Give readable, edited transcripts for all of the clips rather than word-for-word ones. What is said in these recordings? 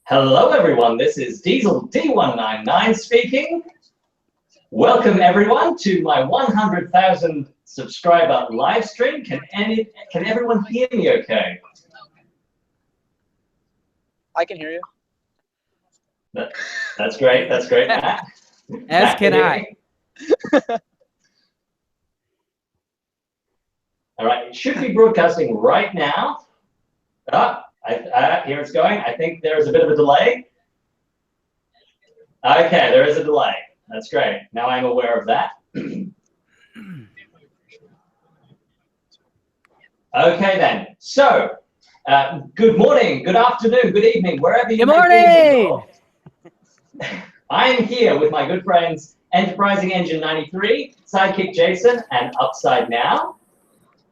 Hello everyone, this is DieselD199's speaking. Welcome everyone to my 100,000 subscriber live stream. Can everyone hear me okay? I can hear you. That's great, Matt. As can I. All right, it should be broadcasting right now. Here it's going. I think there is a bit of a delay. Okay, there is a delay. That's great. Now I'm aware of that. Okay then. So, good morning, good afternoon, good evening, wherever you may be. I'm here with my good friends Enterprising Engine 93, Sidekickjason, and Upsidenow.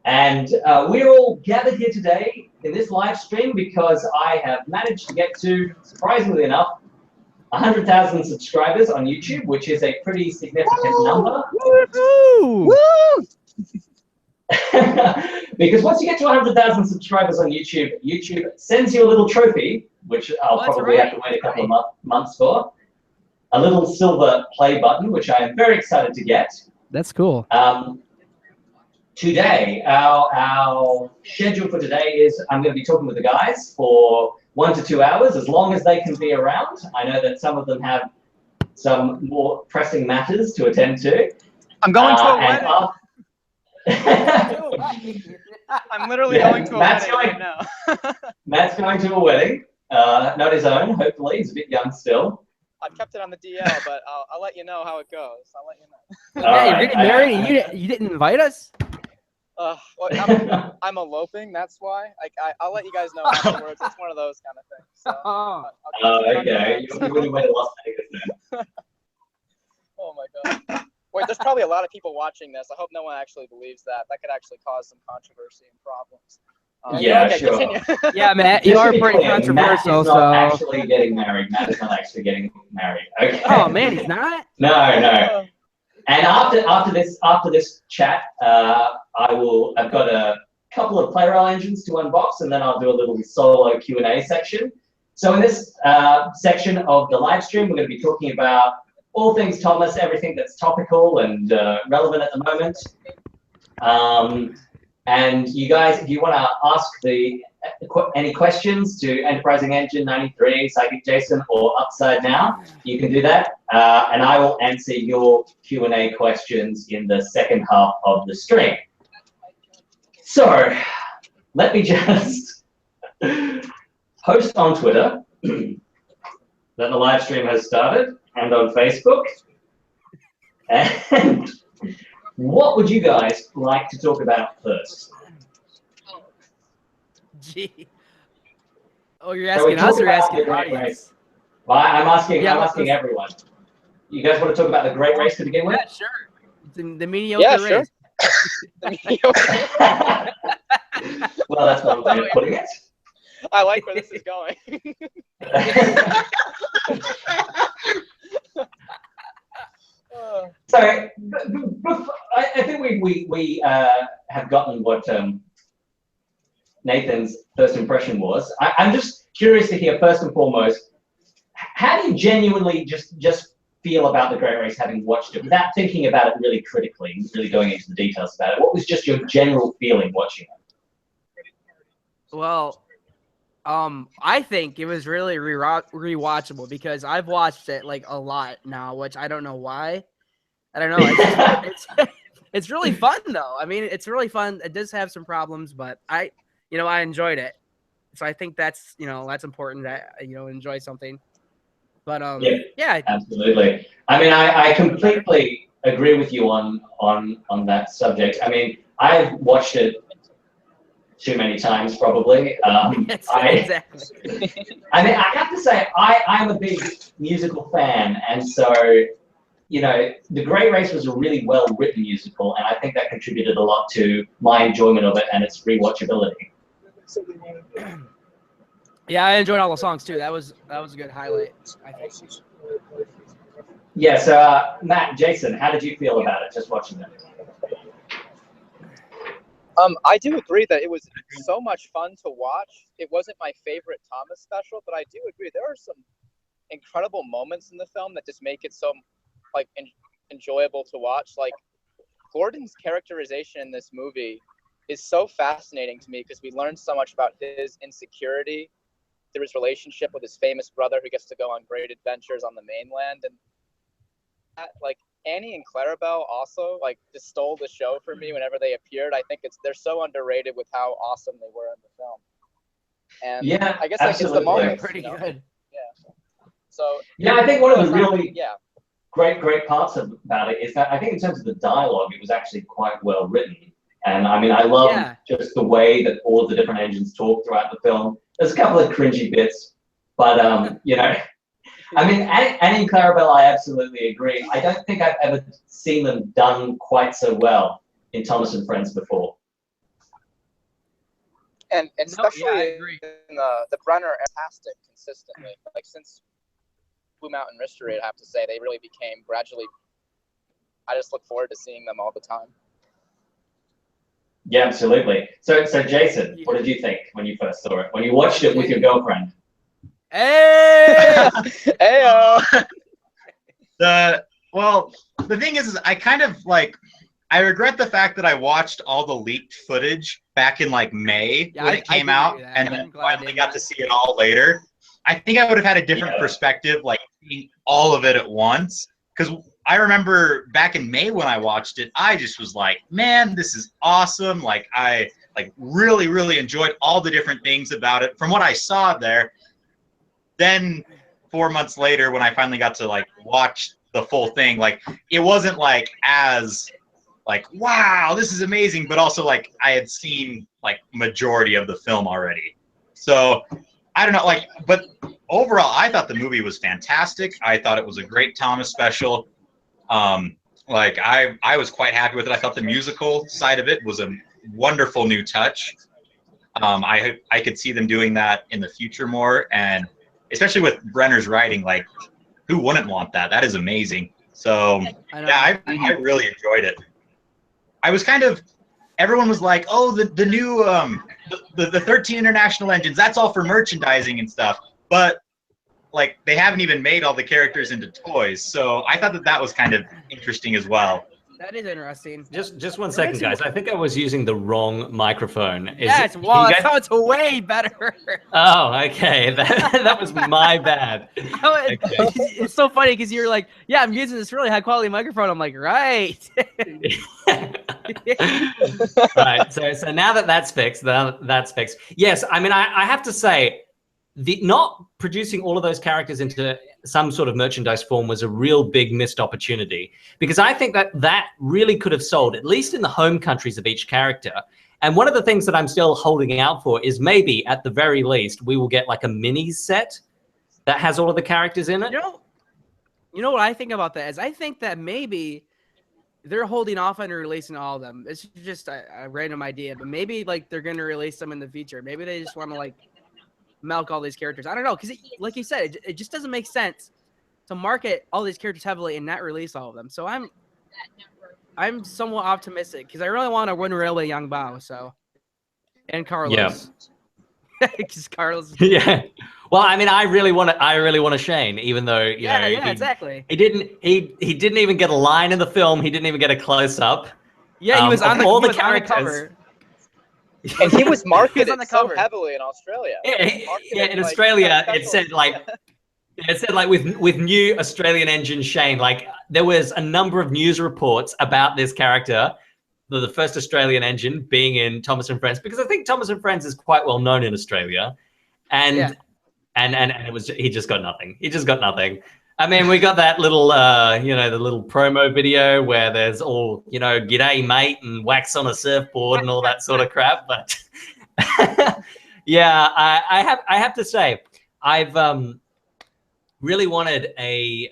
And we're all gathered here today in this live stream because I have managed to get to, surprisingly enough, 100,000 subscribers on YouTube, which is a pretty significant number. Woo! Woo! Because once you get to 100,000 subscribers on YouTube, YouTube sends you a little trophy, which I'll probably have to wait a couple of months for. A little silver play button, which I am very excited to get. That's cool. Today, our schedule for today is I'm going to be talking with the guys for 1 to 2 hours, as long as they can be around. I know that some of them have some more pressing matters to attend to. I'm going to a wedding. I'm literally going to a wedding right now. Matt's going to a wedding, not his own, hopefully. He's a bit young still. I've kept it on the DL, but I'll let you know how it goes. I'll let you know. Yeah, you're getting married and you didn't invite us? Well, I'm eloping, that's why. I'll let you guys know afterwards. It's one of those kind of things. So, okay. You're really way to Las Vegas then. Oh my God. Wait, there's probably a lot of people watching this. I hope no one actually believes that. That could actually cause some controversy and problems. Yeah, okay, sure. Continue. Yeah, Matt, you are pretty controversial. Matt is not actually getting married. Matt is not actually getting married. Okay. Oh man, he's not? No. And after this chat, I've got a couple of Plarail engines to unbox, and then I'll do a little solo Q&A section. So in this section of the live stream, we're going to be talking about all things Thomas, everything that's topical and relevant at the moment. And you guys, if you want to ask any questions to Enterprising Engine 93, Sidekickjason, or Upsidenow, you can do that. And I will answer your Q&A questions in the second half of the stream. So, let me just post on Twitter that the live stream has started, and on Facebook. And what would you guys like to talk about first? Gee. Oh, you're asking us or you're asking the audience? Well, I'm asking everyone. You guys want to talk about the great race to begin with? Yeah, sure. The mediocre race. The mediocre. Well, that's one way of putting it. I like where this is going. So, I think we have gotten what Nathan's first impression was. I'm just curious to hear, first and foremost, how do you genuinely just feel about the Great Race, having watched it, without thinking about it really critically, really going into the details about it? What was just your general feeling watching it? Well, I think it was really rewatchable because I've watched it like a lot now, which I don't know why. I don't know. It's really fun though. I mean, it's really fun. It does have some problems, but I enjoyed it. So I think that's important that enjoy something. But yeah, absolutely. I mean, I completely agree with you on that subject. I mean, I've watched it too many times, probably. Exactly. I mean, I have to say, I'm a big musical fan, and so, The Great Race was a really well-written musical, and I think that contributed a lot to my enjoyment of it and its rewatchability. Yeah, I enjoyed all the songs too. That was a good highlight, I think. Yeah, so Matt, Jason, how did you feel about it, just watching it? I do agree that it was so much fun to watch. It wasn't my favorite Thomas special, but I do agree there are some incredible moments in the film that just make it so like enjoyable to watch. Like Gordon's characterization in this movie is so fascinating to me because we learn so much about his insecurity through his relationship with his famous brother who gets to go on great adventures on the mainland. And that, like, Annie and Clarabelle also like just stole the show for me whenever they appeared. I think they're so underrated with how awesome they were in the film. And Yeah, I guess like, it's the moment. Pretty good. Yeah. So yeah, I think one of the really yeah. great parts about it is that I think in terms of the dialogue, it was actually quite well written. And I mean, I love just the way that all of the different engines talk throughout the film. There's a couple of cringy bits, but you know, I mean, Annie and Clarabelle, I absolutely agree. I don't think I've ever seen them done quite so well in Thomas and Friends before. And especially in the Brenner, fantastic consistently. Like since Blue Mountain Mystery, I have to say they really became gradually. I just look forward to seeing them all the time. Yeah, absolutely. So Jason, what did you think when you first saw it? When you watched it with your girlfriend? Hey! Heyo! Well, the thing is I kind of like, I regret the fact that I watched all the leaked footage back in like May when it came out, and then finally got to see it all later. I think I would have had a different perspective, like seeing all of it at once. Because I remember back in May when I watched it, I just was like, man, this is awesome. Like I really, really enjoyed all the different things about it from what I saw there. Then 4 months later, when I finally got to like watch the full thing, like it wasn't like as like, wow, this is amazing, but also like I had seen like majority of the film already. So I don't know, like, but overall, I thought the movie was fantastic. I thought it was a great Thomas special. Like I was quite happy with it. I thought the musical side of it was a wonderful new touch. I could see them doing that in the future more, and especially with Brenner's writing, like who wouldn't want that? That is amazing. So yeah, I really enjoyed it. I was kind of, everyone was like, oh, the new the 13 international engines, that's all for merchandising and stuff, but like they haven't even made all the characters into toys. So I thought that was kind of interesting as well. That is interesting. Just 1 second, guys. I think I was using the wrong microphone. Yes, well, that sounds way better. Oh, okay. That was my bad. Okay. It's so funny because you're like, yeah, I'm using this really high quality microphone. I'm like, right. Right. So now that's fixed, yes, I mean, I have to say, not producing all of those characters into some sort of merchandise form was a real big missed opportunity, because I think that really could have sold, at least in the home countries of each character. And one of the things that I'm still holding out for is maybe at the very least we will get like a minis set that has all of the characters in it. You know what I think about that is I think that maybe they're holding off on releasing all of them. It's just a random idea, but maybe like they're going to release them in the future. Maybe they just want to like milk all these characters. I don't know, because like you said, it just doesn't make sense to market all these characters heavily and not release all of them. So I'm somewhat optimistic because I really want to win Railway Young Bao. So, and Carlos. Yeah. Because Carlos. Yeah. Well, I mean, I really want a Shane, even though you know. Yeah, exactly. He didn't even get a line in the film. He didn't even get a close up. Yeah, he was on all the characters. cover. And he was marketed on the cover so heavily in Australia. Yeah, in Australia, it said like with new Australian engine Shane. Like there was a number of news reports about this character, the first Australian engine being in Thomas and Friends, because I think Thomas and Friends is quite well known in Australia, and it was, he just got nothing. He just got nothing. I mean, we got that little, the little promo video where there's all, g'day mate and wax on a surfboard and all that sort of crap. But yeah, I have to say, I've really wanted a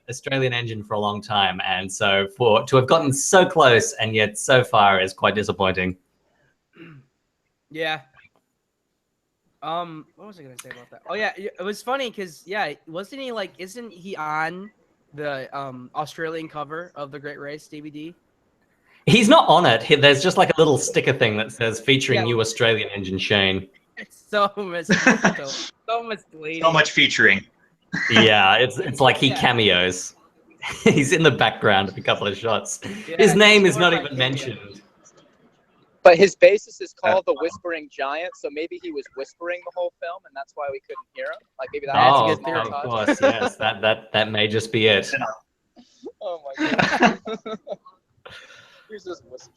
Australian engine for a long time, and so to have gotten so close and yet so far is quite disappointing. Yeah. What was I gonna say about that? Oh yeah, it was funny because isn't he on the Australian cover of the Great Race DVD? He's not on it. There's just like a little sticker thing that says featuring new Australian engine Shane. It's so misleading. So misleading. So much featuring. Yeah, it's like he cameos. He's in the background of a couple of shots. Yeah, his name is not even mentioned. But his bassist is called the Whispering Giant, so maybe he was whispering the whole film, and that's why we couldn't hear him. Like maybe that's a good theory. Of course, yes, that may just be it. Oh my god. Here's this whisper.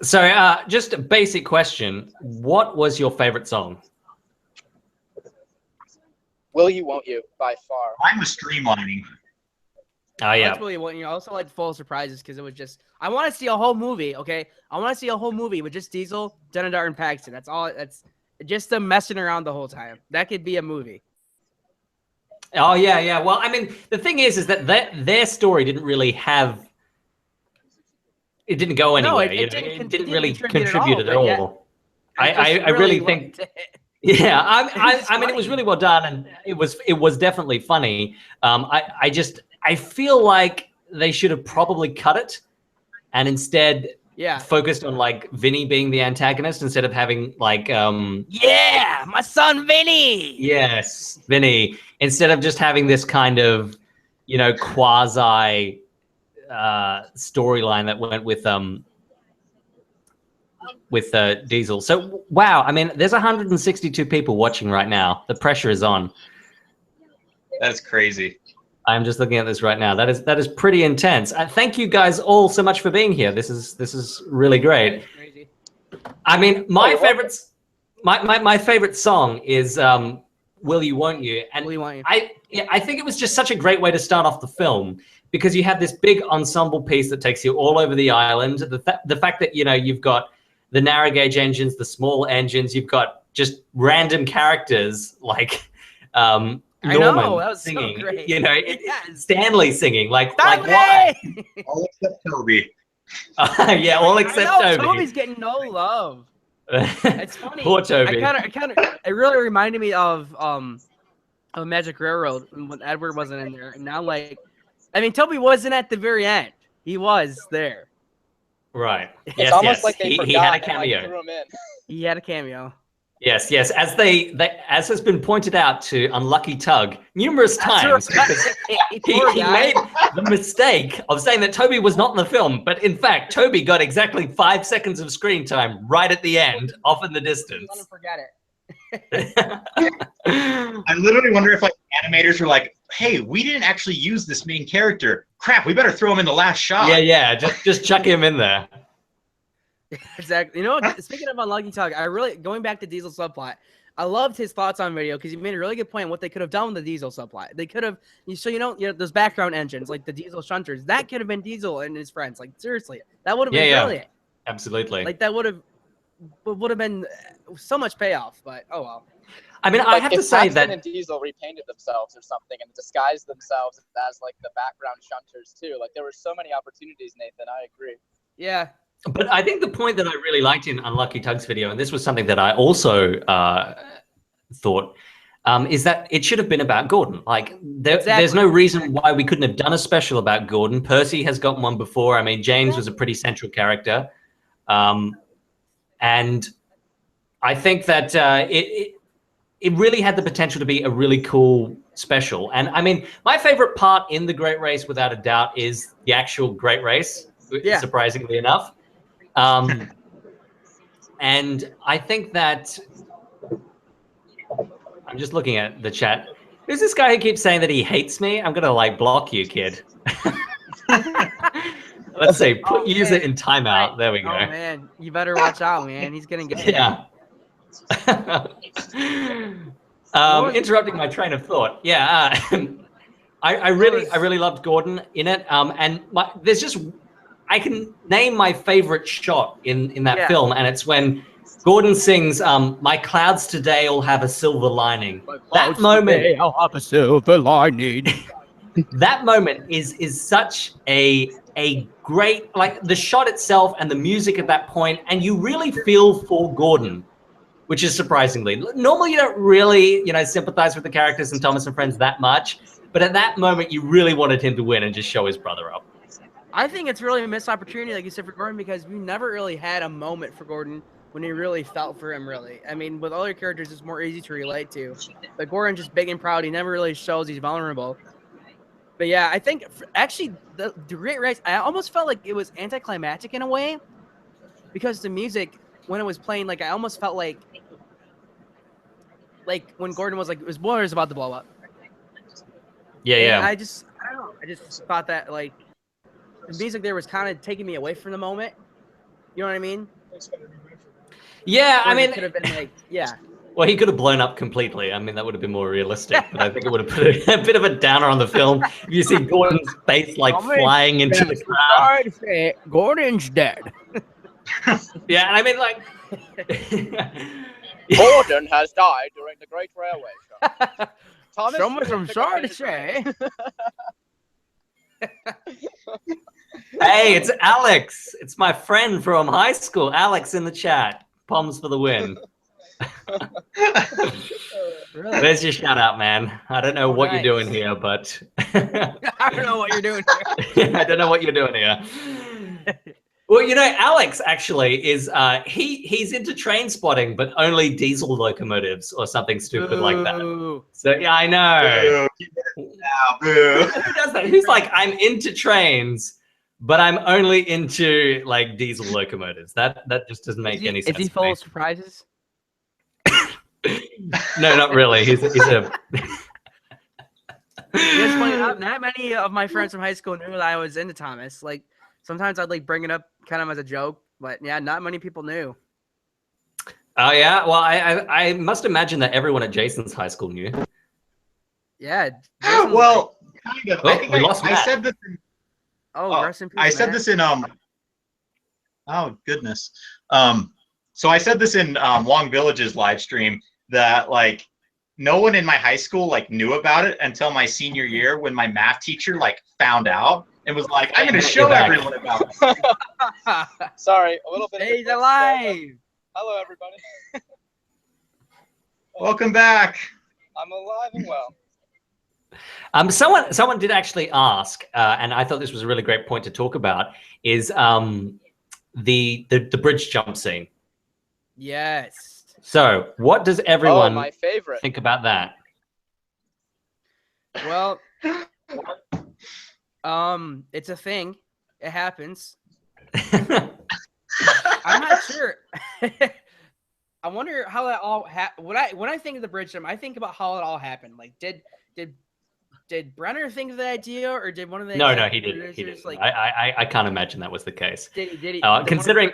So, just a basic question: what was your favorite song? Will You, Won't You, by far. Mine was Streamlining. Oh yeah. That's really what I also like Full of Surprises because it was just I want to see a whole movie. Okay, I want to see a whole movie with just Diesel, Denadar, and Paxton. That's all. That's just them messing around the whole time. That could be a movie. Oh yeah, yeah. Well, I mean, the thing is that their story didn't really have. It didn't go anywhere. It didn't really contribute at all. I really think. Yeah, I mean, it was really well done, and it was definitely funny. I feel like they should have probably cut it, and instead focused on like Vinny being the antagonist instead of having like my son Vinny. Yes, Vinny. Instead of just having this kind of quasi storyline that went with Diesel. So wow, I mean, there's 162 people watching right now. The pressure is on. That's crazy. I'm just looking at this right now. That is pretty intense. Thank you guys all so much for being here. This is really great. I mean, my favorite song is "Will You, Won't You," and Will You, Won't You? I think it was just such a great way to start off the film because you have this big ensemble piece that takes you all over the island. The fact that you've got the narrow gauge engines, the small engines, you've got just random characters like. Norman that was singing, so great. Stanley singing, like Stanley! why? All except Toby. Yeah, all except Toby. Toby's getting no love. It's funny. Poor Toby. It really reminded me of Magic Railroad when Edward wasn't in there, and now Toby wasn't at the very end. He was there. Right. It's almost like they forgot he had a and, cameo. threw him in. He had a cameo. Yes. As has been pointed out to Unlucky Tug numerous times, because he made the mistake of saying that Toby was not in the film, but in fact, Toby got exactly 5 seconds of screen time right at the end, off in the distance. Let him forget it. I literally wonder if animators were like, "Hey, we didn't actually use this main character. Crap, we better throw him in the last shot." Yeah. Just chuck him in there. Exactly. Speaking of Unlucky Tug, going back to Diesel subplot, I loved his thoughts on video because he made a really good point on what they could have done with the Diesel subplot. They could have, those background engines like the Diesel shunters, that could have been Diesel and his friends. Like seriously, that would have been brilliant. Absolutely. Like that would have been so much payoff. But oh well. I mean, I have to say that and Diesel repainted themselves or something and disguised themselves as like the background shunters too. Like there were so many opportunities, Nathan. I agree. Yeah. But I think the point that I really liked in Unlucky Tug's video, and this was something that I also thought, is that it should have been about Gordon. Like, there's no reason why we couldn't have done a special about Gordon. Percy has gotten one before. I mean, James was a pretty central character. And I think that it really had the potential to be a really cool special. And I mean, my favorite part in the Great Race, without a doubt, is the actual Great Race, surprisingly enough. And I think that I'm just looking at the chat. Who's this guy who keeps saying that he hates me? I'm gonna block you, kid. Let's see. Put user in timeout. There we go. Oh man, you better watch out, man. He's gonna get interrupting my train of thought. Yeah, I really loved Gordon in it. And there's just. I can name my favorite shot in that film, and it's when Gordon sings, "My clouds today will have a silver lining." That moment, today I'll have a silver lining. That moment is such a great, the shot itself and the music at that point, and you really feel for Gordon, which is surprisingly. Normally, you don't really, sympathize with the characters in Thomas and Friends that much, but at that moment, you really wanted him to win and just show his brother up. I think it's really a missed opportunity, like you said, for Gordon, because we never really had a moment for Gordon when he really felt for him, really. I mean, with other characters, it's more easy to relate to. But Gordon's just big and proud. He never really shows he's vulnerable. But yeah, I think, actually, the Great Race, I almost felt like it was anticlimactic in a way. Because the music, when it was playing, like, I almost felt like when Gordon was like, his boiler is about to blow up. Yeah. And I don't know. I just thought that, like, the music there was kind of taking me away from the moment. You know what I mean? Yeah, I mean, could have been like, yeah. Well, he could have blown up completely. I mean, that would have been more realistic. But I think it would have put a bit of a downer on the film. If you see Gordon's face like flying into the crowd. Gordon's dead. Yeah, I mean, like, Gordon has died during the Great Railway Show. Thomas, I'm sorry to say. Hey, it's Alex. It's my friend from high school. Alex in the chat. Palms for the win. Really? There's your shout out, man. I don't know what you're doing here, but I don't know what you're doing here. I don't know what you're doing here. Well, you know, Alex actually is he's into train spotting, but only diesel locomotives or something stupid like that. So yeah, I know. Boo. Now, boo. Who does that? Who's like, I'm into trains, but I'm only into like diesel locomotives. That just doesn't make any sense. Is he full of surprises? No, not really. He's a. It's funny. Not many of my friends from high school knew that I was into Thomas. Like, sometimes I'd like bring it up kind of as a joke, but yeah, not many people knew. Oh yeah, well, I must imagine that everyone at Jason's high school knew. Yeah. Well, kind of. Oh, I think I said this. Rest in peace, I said Matt. this in Oh goodness. So I said this in Long Village's live stream that like no one in my high school like knew about it until my senior year when my math teacher like found out and was like, I'm going to show everyone about it. Sorry, a little bit. He's alive. Hello, everybody. Welcome back. I'm alive and well. Someone did actually ask, and I thought this was a really great point to talk about, is the bridge jump scene. Yes. So, what does everyone my favorite. think about that? Well, it's a thing. It happens. I'm not sure. I wonder how that all happened. When I think of the bridge jump, I think about how it all happened. Like, did Brenner think of the idea, or did one of the No, he didn't. He didn't. Like, I can't imagine that was the case. Did he? Considering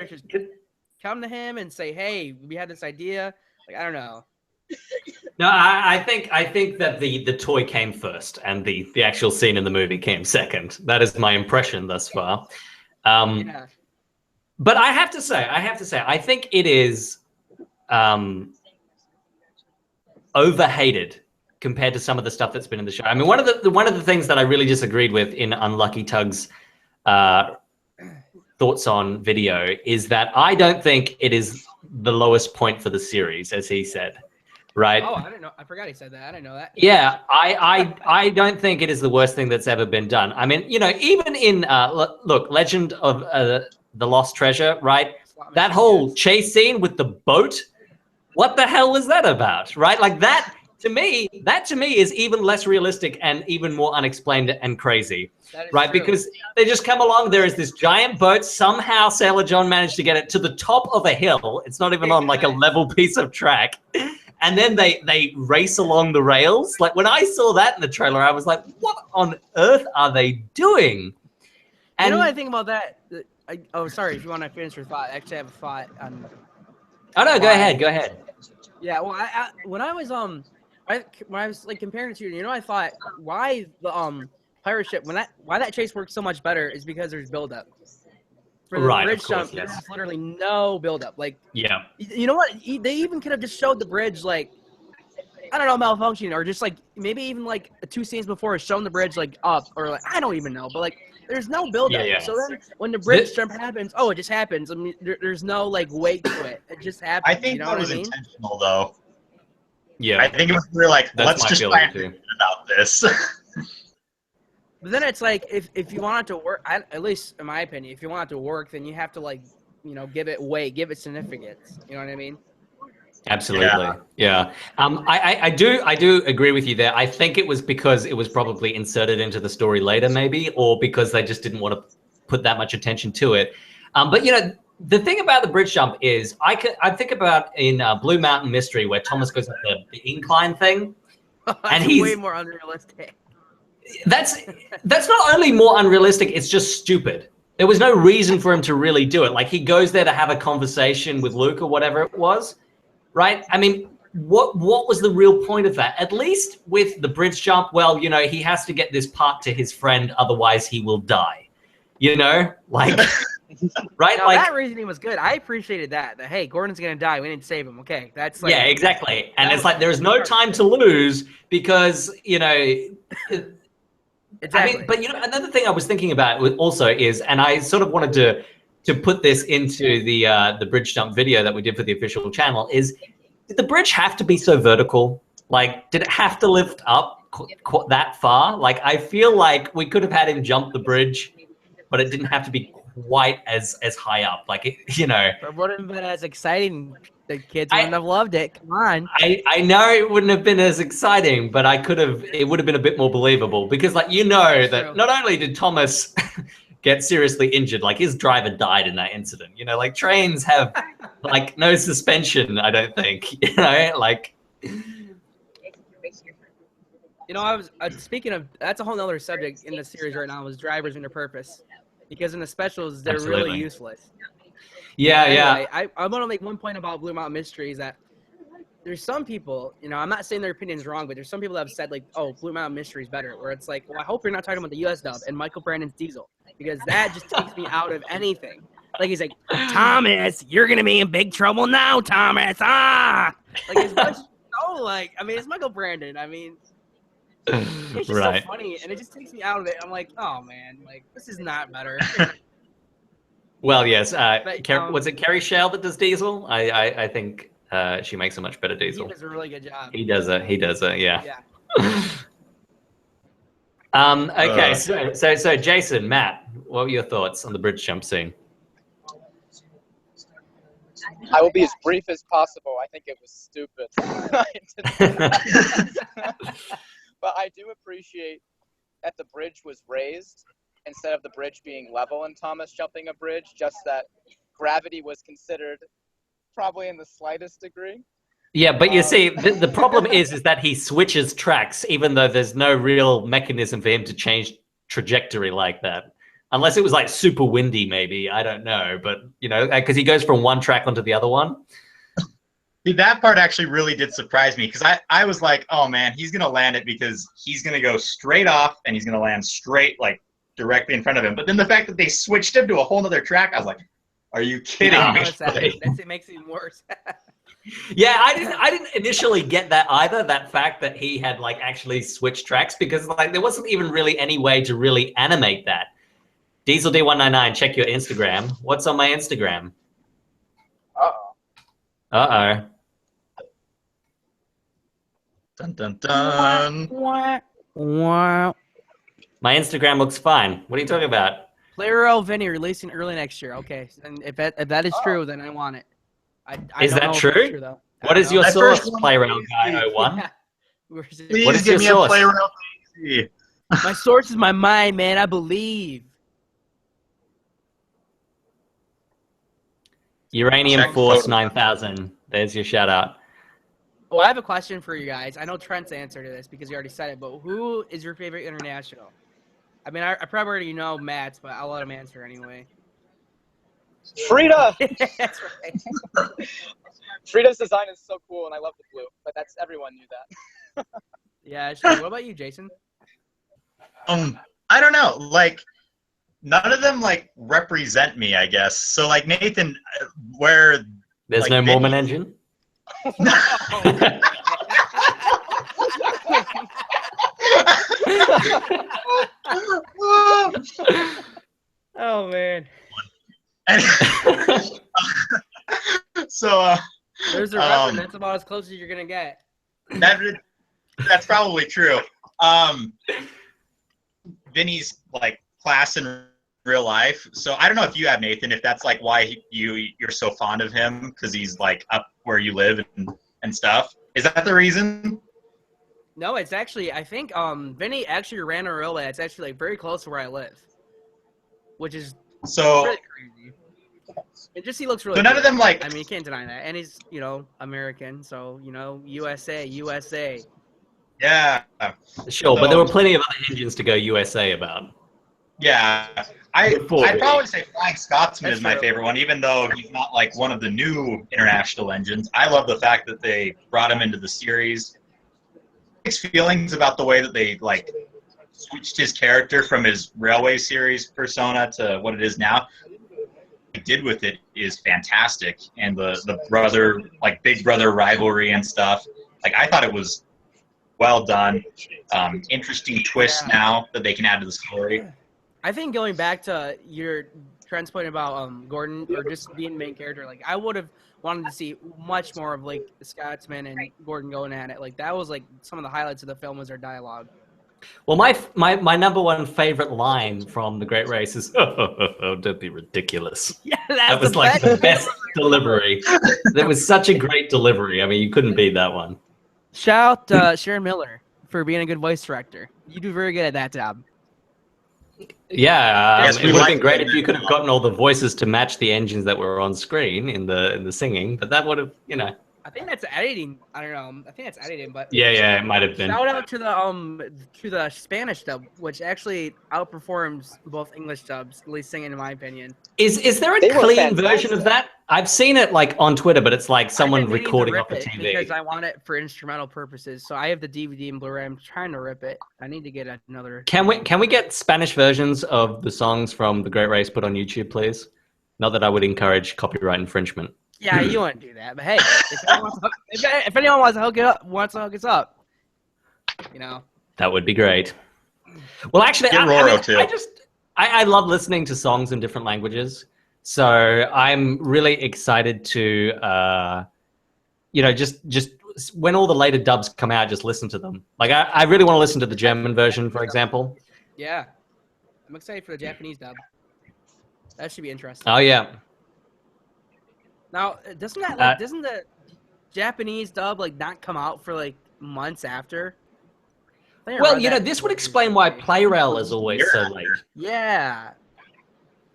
Come to him and say, "Hey, we had this idea." Like, I don't know. No, I think that the toy came first, and the actual scene in the movie came second. That is my impression thus far. Yeah. But I have to say, I think it is overhated compared to some of the stuff that's been in the show. I mean, one of the things that I really disagreed with in Unlucky Tug's thoughts on video is that I don't think it is the lowest point for the series, as he said, right? Oh, I don't know. I forgot he said that. I didn't know that. Yeah, I don't think it is the worst thing that's ever been done. I mean, you know, even in look, Legend of the Lost Treasure, right? That whole chase scene with the boat, what the hell was that about, right? Like that to me is even less realistic and even more unexplained and crazy, right? True. Because they just come along. There is this giant boat. Somehow Sailor John managed to get it to the top of a hill. It's not even on like a level piece of track. And then they race along the rails. Like when I saw that in the trailer, I was like, what on earth are they doing? And you know what I think about that? Sorry, if you want to finish your thought. Actually, I have a thought on. Oh no, go ahead. Yeah, well, when I was like comparing it to, you know, I thought why the pirate ship why that chase works so much better is because there's buildup. For the Right, bridge of course, jump, yes. there's literally no buildup. Like, Yeah. you know what? They even could have just showed the bridge like, I don't know, malfunctioning, or just like maybe even like 2 scenes before shown the bridge like up, or like I don't even know, but like there's no buildup. Yeah. So then when the bridge jump happens, it just happens. I mean, there's no like weight to it. It just happens. I think you know that what was I mean? intentional, though. Yeah. I think it was really like, That's let's my just feeling try and too. think about this. But then it's like if you want it to work, at least in my opinion, if you want it to work, then you have to like, you know, give it weight, give it significance. You know what I mean? Absolutely. Yeah. I do agree with you there. I think it was because it was probably inserted into the story later, maybe, or because they just didn't want to put that much attention to it. But you know, the thing about the bridge jump is I think about in Blue Mountain Mystery where Thomas goes up the incline thing, and he's way more unrealistic. That's not only more unrealistic, it's just stupid. There was no reason for him to really do it. Like, he goes there to have a conversation with Luke or whatever it was, right? I mean, what was the real point of that? At least with the bridge jump, well, you know, he has to get this part to his friend, otherwise he will die. You know? Like, right? Now, like, that reasoning was good. I appreciated that. That, hey, Gordon's going to die. We need to save him. Okay, that's like... Yeah, exactly. And it's like, there's no time to lose because, you know... Exactly. I mean, but you know, another thing I was thinking about also is, and I sort of wanted to put this into the bridge jump video that we did for the official channel, is did the bridge have to be so vertical? Like, did it have to lift up that far? Like, I feel like we could have had him jump the bridge, but it didn't have to be quite as high up. Like, it, you know. But it wouldn't have been as exciting. The kids wouldn't have loved it. Come on. I know it wouldn't have been as exciting, but it would have been a bit more believable because, like, you know, that not only did Thomas get seriously injured, like, his driver died in that incident. You know, like, trains have, like, no suspension, I don't think. You know, like. You know, I was speaking of, that's a whole nother subject in the series right now, is drivers and their purpose. Because in the specials, they're really useless. Yeah, anyway, yeah. I want to make one point about Blue Mountain Mystery is that there's some people, you know, I'm not saying their opinion's wrong, but there's some people that have said, like, oh, Blue Mountain Mystery is better, where it's like, well, I hope you're not talking about the U.S. dub and Michael Brandon's Diesel, because that just takes me out of anything. Like, he's like, Thomas, you're going to be in big trouble now, Thomas, ah! Like, it's much, oh, like, I mean, it's Michael Brandon, I mean, it's just so funny, and it just takes me out of it. I'm like, oh, man, like, this is not better. Well, yes. Was it Carrie Shell that does Diesel? I think she makes a much better Diesel. He does a really good job. He does it. Yeah. Okay. So Jason, Matt, what were your thoughts on the bridge jump scene? I will be as brief as possible. I think it was stupid. But I do appreciate that the bridge was raised instead of the bridge being level and Thomas jumping a bridge, just that gravity was considered probably in the slightest degree. Yeah, but you see, the problem is that he switches tracks, even though there's no real mechanism for him to change trajectory like that. Unless it was like super windy, maybe. I don't know. But, you know, because he goes from one track onto the other one. See, that part actually really did surprise me because I was like, oh, man, he's going to land it because he's going to go straight off and he's going to land straight, like, directly in front of him. But then the fact that they switched him to a whole nother track, I was like, are you kidding me? It makes it even worse. Yeah, I didn't initially get that either, that fact that he had, like, actually switched tracks, because, like, there wasn't even really any way to really animate that. DieselD199, check your Instagram. What's on my Instagram? Uh-oh. Dun, dun, dun. Wow. My Instagram looks fine. What are you talking about? Plarail Vinny releasing early next year. Okay, and if that is true, then I want it. Is that true? Though. What is your source, Plarail Guy 01? Yeah. Please give me a Plarail. My source is my mind, man. I believe. Uranium Force 9000. There's your shout out. Well, I have a question for you guys. I know Trent's answer to this because you already said it, but who is your favorite international? I mean, I probably already know Matt's, but I'll let him answer anyway. Frida! That's right. Frida's design is so cool, and I love the blue, but everyone knew that. Yeah, sure. What about you, Jason? I don't know. Like, none of them, like, represent me, I guess. So, like, Nathan, where... There's like, no Mormon engine? Oh, man. So, there's a reference. That's about as close as you're going to get. That's probably true. Vinny's like class in real life. So I don't know if you have, Nathan, if that's like why you're so fond of him, because he's like up where you live and stuff. Is that the reason? No, it's actually, I think Vinny actually ran a relay. It's actually like very close to where I live, which is So really crazy. It just, he looks really so none good. of them like, I mean, you can't deny that. And he's, you know, American, so, you know, USA. yeah. Sure, but there were plenty of other engines to go USA about. Yeah. I'd Really. probably say Flying Scotsman That's is my true. favorite one, even though he's not like one of the new international engines. I love the fact that they brought him into the series. Mixed feelings about the way that they like switched his character from his railway series persona to what it is now. What he did with it is fantastic, and the brother, like big brother rivalry and stuff. Like, I thought it was well done. Interesting twist now that they can add to the story. I think going back to your Trent's point about Gordon or just being the main character, like I would have wanted to see much more of like Scotsman and Gordon going at it. Like that was like some of the highlights of the film was their dialogue. Well, my number one favorite line from The Great Race is, "Oh, don't be ridiculous." Yeah, That was like the best delivery. That was such a great delivery. I mean, you couldn't beat that one. Shout out Sharon Miller for being a good voice director. You do very good at that job. Yeah, Yes, it we would have like been great it. if you could have gotten all the voices to match the engines that were on screen in the singing, but that would have, you know. I think that's editing. I don't know. I think that's editing, but Yeah, it might have been. shout out to the Spanish dub, which actually outperforms both English dubs, at least singing in my opinion. Is there a They were clean fantastic. version of that? I've seen it like on Twitter, but it's like someone I think they need to recording rip off the it TV. because I want it for instrumental purposes. So I have the DVD and Blu-ray. I'm trying to rip it. I need to get another. Can we get Spanish versions of the songs from The Great Race put on YouTube, please? Not that I would encourage copyright infringement. Yeah, you want to do that, but hey, if anyone wants to hook us up, you know. That would be great. Well, actually, Get Roro, too. I love listening to songs in different languages. So I'm really excited to, just when all the later dubs come out, just listen to them. Like, I really want to listen to the German version, for example. Yeah, I'm excited for the Japanese dub. That should be interesting. Oh, yeah. Now, doesn't the Japanese dub like not come out for like months after? Well, this would explain why Plarail is always so late. Yeah.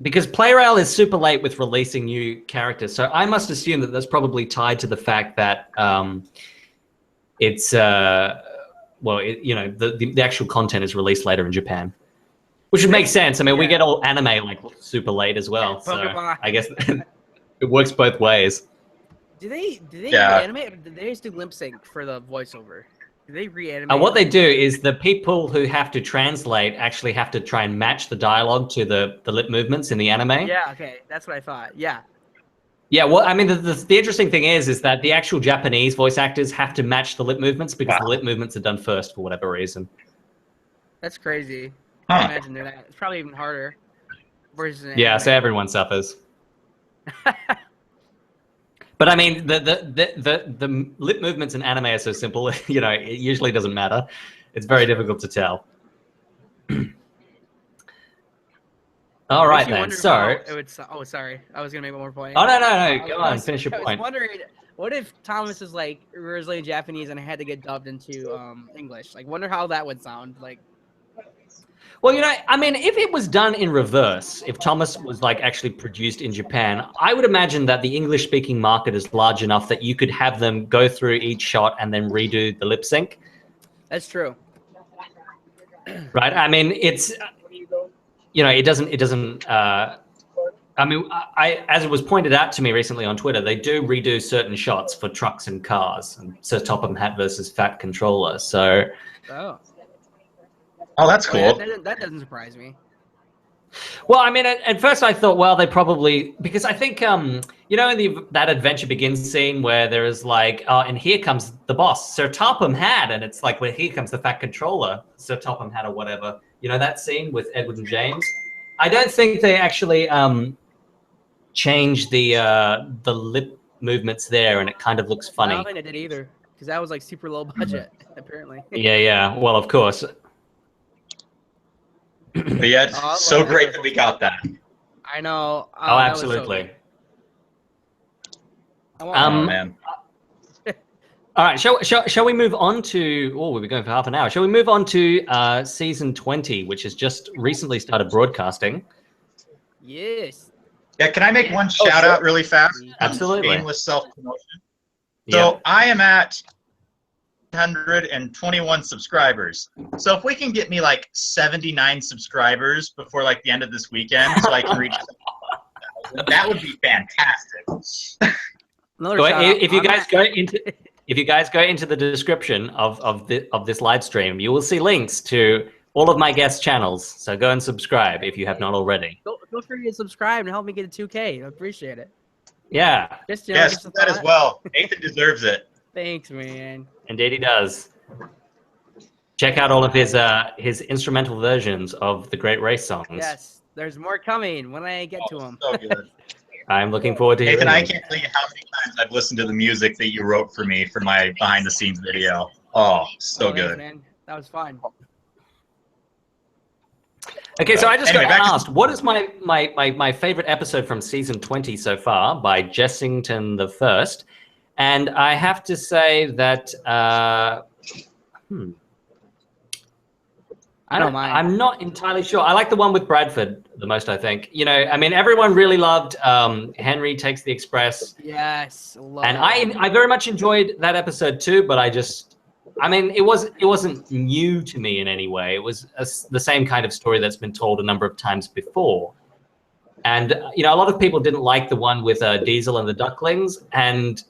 Because Plarail is super late with releasing new characters, so I must assume that that's probably tied to the fact that it's the actual content is released later in Japan, which would make sense. I mean, we get all anime like super late as well, so I guess it works both ways. Do they reanimate, or do they just do lip sync for the voiceover? Do they reanimate? What they do is the people who have to translate actually have to try and match the dialogue to the lip movements in the anime. Yeah, okay, that's what I thought. Yeah. Yeah, well, I mean, the interesting thing is that the actual Japanese voice actors have to match the lip movements because the lip movements are done first for whatever reason. That's crazy. I can't imagine doing that. It's probably even harder. Yeah, so everyone suffers. But I mean, the lip movements in anime are so simple. It usually doesn't matter. It's very difficult to tell. All right then. So. Oh, sorry. I was gonna make one more point. Oh no! Go on, finish your I was point. wondering, what if Thomas is like originally Japanese and had to get dubbed into English? Like, wonder how that would sound like. Well, I mean, if it was done in reverse, if Thomas was like actually produced in Japan, I would imagine that the English-speaking market is large enough that you could have them go through each shot and then redo the lip sync. That's true. Right? I mean, it's, it doesn't. I mean, as it was pointed out to me recently on Twitter, they do redo certain shots for trucks and cars, and Sir Topham Hatt versus Fat Controller. So. Oh, that's cool. That doesn't surprise me. Well, I mean, at first I thought, well, they probably, because I think, in that Adventure Begins scene where there is like, and here comes the boss, Sir Topham Hatt, and it's like, well, here comes the Fat Controller, Sir Topham Hatt or whatever. That scene with Edward and James. I don't think they actually changed the lip movements there, and it kind of looks funny. I don't think they did either, because that was like super low budget, apparently. Yeah. Well, of course. But yeah, it's so great that we got that. I know. Oh, absolutely. Oh, man. All right, shall we move on to? Oh, we've been going for half an hour. Shall we move on to season 20, which has just recently started broadcasting? Yes. Yeah, can I make one shout out really fast? Absolutely. Shameless self-promotion. So I am at 121 subscribers. So if we can get me like 79 subscribers before like the end of this weekend, so I can reach 7,000, that would be fantastic. If you guys go into the description of this live stream, you will see links to all of my guest channels. So go and subscribe if you have not already. Feel free to subscribe and help me get to 2K. I appreciate it. Yeah. Just, yes, that as well. Nathan deserves it. Thanks, man. Indeed, he does. Check out all of his instrumental versions of the Great Race songs. Yes, there's more coming when I get to them. So good. I'm looking forward to hearing Nathan, I them. can't tell you how many times I've listened to the music that you wrote for me for my behind-the-scenes video. Oh, so good. Thanks, man. That was fun. Okay, so I just Anyway, got asked, what is my favorite episode from season 20 so far by Jessington the First? And I have to say that I'm not entirely sure. I like the one with Bradford the most, I think. You know, I mean, everyone really loved Henry Takes the Express. Yes. And I very much enjoyed that episode too, but I mean, it wasn't new to me in any way. It was the same kind of story that's been told a number of times before. And, you know, a lot of people didn't like the one with Diesel and the Ducklings. And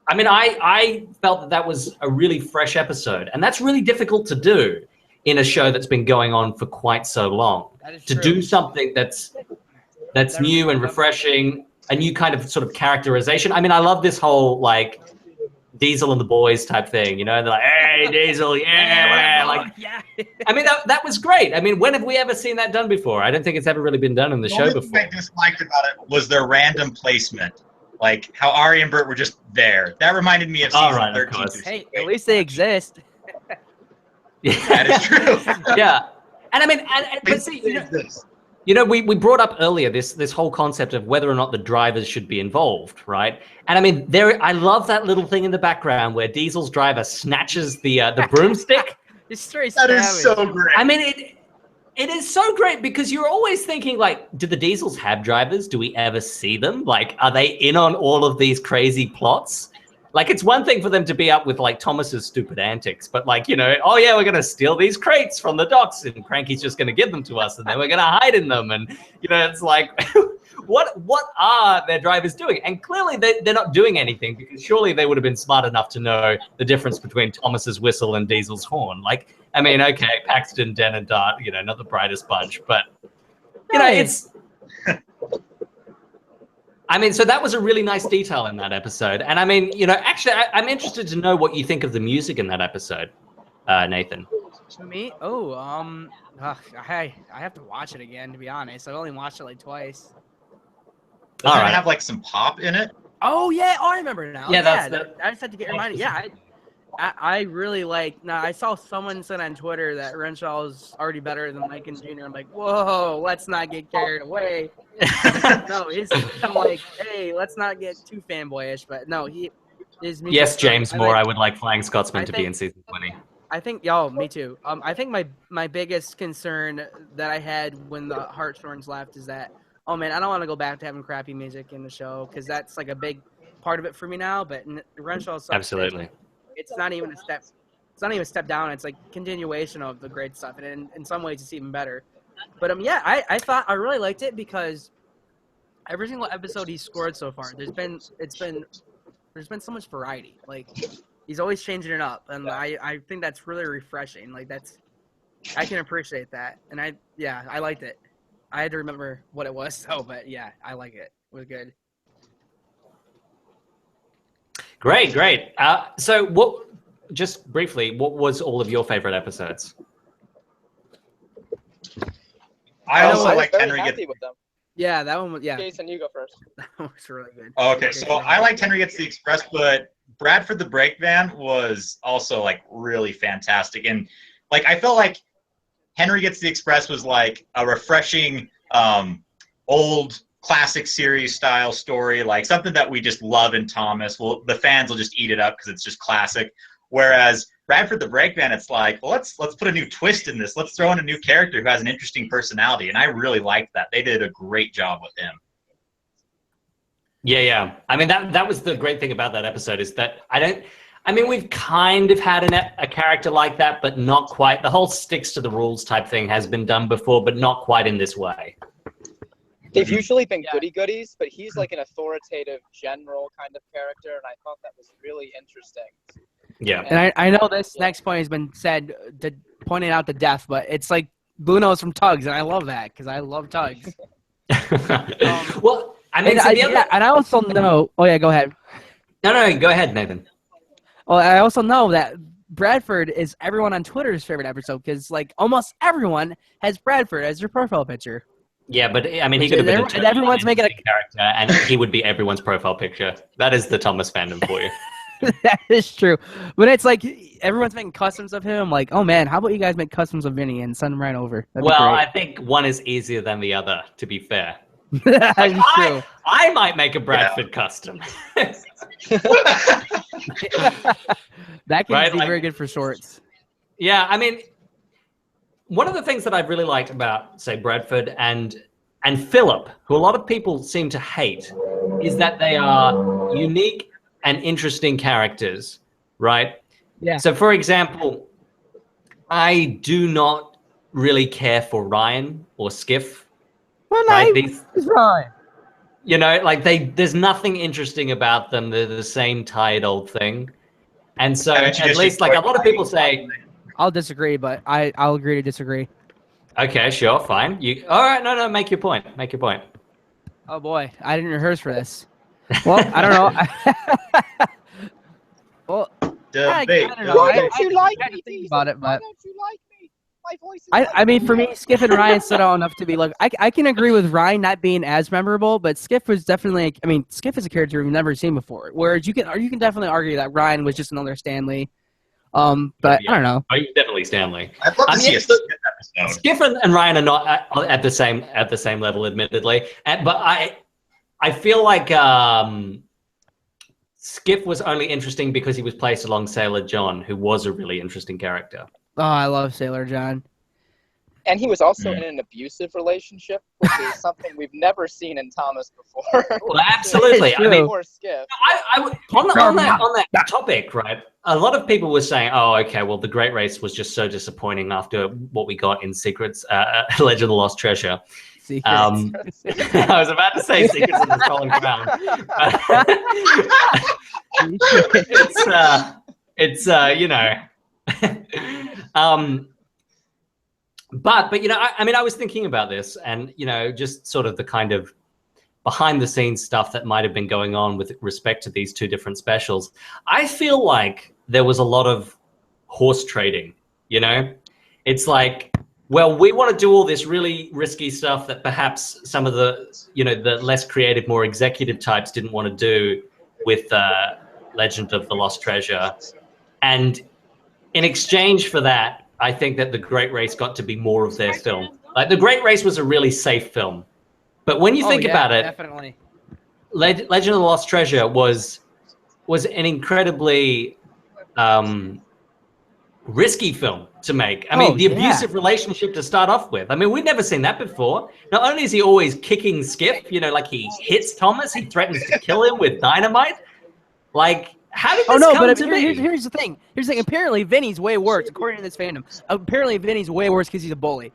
I mean, I felt that was a really fresh episode. And that's really difficult to do in a show that's been going on for quite so long. To do something that's new and refreshing, a new kind of sort of characterization. I mean, I love this whole, like, Diesel and the boys type thing, you know? They're like, hey, Diesel, yeah, like, yeah. I mean, that was great. I mean, when have we ever seen that done before? I don't think it's ever really been done in the show before. The only thing I disliked about it was their random placement. Like, how Ari and Bert were just there. That reminded me of season 13. Hey, at least they exist. That is true. Yeah. And I mean, but see, you know, we brought up earlier this whole concept of whether or not the drivers should be involved, right? And I mean, I love that little thing in the background where Diesel's driver snatches the broomstick. It's straight that is so great. I mean, it is so great because you're always thinking, like, do the Diesels have drivers? Do we ever see them? Like, are they in on all of these crazy plots? Like, it's one thing for them to be up with, like, Thomas's stupid antics, but, like, you know, oh, yeah, we're going to steal these crates from the docks, and Cranky's just going to give them to us, and then we're going to hide in them. And, you know, it's like, what are their drivers doing? And clearly they're not doing anything, because surely they would have been smart enough to know the difference between Thomas's whistle and Diesel's horn. Like, I mean, okay, Paxton, Den, and Dart, you know, not the brightest bunch, but, you know, it's... I mean, so that was a really nice detail in that episode. And I mean, you know, actually, I'm interested to know what you think of the music in that episode, Nathan. Me? Oh, I have to watch it again, to be honest. I've only watched it like twice. Does it have like some pop in it? Oh, yeah. Oh, I remember now. Yeah, I just had to get reminded. Yeah, I really like. Now, I saw someone said on Twitter that Renshaw's already better than Lincoln Jr. I'm like, whoa, let's not get carried away. No, I'm like, hey, let's not get too fanboyish. But no, his music. Yes, James Moore. I would like Flying Scotsman to be in season 20. I think, me too. I think my biggest concern that I had when the Hartshorns left is that, oh man, I don't want to go back to having crappy music in the show because that's like a big part of it for me now. But Renshaw's absolutely. It's not even a step. It's not even a step down. It's like continuation of the great stuff, and in some ways, it's even better. But yeah, I thought I really liked it because every single episode he's scored so far, there's been so much variety. Like he's always changing it up, and I think that's really refreshing. Like I can appreciate that, and I liked it. I had to remember what it was, but yeah, I like it. It was good. Great. So just briefly, what was all of your favorite episodes? I also like Henry Gets with them. Yeah, that one was, yeah. Jason, you go first. That was really good. Okay, so I liked Henry Gets the Express, but Bradford the Brake Van was also like really fantastic. And like I felt like Henry Gets the Express was like a refreshing, old classic series style story, like something that we just love in Thomas. Well, the fans will just eat it up because it's just classic. Whereas Bradford the Brakeman, it's like, well, let's put a new twist in this. Let's throw in a new character who has an interesting personality, and I really liked that. They did a great job with him. Yeah. I mean, that was the great thing about that episode is that we've kind of had a character like that, but not quite. The whole sticks to the rules type thing has been done before, but not quite in this way. They've usually been goody-goodies, but he's like an authoritative general kind of character, and I thought that was really interesting. Yeah. And I know this next point has been said, pointing out the death, but it's like Bruno's from Tugs, and I love that because I love Tugs. Well, I mean, and I also know. Oh yeah, go ahead. No, go ahead, Nathan. Well, I also know that Bradford is everyone on Twitter's favorite episode because like almost everyone has Bradford as their profile picture. Yeah, but I mean, he could have been and everyone's making a character, and he would be everyone's profile picture. That is the Thomas fandom for you. That is true. But it's like everyone's making customs of him. I'm like, oh man, how about you guys make customs of Vinny and send him right over? That'd well, be great. I think one is easier than the other, to be fair. That is true. I might make a Bradford custom. That can Right, be like- very good for shorts. Yeah, I mean, one of the things that I've really liked about, say, Bradford and Philip, who a lot of people seem to hate, is that they are unique and interesting characters, right? Yeah. So, for example, I do not really care for Ryan or Skiff. Well, Right, he's Ryan. You know, like there's nothing interesting about them. They're the same tired old thing. And so at least like a lot of people say, I'll disagree, but I'll agree to disagree. okay, sure, fine. All right, no, make your point. Make your point. Oh boy, I didn't rehearse for this. Well, I don't know. Well, Debate. I don't know. Why don't you like I had to me, think Diesel? about it, Why but don't you like me? My voice is I mean, for me, Skiff and Ryan stood out enough to be like, I can agree with Ryan not being as memorable, but Skiff was definitely, I mean, Skiff is a character we've never seen before. Whereas you can definitely argue that Ryan was just another Stanley. But I don't know. Oh, definitely Stanley. I'd love to see a Skip episode. Skiff and Ryan are not at the same level, admittedly. But I feel like Skiff was only interesting because he was placed along Sailor John, who was a really interesting character. Oh, I love Sailor John. And he was also in an abusive relationship, which is something we've never seen in Thomas before. Well, absolutely. I mean, Or Skip. on that topic, right? A lot of people were saying, "Oh, okay, well, the Great Race was just so disappointing after what we got in Secrets, Legend of the Lost Treasure." Secrets. I was about to say Secrets of the Stolen Crown. It's you know. But you know, I mean, I was thinking about this, and you know, just sort of the kind of behind the scenes stuff that might have been going on with respect to these two different specials. I feel like there was a lot of horse trading. You know, it's like, well, we want to do all this really risky stuff that perhaps some of the, you know, the less creative, more executive types didn't want to do with Legend of the Lost Treasure, and in exchange for that, I think that the Great Race got to be more of their film. Like the Great Race was a really safe film, but when you think about it, definitely. Legend of the Lost Treasure was an incredibly risky film to make. I mean, the abusive relationship to start off with. I mean, we'd never seen that before. Not only is he always kicking Skip, you know, like he hits Thomas, he threatens to kill him with dynamite. Like, how did this come to be? Here's the thing. Apparently, Vinny's way worse, according to this fandom. Apparently, Vinny's way worse because he's a bully.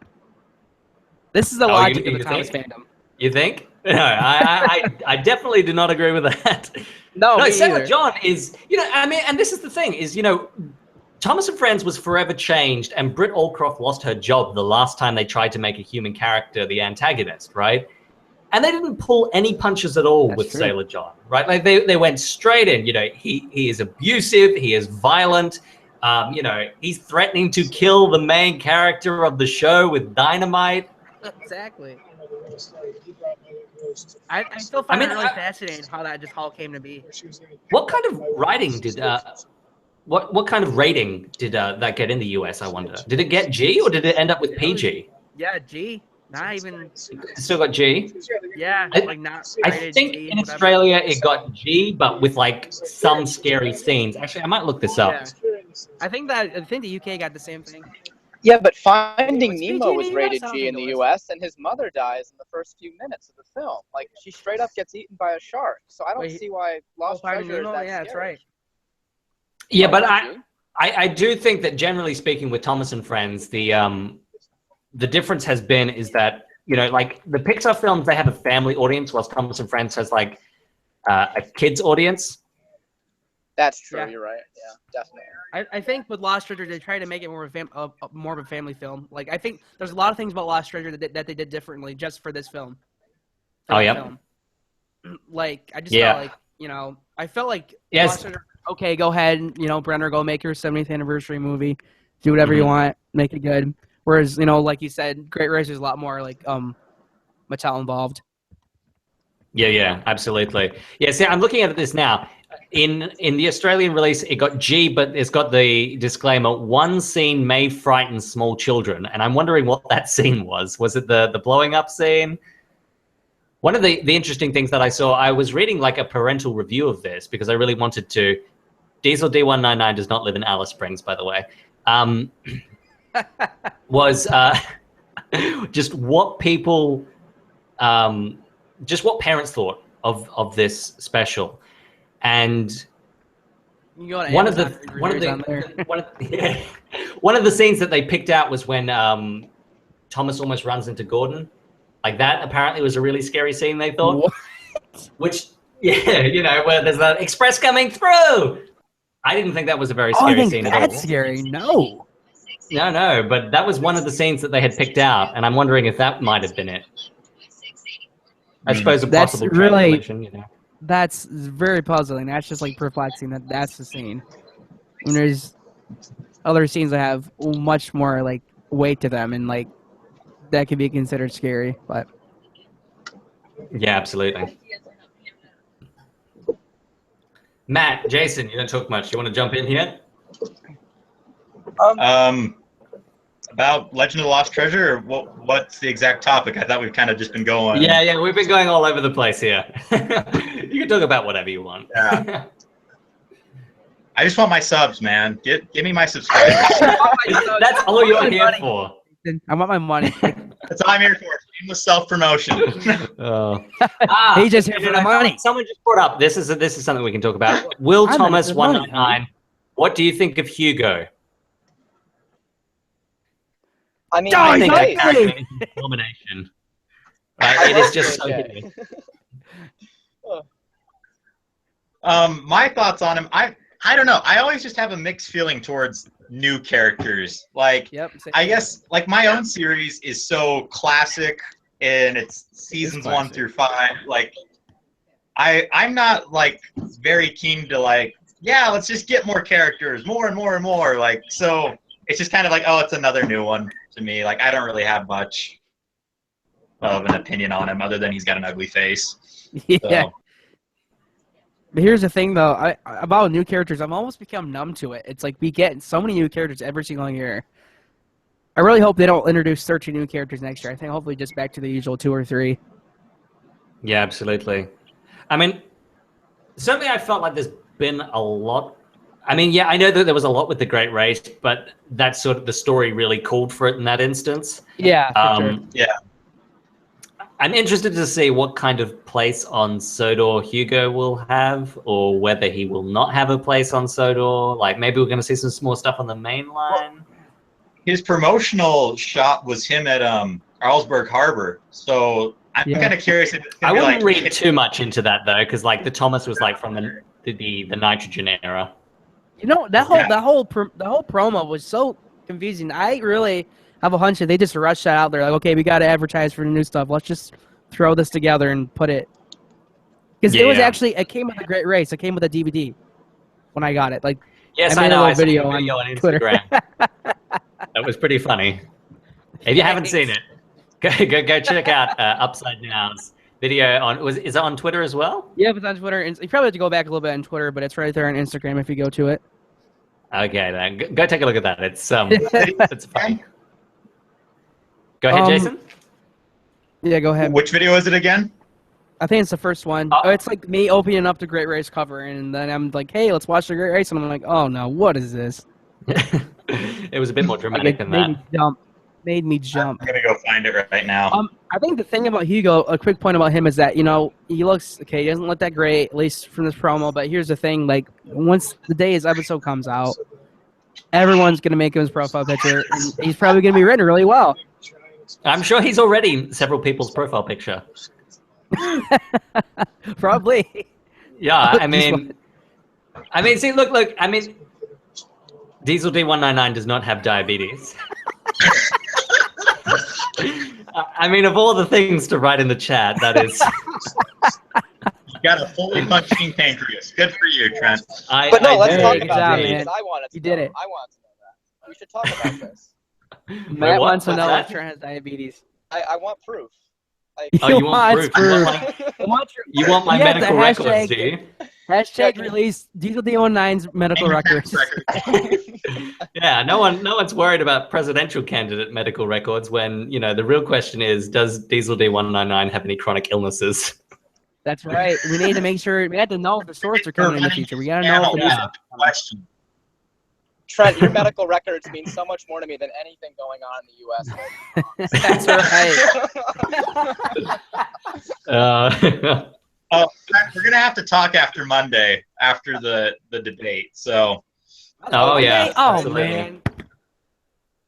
This is the logic of the Thomas fandom. You think? No, I definitely do not agree with that. No, Sailor John is, you know, I mean, and this is the thing, is, you know, Thomas and Friends was forever changed, and Britt Allcroft lost her job the last time they tried to make a human character the antagonist, right? And they didn't pull any punches at all with Sailor John, right? Like they went straight in. You know, he is abusive, he is violent. You know, he's threatening to kill the main character of the show with dynamite. Exactly. I still find it really fascinating how that just all came to be. What kind of writing did what kind of rating did that get in the US? I wonder. Did it get G or did it end up with PG? Yeah, G. Not even. It still got G. Yeah, like not. I think G, in whatever. Australia it got G, but with like some scary scenes. Actually, I might look this up. Yeah. I think the UK got the same thing. Yeah, but Finding Was Nemo PG was in the US? rated I don't G think in the it was. US, and his mother dies in the first few minutes of the film. Like, she straight up gets eaten by a shark. So I don't Wait, see why Lost Finding Treasure is Nemo? that Yeah, that's scary. right. Yeah, but G? I do think that generally speaking with Thomas and Friends, the difference has been is that, you know, like the Pixar films, they have a family audience, whilst Thomas and Friends has like a kids audience. That's true. Yeah. You're right. Yeah, definitely. I think with Lost Treasure, they try to make it more of a family film. Like, I think there's a lot of things about Lost Treasure that they did differently just for this film. Oh, yeah. Film. Like, I just felt like, you know, Yes. Lost Treasure, okay, go ahead, you know, Brenner, go make your 70th anniversary movie. Do whatever you want, make it good. Whereas, you know, like you said, Great Race is a lot more like Mattel involved. Yeah, absolutely. Yeah, see, I'm looking at this now. In the Australian release, it got G, but it's got the disclaimer, one scene may frighten small children. And I'm wondering what that scene was. Was it the blowing up scene? One of the interesting things that I saw, I was reading like a parental review of this because I really wanted to. DieselD199 does not live in Alice Springs, by the way. Was just what people, just what parents thought of this special. And one of the scenes that they picked out was when Thomas almost runs into Gordon. Like that apparently was a really scary scene, they thought. What? Which, yeah, you know, where there's that express coming through. I didn't think that was a very scary scene at all. That's scary. No, but that was one of the scenes that they had picked out, and I'm wondering if that might have been it. I suppose a possible translation, you know. That's very puzzling. That's just like perplexing that that's the scene. And there's other scenes that have much more like weight to them and like that could be considered scary, but yeah, absolutely. Matt, Jason, you don't talk much. You want to jump in here? About Legend of the Lost Treasure, or what's the exact topic? I thought we've kind of just been going. Yeah, we've been going all over the place here. You can talk about whatever you want. Yeah. I just want my subs, man. Give me my subscribers. That's all you're here for. I want my money. That's all I'm here for. Shameless self-promotion. He's just here for the money. Someone just brought up, this is something we can talk about. Will Thomas 199, what do you think of Hugo? I mean, I think that character is an abomination. It is just so good. My thoughts on him, I don't know. I always just have a mixed feeling towards new characters. Like, I guess, like my own series is so classic, and it's seasons 1 through 5. Like, I'm not like very keen to like, yeah, let's just get more characters, more and more and more. Like, so it's just kind of like, oh, it's another new one to me. Like, I don't really have much of an opinion on him other than he's got an ugly face. Yeah. So. But here's the thing, though. About new characters, I've almost become numb to it. It's like we get so many new characters every single year. I really hope they don't introduce 13 new characters next year. I think hopefully just back to the usual 2 or 3. Yeah, absolutely. I mean, certainly I felt like there's been a lot. I mean, yeah, I know that there was a lot with the Great Race, but that's sort of the story really called for it in that instance. Yeah, for sure. Yeah. I'm interested to see what kind of place on Sodor Hugo will have, or whether he will not have a place on Sodor. Like, maybe we're going to see some more stuff on the main line. His promotional shot was him at Carlsberg Harbor, so I'm kind of curious if it's I gonna wouldn't be like, read too much into that though, because like the Thomas was like from the nitrogen era. You know, that whole promo was so confusing. I really have a hunch that they just rushed that out there. Like, okay, we got to advertise for the new stuff. Let's just throw this together and put it. Because it was actually, it came with a Great Race. It came with a DVD when I got it. Like, yes, I know. I saw a video on Instagram. That was pretty funny. If you haven't seen it, go check out Upsidenow's video on. Is it on Twitter as well? Yeah, it's on Twitter. You probably have to go back a little bit on Twitter, but it's right there on Instagram if you go to it. Okay, then go take a look at that. It's it's funny. Go ahead, Jason. Yeah, go ahead. Which video is it again? I think it's the first one. Oh, it's like me opening up the Great Race cover, and then I'm like, "Hey, let's watch the Great Race," and I'm like, "Oh no, what is this?" It was a bit more dramatic than that. Made me jump. I'm gonna go find it right now. I think the thing about Hugo, a quick point about him is that, you know, he looks okay. He doesn't look that great, at least from this promo. But here's the thing: like, once the day his episode comes out, everyone's gonna make him his profile picture, and he's probably gonna be written really well. I'm sure he's already several people's profile picture. Probably. Yeah, I mean, see, look. I mean, DieselD199 does not have diabetes. I mean, of all the things to write in the chat, that is. You got a fully functioning pancreas. Good for you, Trent. But no, let's talk about it. because I wanted to You did it. I want to know that. We should talk about this. Matt wants to know if Trent has diabetes. I want proof. Oh, you want proof? You want my medical records, do you? Hashtag release DieselD199's medical records. Yeah, no one's worried about presidential candidate medical records when, you know, the real question is, does DieselD199 have any chronic illnesses? That's right. We need to make sure, we have to know if the sorts are coming in the future. We got to know if the question. Trent, your medical records mean so much more to me than anything going on in the U.S. That's right. We're gonna have to talk after Monday, after the debate. So. Oh yeah. Oh absolutely. man.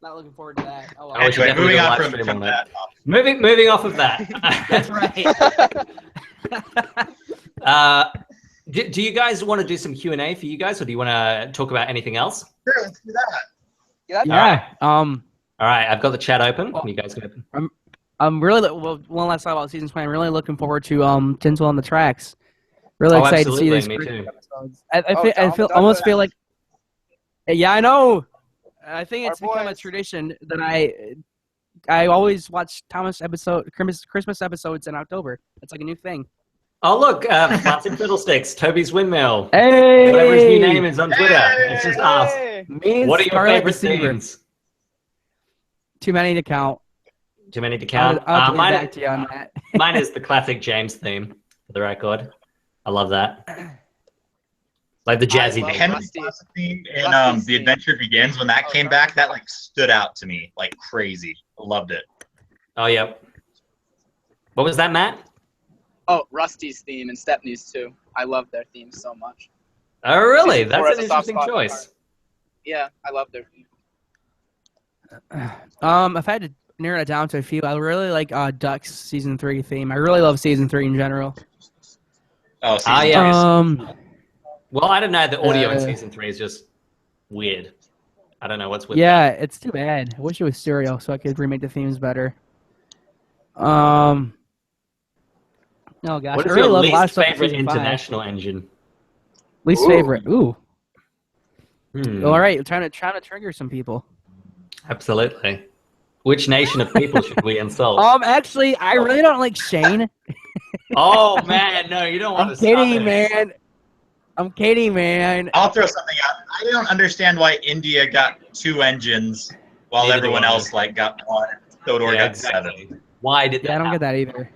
Not looking forward to that. Oh, well. Anyway, moving on from that. Moving off of that. That's right. Do you guys want to do some Q&A for you guys, or do you want to talk about anything else? Sure, let's do that. Yeah. All right, I've got the chat open. You guys can open. I'm really one last thought about season 20. I'm really looking forward to Tinsel on the Tracks. Really excited to see these episodes. I almost feel like. Yeah, I know. I think it's become a tradition that I always watch Christmas episodes in October. It's like a new thing. Oh look, Classic Fiddlesticks, Toby's Windmill. Hey! Whatever his new name is on Twitter. It's just us. What are your favorite themes? Too many to count. Too many to count. I'll get back to you on that. Mine is the classic James theme, for the record. I love that. Like the jazzy theme in The Adventure Begins, when that came back, that like stood out to me like crazy. I loved it. Oh, yep. What was that, Matt? Oh, Rusty's theme and Stepney's too. I love their themes so much. Oh, really? That's an interesting choice. Yeah, I love their theme. If I had to narrow it down to a few, I really like Ducks season 3 theme. I really love season 3 in general. Oh, season 3. Well, I don't know. The audio in season 3 is just weird. I don't know what's with that. It's too bad. I wish it was stereo so I could remake the themes better. Oh gosh, what is I really your love a lot of least stuff favorite international engine? Least favorite. Ooh. Hmm. All right, trying to trigger some people. Absolutely. Which nation of people should we insult? Actually, I really don't like Shane. Oh man, no, you don't want to. I'm kidding, man. I'll throw something out. I don't understand why India got 2 engines while everyone else like got 1. Sodor got 7. Why did that? I don't get that either.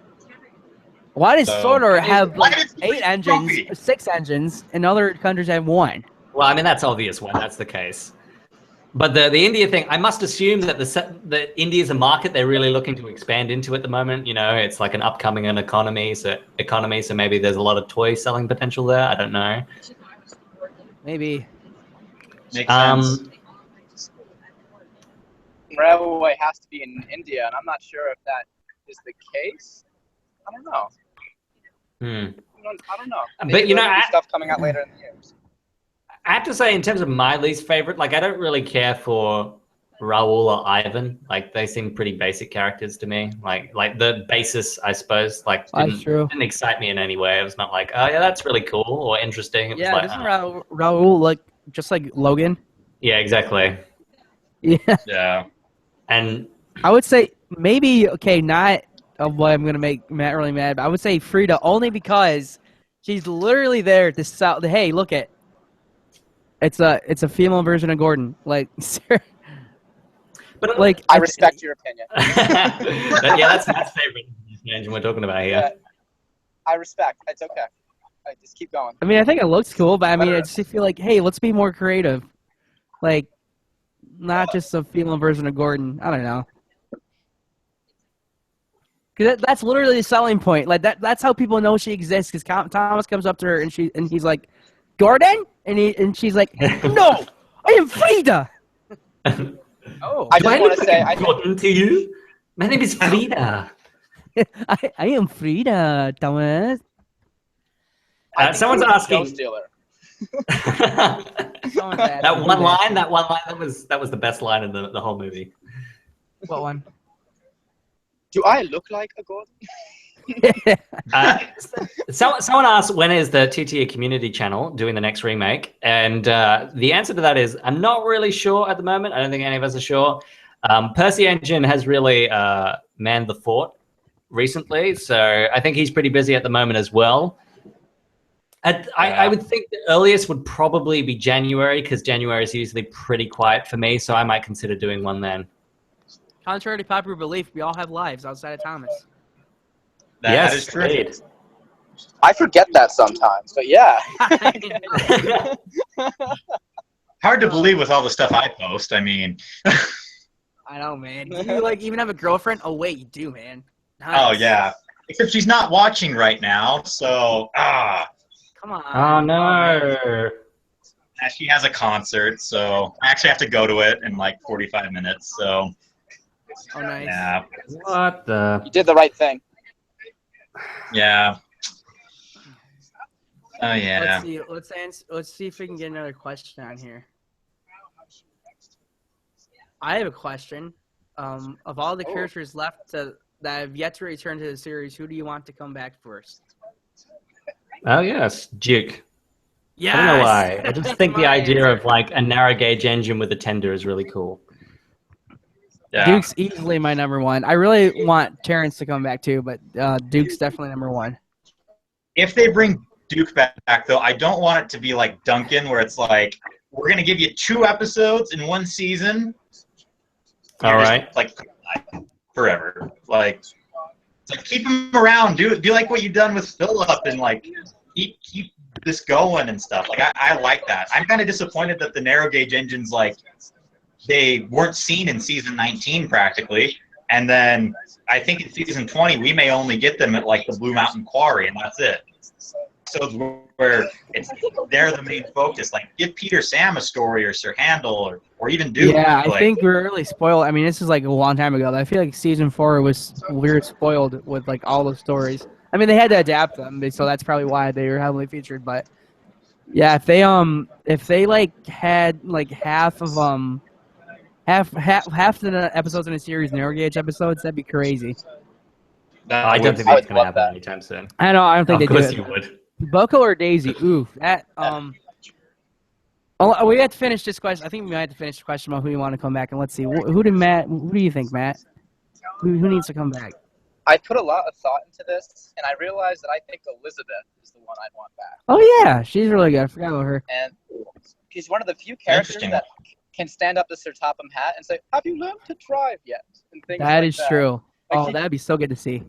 Why does Sodor have like 8 engines, 6 engines, and other countries have 1? Well, I mean that's obvious when that's the case. But the India thing, I must assume that the India is a market they're really looking to expand into at the moment. You know, it's like an upcoming economy, so maybe there's a lot of toy selling potential there. I don't know. Maybe. Makes sense. Railway has to be in India, and I'm not sure if that is the case. I don't know. I don't know. Maybe but you know, stuff coming out later in the years. I have to say, in terms of my least favorite, like I don't really care for Raul or Ivan. Like they seem pretty basic characters to me. Like the basis, I suppose, like didn't excite me in any way. It was not like, oh yeah, that's really cool or interesting. It was like, doesn't Raul like just like Logan? Yeah, exactly. Yeah. And I would say maybe not what I'm gonna make Matt really mad, but I would say Frida only because she's literally there to sell. Hey, look at. It's a female version of Gordon. Like, But like I respect your opinion. But yeah, that's Matt's favorite engine we're talking about here. Yeah, I respect. It's okay. Just keep going. I mean, I think it looks cool, but I mean, I just feel like, hey, let's be more creative. Like, not just a female version of Gordon. I don't know. Because that's literally the selling point. Like that's how people know she exists. Because Thomas comes up to her and he's like, Gordon, and she's like, no, I am Frida. Oh, I just want to say, Gordon to you. My name is Frida. I am Frida, Thomas. Someone's asking. that one line. That was the best line in the whole movie. What one? Do I look like a Gordon? Someone asked, when is the TTA Community Channel doing the next remake? And the answer to that is, I'm not really sure at the moment. I don't think any of us are sure. Percy Engine has really manned the fort recently, so I think he's pretty busy at the moment as well. I would think the earliest would probably be January, because January is usually pretty quiet for me, so I might consider doing one then. Contrary to popular belief, we all have lives outside of Thomas. That is true. Indeed. I forget that sometimes, but yeah. Hard to believe with all the stuff I post. I mean. I know, man. Do you even have a girlfriend? Oh wait, you do, man. Nice. Oh yeah. Except she's not watching right now, so Come on. Oh no. She has a concert, so I actually have to go to it in like 45 minutes. So. Oh nice. Yeah. What the? You did the right thing. Yeah. Oh yeah. Let's see if we can get another question on here. I have a question. Of all the characters left that have yet to return to the series, who do you want to come back first? Oh yes, Duke. Yes! I don't know why. I just think the idea of like a narrow gauge engine with a tender is really cool. Yeah. Duke's easily my number one. I really want Terrence to come back too, but Duke's definitely number one. If they bring Duke back, though, I don't want it to be like Duncan, where it's like, we're going to give you 2 episodes in 1 season. All right. Just, like, forever. Like, it's like, keep him around. Do like what you've done with Philip and, like, keep this going and stuff. Like, I like that. I'm kind of disappointed that the narrow gauge engines, like, they weren't seen in season 19 practically. And then I think in season 20, we may only get them at, like, the Blue Mountain Quarry, and that's it. So where they're the main focus. Like, give Peter Sam a story, or Sir Handel, or even Duke. Yeah, I like, think we're really spoiled. I mean, this is like a long time ago. I feel like season 4 we were spoiled with like all the stories. I mean, they had to adapt them, so that's probably why they were heavily featured. But yeah, if they like had like half the episodes in a series narrow gauge episodes, that'd be crazy. I don't think that's going to happen anytime soon. I know. I don't think they do it. Of course you would. Boko or Daisy? Ooh, that Oh, we have to finish this question. I think we might have to finish the question about who you want to come back, and let's see. Who do you think, Matt? Who needs to come back? I put a lot of thought into this, and I realized that I think Elizabeth is the one I'd want back. Oh yeah, she's really good. I forgot about her. And she's one of the few characters that can stand up to Sir Topham Hatt and say, "Have you learned to drive yet?" And things that like is true. Like that'd be so good to see.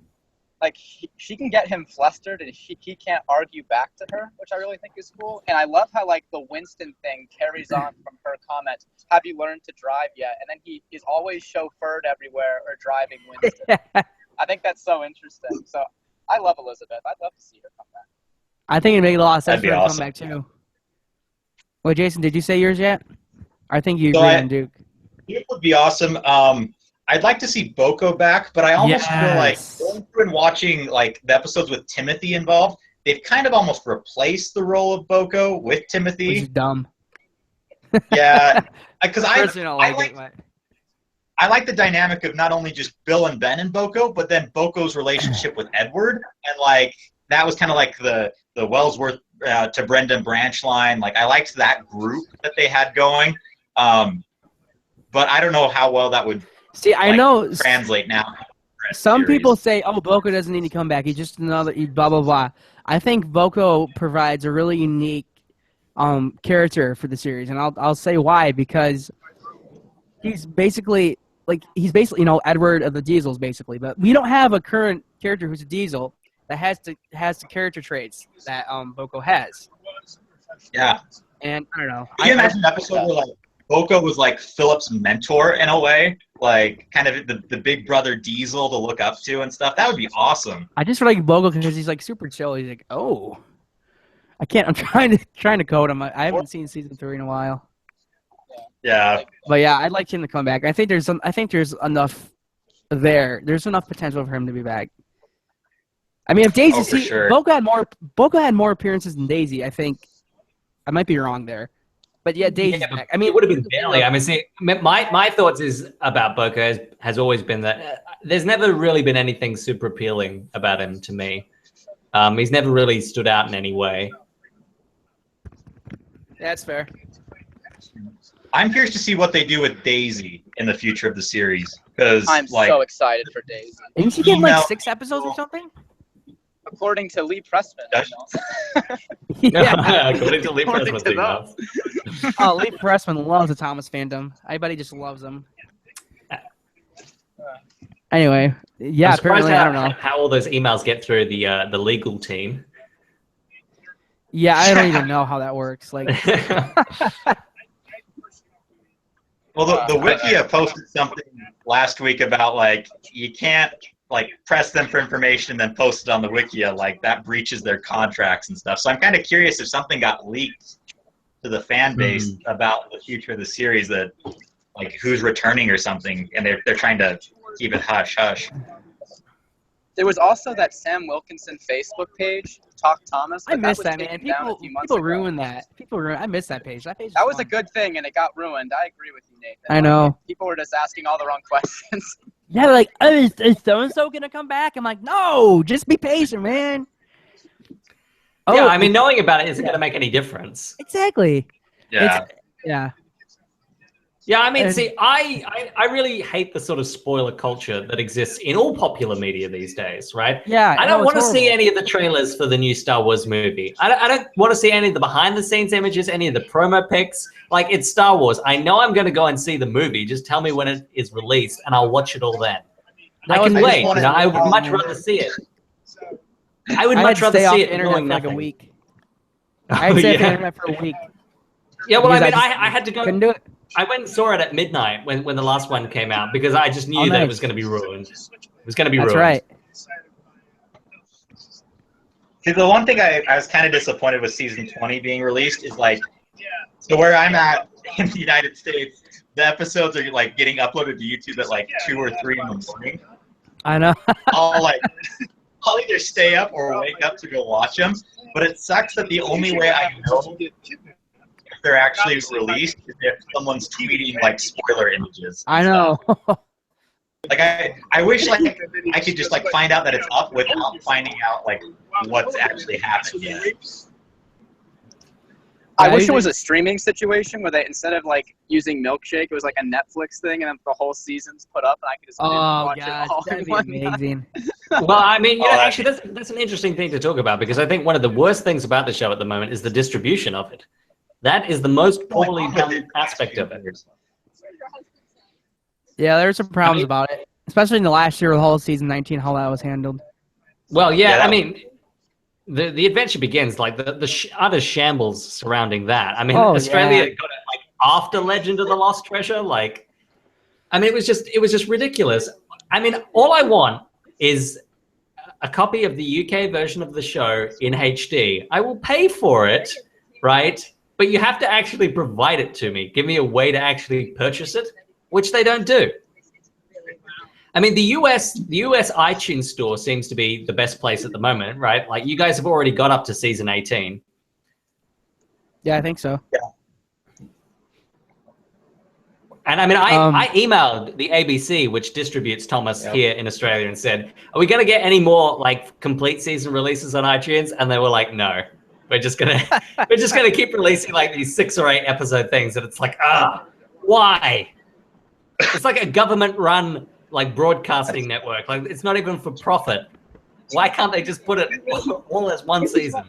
Like, she can get him flustered, and he can't argue back to her, which I really think is cool. And I love how, like, the Winston thing carries on from her comment, "Have you learned to drive yet?" And then he is always chauffeured everywhere or driving Winston. I think that's so interesting. So I love Elizabeth. I'd love to see her come back. I think it'd make a lot of sense for her to awesome. come back, too. Well, Jason, did you say yours yet? I think you agree on Duke. It would be awesome. I'd like to see Boko back, but I almost feel like going through and watching like the episodes with Timothy involved, they've kind of almost replaced the role of Boko with Timothy. Which is dumb. Yeah, because I like the dynamic of not only just Bill and Ben and Boko, but then Boko's relationship with Edward, and like that was kind of like the Wellsworth to Brendan branch line. Like I liked that group that they had going, but I don't know how well that would. See, I know translate now. Some people say, "Oh, Boko doesn't need to come back. He's just another blah blah blah." I think Boko provides a really unique character for the series, and I'll say why, because he's basically Edward of the Diesels basically, but we don't have a current character who's a Diesel that has the character traits that Boko has. Yeah. And I don't know. Can you imagine an episode where like Boko was like Philip's mentor in a way, like kind of the big brother Diesel to look up to and stuff? That would be awesome. I just like Boko because he's like super chill. He's like, oh, I can't. I'm trying to code him. I haven't seen season 3 in a while. Yeah. But yeah, I'd like him to come back. I think there's enough there. There's enough potential for him to be back. I mean, if Daisy, sure. Boko had more appearances than Daisy. I think I might be wrong there, but yeah, Daisy's back. I mean, it would have been barely. I mean, see, my thoughts about Boko has always been that there's never really been anything super appealing about him to me. He's never really stood out in any way. That's fair. I'm curious to see what they do with Daisy in the future of the series, because I'm so excited for Daisy. Didn't she get like 6 episodes or something? According to Lee Pressman. Yeah. According to Lee Pressman. Oh, Lee Pressman loves the Thomas fandom. Everybody just loves him. Anyway, yeah, apparently, I don't know how all those emails get through the legal team. Yeah, I don't even know how that works. Like, well, the Wikia posted something last week about like you can't like press them for information and then post it on the Wikia, like that breaches their contracts and stuff. So I'm kind of curious if something got leaked to the fan base about the future of the series, that like who's returning or something, and they're trying to keep it hush hush. There was also that Sam Wilkinson Facebook page, Talk Thomas. I miss that, man. People ruin that. I miss that page. That was a good thing, and it got ruined. I agree with you, Nathan. I know. People were just asking all the wrong questions. Yeah, like, oh, is so-and-so going to come back? I'm like, no, just be patient, man. Yeah, I mean, knowing about it isn't going to make any difference. Exactly. Yeah. Yeah, I mean, see, I really hate the sort of spoiler culture that exists in all popular media these days, right? Yeah. I don't want to see any of the trailers for the new Star Wars movie. I don't want to see any of the behind-the-scenes images, any of the promo pics. Like, it's Star Wars. I know I'm going to go and see the movie. Just tell me when it is released, and I'll watch it all then. I can wait. I would much rather see it. I would much rather see it knowing nothing. Like a week. I'd say internet for a week. Yeah, well, I mean, I had to go. Couldn't do it. I went and saw it at midnight when the last one came out because I just knew that it was going to be ruined. It was going to be ruined. That's right. See, the one thing I was kind of disappointed with season 20 being released is like, so where I'm at in the United States, the episodes are like getting uploaded to YouTube at like 2 or 3 in the morning. I know. I'll either stay up or wake up to go watch them. But it sucks that the only way I know if they're actually released is if someone's tweeting like spoiler images. I know. Like I wish like I could just like find out that it's up without finding out like what's actually happened yet. I wish it was a streaming situation where they, instead of like using Milkshake, it was like a Netflix thing, and then the whole season's put up, and I could just watch it all in one amazing. Well, I mean, actually, that's an interesting thing to talk about, because I think one of the worst things about the show at the moment is the distribution of it. That is the most poorly done aspect of it. Yeah, there's some problems about it, especially in the last year with the whole season 19, how that was handled. Well, yeah, I mean, the adventure begins, like the utter shambles surrounding that. I mean, Australia got it like after Legend of the Lost Treasure. Like, I mean, it was just ridiculous. I mean, all I want is a copy of the UK version of the show in HD. I will pay for it, right? But you have to actually provide it to me. Give me a way to actually purchase it, which they don't do. I mean, the US iTunes store seems to be the best place at the moment, right? Like, you guys have already got up to season 18. Yeah, I think so. Yeah. And I mean, I emailed the ABC, which distributes Thomas here in Australia, and said, "Are we going to get any more like complete season releases on iTunes?" And they were like, "No, we're just gonna keep releasing like these 6 or 8 episode things." And it's like, why? It's like a government-run like broadcasting network. Like, it's not even for profit. Why can't they just put it all as one season?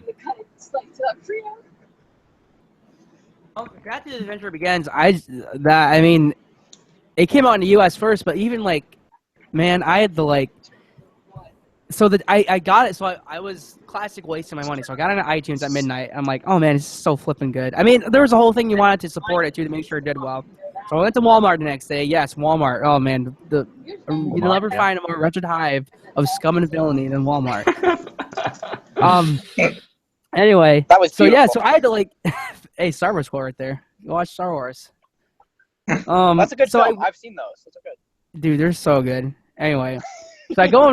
Oh, After the Adventure Begins, I mean, it came out in the U.S. first, but even like, man, I had the like. So that I got it, so I was classic wasting my money. So I got it on iTunes at midnight. I'm like, oh man, it's so flipping good. I mean, there was a whole thing you wanted to support it too to make sure it did well. So I went to Walmart the next day. Yes, Walmart. Oh man, you'll never find a more wretched hive of scum and villainy than Walmart. Anyway, That was so yeah, beautiful. so I had to like, hey, Star Wars quote right there. You watch Star Wars. That's a good so film. I've seen those. Those are good. Dude, they're so good. Anyway, so I go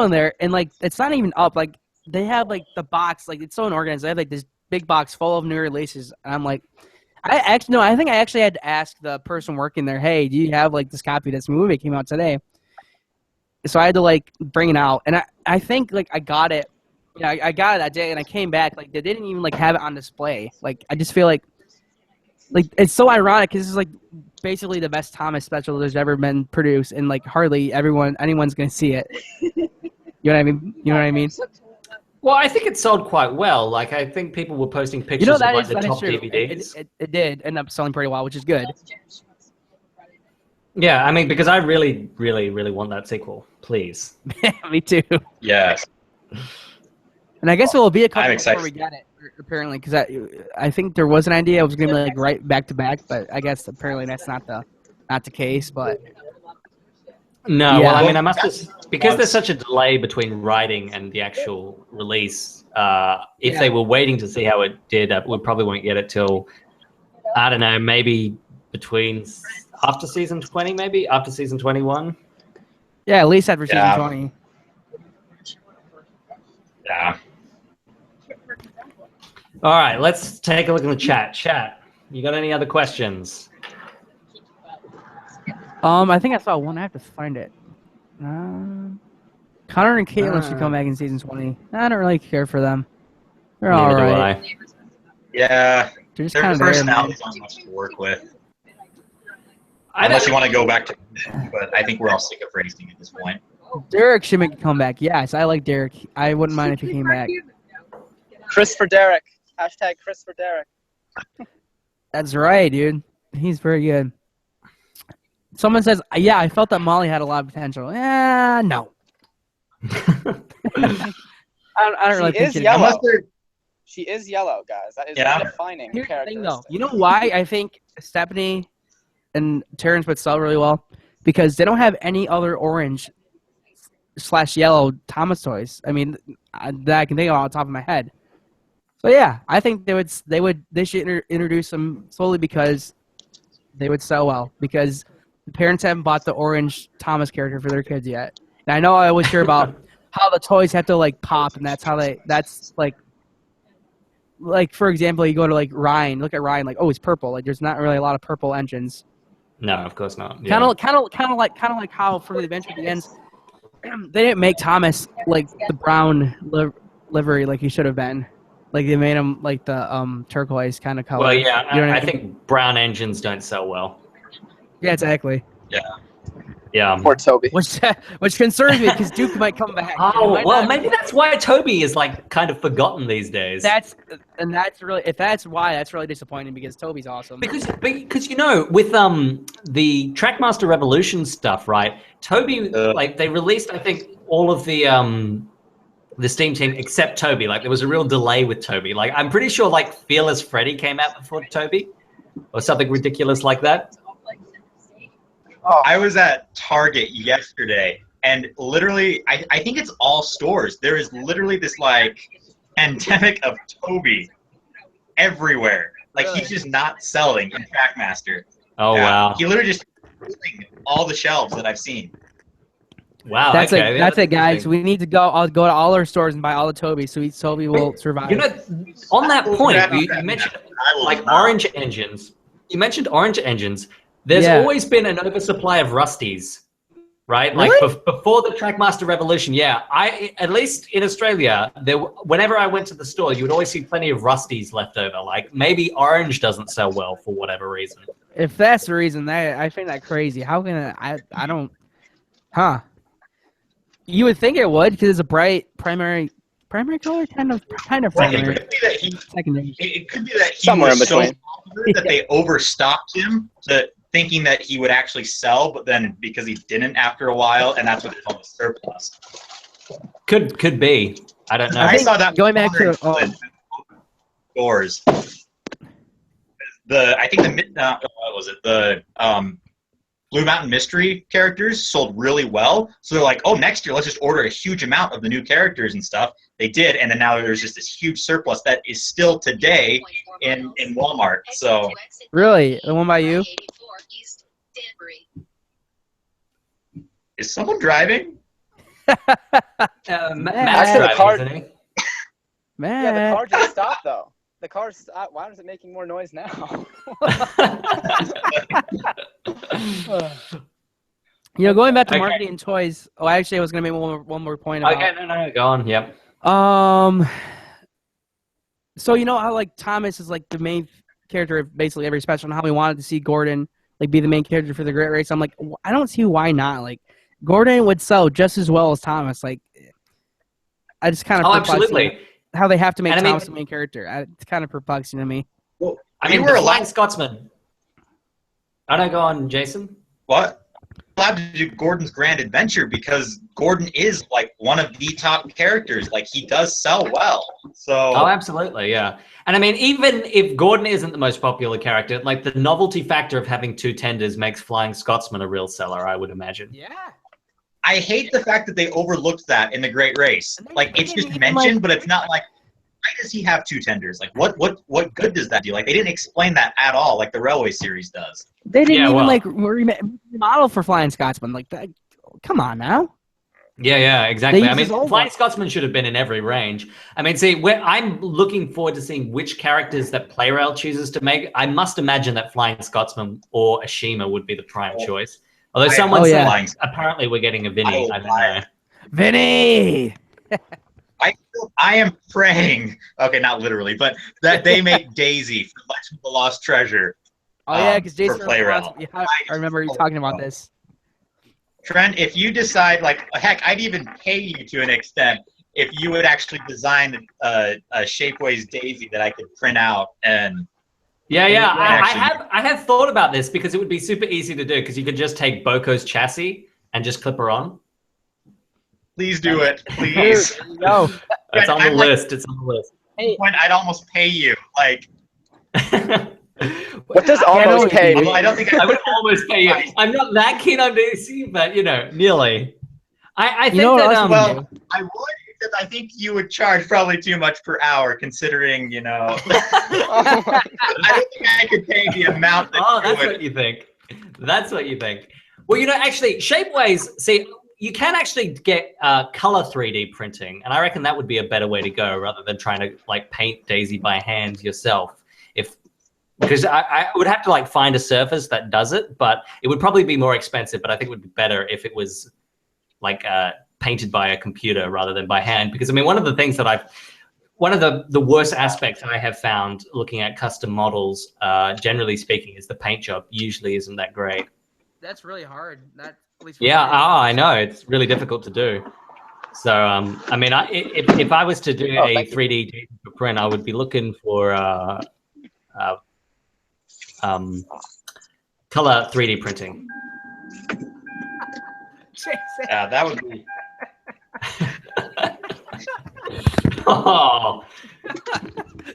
in there, and like it's not even up. Like they have like the box, like it's so unorganized. They have like this big box full of new releases, and I'm like, I think I actually had to ask the person working there, hey, do you have like this copy of this movie that came out today? So I had to like bring it out, and I think like I got it. Yeah, I got it that day, and I came back like they didn't even like have it on display. Like I just feel like it's so ironic because this is like basically the best Thomas special there's ever been produced, and like hardly anyone's gonna see it. You know what I mean? You know what I mean? Well, I think it sold quite well. Like I think people were posting pictures of like the top DVDs. It did end up selling pretty well, which is good. Yeah, I mean, because I really, really, really want that sequel. Please. Me too. Yes. And I guess it will be a couple I'm before we get it, apparently, because I think there was an idea it was going to be like right back to back, but I guess apparently that's not the case. But no, yeah. well, I mean, I must just because there's such a delay between writing and the actual release. If they were waiting to see how it did, we probably won't get it till I don't know, maybe between after season 20, maybe after season 21. Yeah, at least after season 20. Yeah. All right, let's take a look in the chat. Chat, you got any other questions? I think I saw one. I have to find it. Connor and Caitlin should come back in season 20. I don't really care for them. They're all right. Yeah, They're just their kind of there. personalities aren't much to work with. Unless you want to go back to, but I think we're all sick of racing at this point. Derek should make a comeback. Yes, I like Derek. I wouldn't mind if he came back. Chris for Derek. Hashtag Chris for Derek. That's right, dude. He's very good. Someone says, yeah, I felt that Molly had a lot of potential. No. I don't really think she is yellow. She is yellow, guys. That is a defining Here's the thing, characteristic. though. You know why I think Stephanie and Terrence would sell really well? Because they don't have any other orange/yellow Thomas toys. I mean, that I can think of off the top of my head. So yeah, I think they should introduce them slowly because they would sell well. Because the parents haven't bought the orange Thomas character for their kids yet. And I know I always hear about how the toys have to like pop, and that's like for example, you go to like Ryan, look at Ryan, like, oh, he's purple. Like there's not really a lot of purple engines. No, of course not. Kind of like how for the Adventure Begins, they didn't make Thomas like the brown livery like he should have been. Like they made him like the turquoise kind of color. Well, yeah, you know I think brown engines don't sell well. Yeah, exactly. Yeah. Poor Toby. Which concerns me because Duke might come back. Oh, well, maybe that's why Toby is like kind of forgotten these days. That's really why that's really disappointing because Toby's awesome. Because you know, with the Trackmaster Revolution stuff, right? Toby like they released I think all of the Steam team except Toby. Like there was a real delay with Toby. Like I'm pretty sure like Fearless Freddy came out before Toby or something ridiculous like that. Oh. I was at Target yesterday, and literally, I think it's all stores. There is literally this like pandemic of Toby everywhere. Like he's just not selling in Trackmaster. Oh wow! He literally just filling all the shelves that I've seen. Wow, that's it, guys. We need to go. I'll go to all our stores and buy all the Toby, so Toby will survive. You know, on that point, you mentioned like orange engines. You mentioned orange engines. There's always been an oversupply of Rusties, right? Really? Like before the Trackmaster Revolution, at least in Australia, whenever I went to the store, you would always see plenty of Rusties left over. Like maybe orange doesn't sell well for whatever reason. If that's the reason, I find that crazy. How can I don't? Huh? You would think it would because it's a bright primary primary color? Kind of Like, primary. it could be that Secondary. it could be that he Somewhere in was so between. popular that they overstocked him, thinking that he would actually sell, but then because he didn't after a while, and that's what they call a surplus. Could be. I don't know. I saw that going back to doors. I think what was it? The Blue Mountain Mystery characters sold really well, so they're like, oh, next year let's just order a huge amount of the new characters and stuff. They did, and then now there's just this huge surplus that is still today in Walmart. So really, the one by you? is someone driving? Matt's Actually, the driving, car- isn't he? Man. Yeah, the car just stopped though. The car stopped. Why is it making more noise now? You know, going back to Okay. marketing and toys. Oh, actually, I was gonna make one more point about. Okay, no, go on. Yep. So you know how like Thomas is like the main character of basically every special, and how we wanted to see Gordon like be the main character for the Great Race. I'm like, I don't see why not. Like, Gordon would sell just as well as Thomas. Like, I just kind of Absolutely. how they have to make And I mean- Thomas the main character. It's kind of perplexing to me. Well, I mean, we're the allowed. Flying Scotsman. I don't go on, Jason. What? Allowed to do Gordon's Grand Adventure because Gordon is like one of the top characters. Like, he does sell well. So Oh, absolutely, yeah. And I mean, even if Gordon isn't the most popular character, like the novelty factor of having two tenders makes Flying Scotsman a real seller, I would imagine. Yeah. I hate the fact that they overlooked that in the Great Race. And they Like, it's didn't just even, mentioned, like- but it's not like, why does he have two tenders? Like, what good does that do? Like, they didn't explain that at all, like the Railway series does. They didn't Yeah, even well- like remodel for Flying Scotsman. Like that. Come on now. Yeah, exactly. They I use mean, his old Flying one. Scotsman should have been in every range. I mean, see, I'm looking forward to seeing which characters that Plarail chooses to make. I must imagine that Flying Scotsman or Ashima would be the prime choice. Although someone said Flying- apparently we're getting a Vinny. I don't know. Vinny. I am praying, okay, not literally, but that they make Daisy for Legend of the Lost Treasure. Oh yeah, because for Jason. Plarail. Yeah, I remember you talking about this. Trent, if you decide, like, heck, I'd even pay you to an extent if you would actually design a Shapeways Daisy that I could print out and. Yeah. Actually- I have thought about this because it would be super easy to do because you could just take Boko's chassis and just clip her on. Please do it, please. No. It's on the I'm like- list. It's on the list. When I'd almost pay you, like. What does I almost pay Although mean? I don't think I would almost pay you. I'm not that keen on DC, but nearly. I think know what that else Well, I would, because I think you would charge probably too much per hour, considering, I don't think I could pay the amount that oh, you that's would. what you think. That's what you think. Well, actually, Shapeways. See, you can actually get color 3D printing, and I reckon that would be a better way to go rather than trying to like paint Daisy by hand yourself. Because I would have to like find a surface that does it, but it would probably be more expensive. But I think it would be better if it was like painted by a computer rather than by hand. Because I mean, one of the worst aspects I have found looking at custom models, generally speaking, is the paint job usually isn't that great. That's really hard. That at least. Yeah, I know it's really difficult to do. So I mean, if I was to do a thank you. 3D print, I would be looking for color 3D printing. Yeah, that would be. Oh,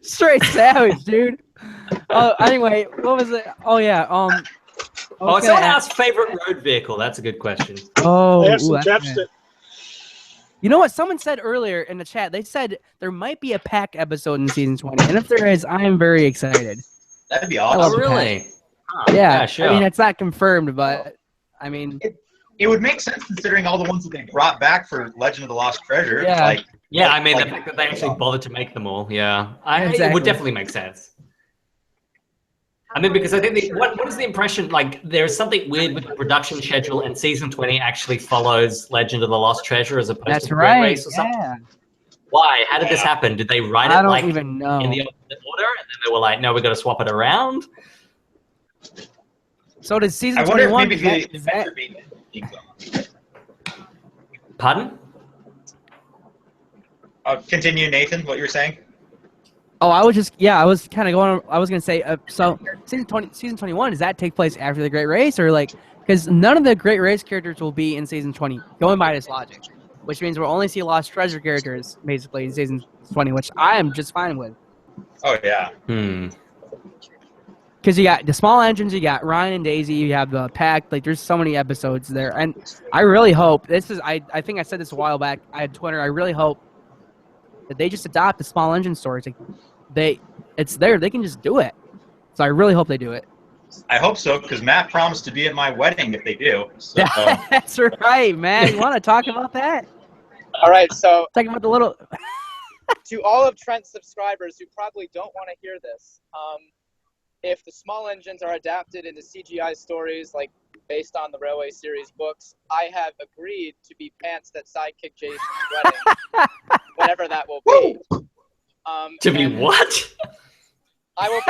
Straight savage, dude. Anyway, what was it? Oh yeah. Someone asked favorite road vehicle. That's a good question. Oh, They have some that's chapstick. good. You know what? Someone said earlier in the chat. They said there might be a pack episode in season 20, and if there is, I am very excited. That'd be I awesome. love Oh, really? Huh, Yeah, sure. I mean it's not confirmed, but I mean, It would make sense considering all the ones that they brought back for Legend of the Lost Treasure. Yeah. Like, Yeah, I mean, like- the fact that they actually bothered to make them all, it Exactly. would definitely make sense. I mean, because I think what is the impression, like, there's something weird with the production schedule and season 20 actually follows Legend of the Lost Treasure as opposed that's to Great right. Race or something? Yeah, Why? How did this happen? Did they write it I don't like even know. in the opposite order and then they were like, no, we got to swap it around? So does season I wonder if 21? maybe Is that, Pardon? Continue, Nathan, what you were saying. Oh, I was kind of going. I was gonna say, so season 21, does that take place after the Great Race, or like, because none of the Great Race characters will be in season 20, going by this logic, which means we'll only see Lost Treasure characters basically in season 20, which I am just fine with. Oh yeah. Because you got the small engines, you got Ryan and Daisy, you have the pack. Like, there's so many episodes there, and I really hope I think I said this a while back. I had Twitter. I really hope that they just adopt the small engine stories. Like, it's there. They can just do it. So I really hope they do it. I hope so, because Matt promised to be at my wedding if they do. So. That's right, man. You want to talk about that? All right, so Talk about the little. to all of Trent's subscribers who probably don't want to hear this, if the small engines are adapted into CGI stories, like based on the Railway series books, I have agreed to be pantsed at Sidekickjason's wedding, whenever that will be. To be what? I will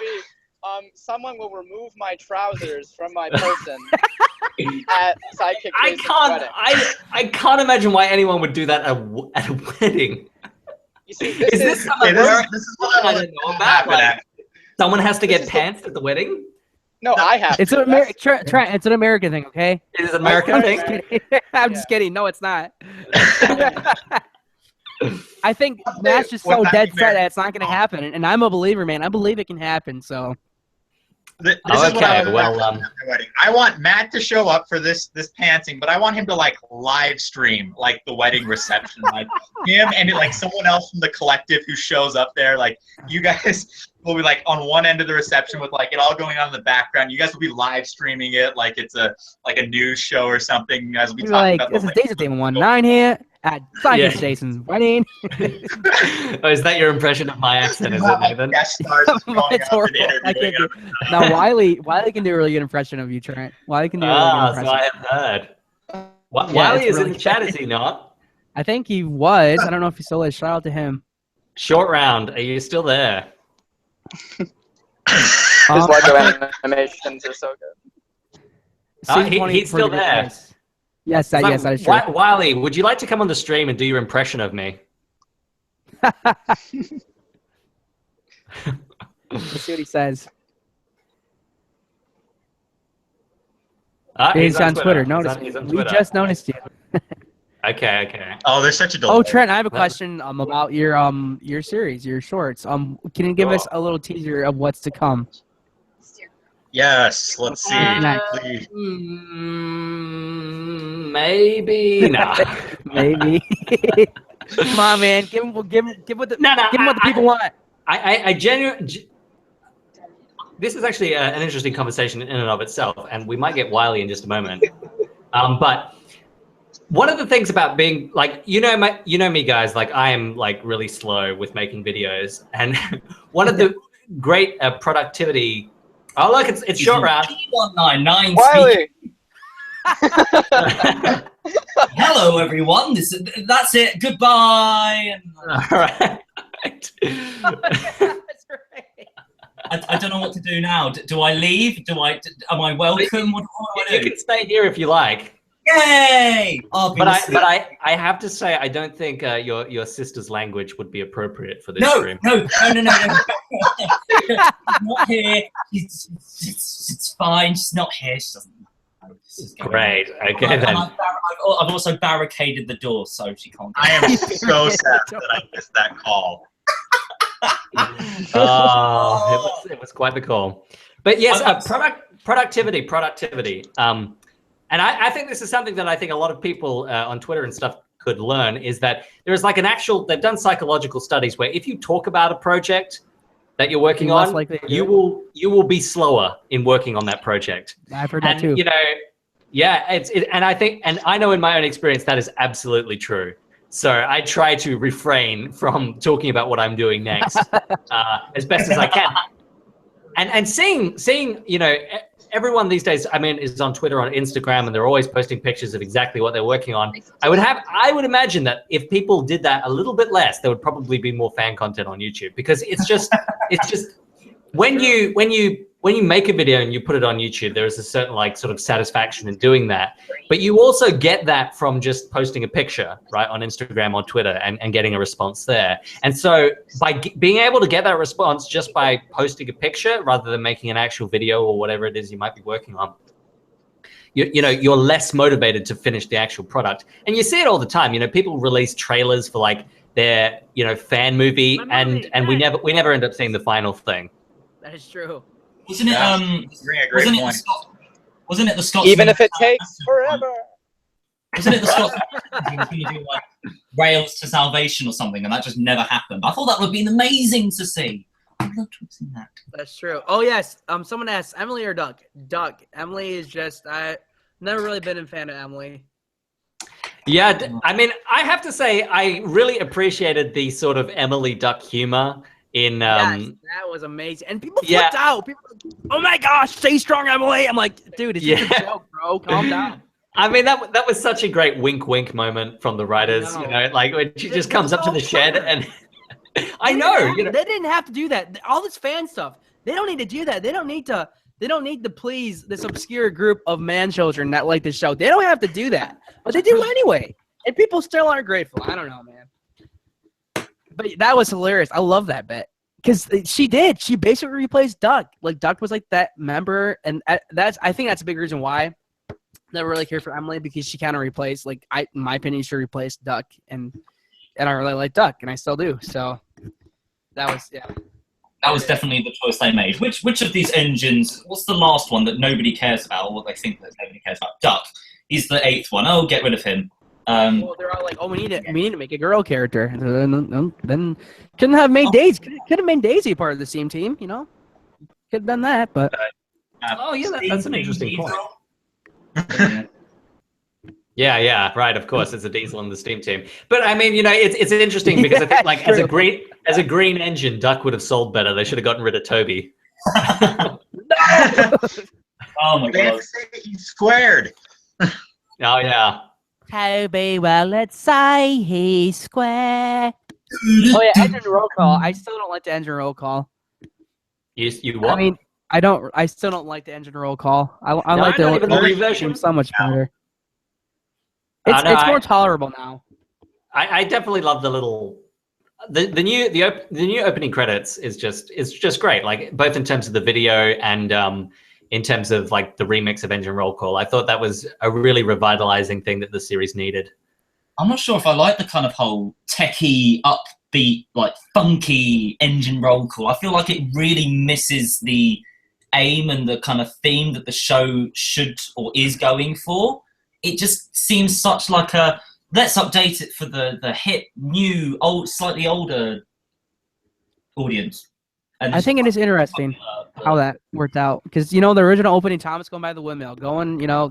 be. Someone will remove my trousers from my person at Sidekickjason's wedding. I can't imagine why anyone would do that at a wedding. You see, this is what I don't know about. Like, someone has to get pants at the wedding? No, I have. It's an it's an American thing, okay? It is an American thing? I'm just kidding. No, it's not. I think Matt's just so dead set that it's not going to happen, and I'm a believer, man. I believe it can happen. So. This is what I want Matt to show up for this pantsing, but I want him to like live stream like the wedding reception, like him and like someone else from the collective who shows up there. Like you guys will be like on one end of the reception with like it all going on in the background. You guys will be live streaming it like it's a news show or something. You guys will be talking about this is DieselD199 here at Sidekickjason's wedding. Oh, is that your impression of my accent? Is it, Nathan? It's horrible. I can't do. Now Wiley can do a really good impression of you, Trent. Wiley can do a really good impression. So I have heard. Wiley is really in the chat, is he not? I think he was. I don't know if he still is. Shout out to him. Short round, are you still there? His Lego animations are so good. He's still there. Yes, that is true. Wiley, would you like to come on the stream and do your impression of me? Let's see what he says. He's on Twitter. We just noticed you. Okay. Oh, there's such a delay. Oh, Trent, I have a question about your series, your shorts. Can you give us a little teaser of what's to come? Yes, let's see. Please. Maybe not. Maybe. Come on, man. Give them what the people want. I genuinely. This is actually an interesting conversation in and of itself, and we might get Wiley in just a moment. But one of the things about being like, you know me, guys. Like, I am like really slow with making videos, and one of the great productivity. Oh, look, it's short round. DieselD199's. Wiley. Hello, everyone. That's it. Goodbye. All right. I don't know what to do now. Do I leave? Am I welcome? What do I do? You can stay here if you like. Yay! But I have to say, I don't think your sister's language would be appropriate for this stream. No. She's not here. It's fine. She's not here. She doesn't know. Great. Okay, then. I've also barricaded the door so she can't. I am so sad that I missed that call. Oh, it was quite the call. But yes, productivity. And I think this is something that I think a lot of people on Twitter and stuff could learn, is that there is like they've done psychological studies where if you talk about a project that you're working on, you will be slower in working on that project. I've heard that too. You know, yeah, and I think, and I know in my own experience that is absolutely true. So I try to refrain from talking about what I'm doing next as best as I can. And seeing, you know, everyone these days, I mean, is on Twitter, on Instagram, and they're always posting pictures of exactly what they're working on. I would imagine that if people did that a little bit less, there would probably be more fan content on YouTube, because it's just when you when you make a video and you put it on YouTube, there is a certain like sort of satisfaction in doing that. But you also get that from just posting a picture, right, on Instagram or Twitter and getting a response there. And so by being able to get that response just by posting a picture rather than making an actual video or whatever it is you might be working on, you know, you're less motivated to finish the actual product. And you see it all the time. You know, people release trailers for like their, you know, fan movie, and we never end up seeing the final thing. That is true. Wasn't it? Wasn't it the Scots? Even if it takes forever. Wasn't it the Scots who was going to do like Rails to Salvation or something, and that just never happened? I thought that would have been amazing to see. I'd love to have seen that. That's true. Oh yes. Someone asked Emily or Duck. Duck. Emily is just I never really been a fan of Emily. Yeah, I mean, I have to say I really appreciated the sort of Emily Duck humor in yes, that was amazing. And people flipped out. People were like, oh my gosh, stay strong, Emily. I'm like, dude, it's just a joke, bro. Calm down. I mean, that was such a great wink wink moment from the writers, you know, like when she just comes up to the shed and I know, you know, they didn't have to do that. All this fan stuff, they don't need to do that. They don't need to please this obscure group of man children that like this show. They don't have to do that, but they do anyway. And people still aren't grateful. I don't know, man. But that was hilarious. I love that bit because she basically replaced Duck. Like Duck was like that member, and I think that's a big reason why I never really cared for Emily, because she kind of replaced, like, in my opinion, she replaced Duck, and I really like Duck, and I still do. So that was That was definitely the choice they made. Which of these engines? What's the last one that nobody cares about, or what they think that nobody cares about? Duck. He's the 8th one. Oh, get rid of him. Well, they're all like, "Oh, we need to make a girl character." Then couldn't have made Daisy. Could have made Daisy part of the Steam team. You know, could have done that. But oh yeah, that's an interesting point. Yeah, right. Of course, it's a Diesel on the Steam team. But I mean, you know, it's interesting because I think like as a green engine, Duck would have sold better. They should have gotten rid of Toby. No! Oh my god! He's squared. Oh yeah. Toby, well, let's say he's square. Oh yeah, engine roll call. I still don't like the engine roll call. You what? I mean, I still don't like the engine roll call. I like the old version so much better. It's more tolerable now. I definitely love the little the new opening credits is just great. Like both in terms of the video and in terms of like the remix of Engine Roll Call. I thought that was a really revitalizing thing that the series needed. I'm not sure if I like the kind of whole techie, upbeat, like funky Engine Roll Call. I feel like it really misses the aim and the kind of theme that the show should or is going for. It just seems such like a, let's update it for the hip, new, old, slightly older audience. And I think it is interesting how that worked out, because, you know, the original opening, Thomas going by the windmill, you know,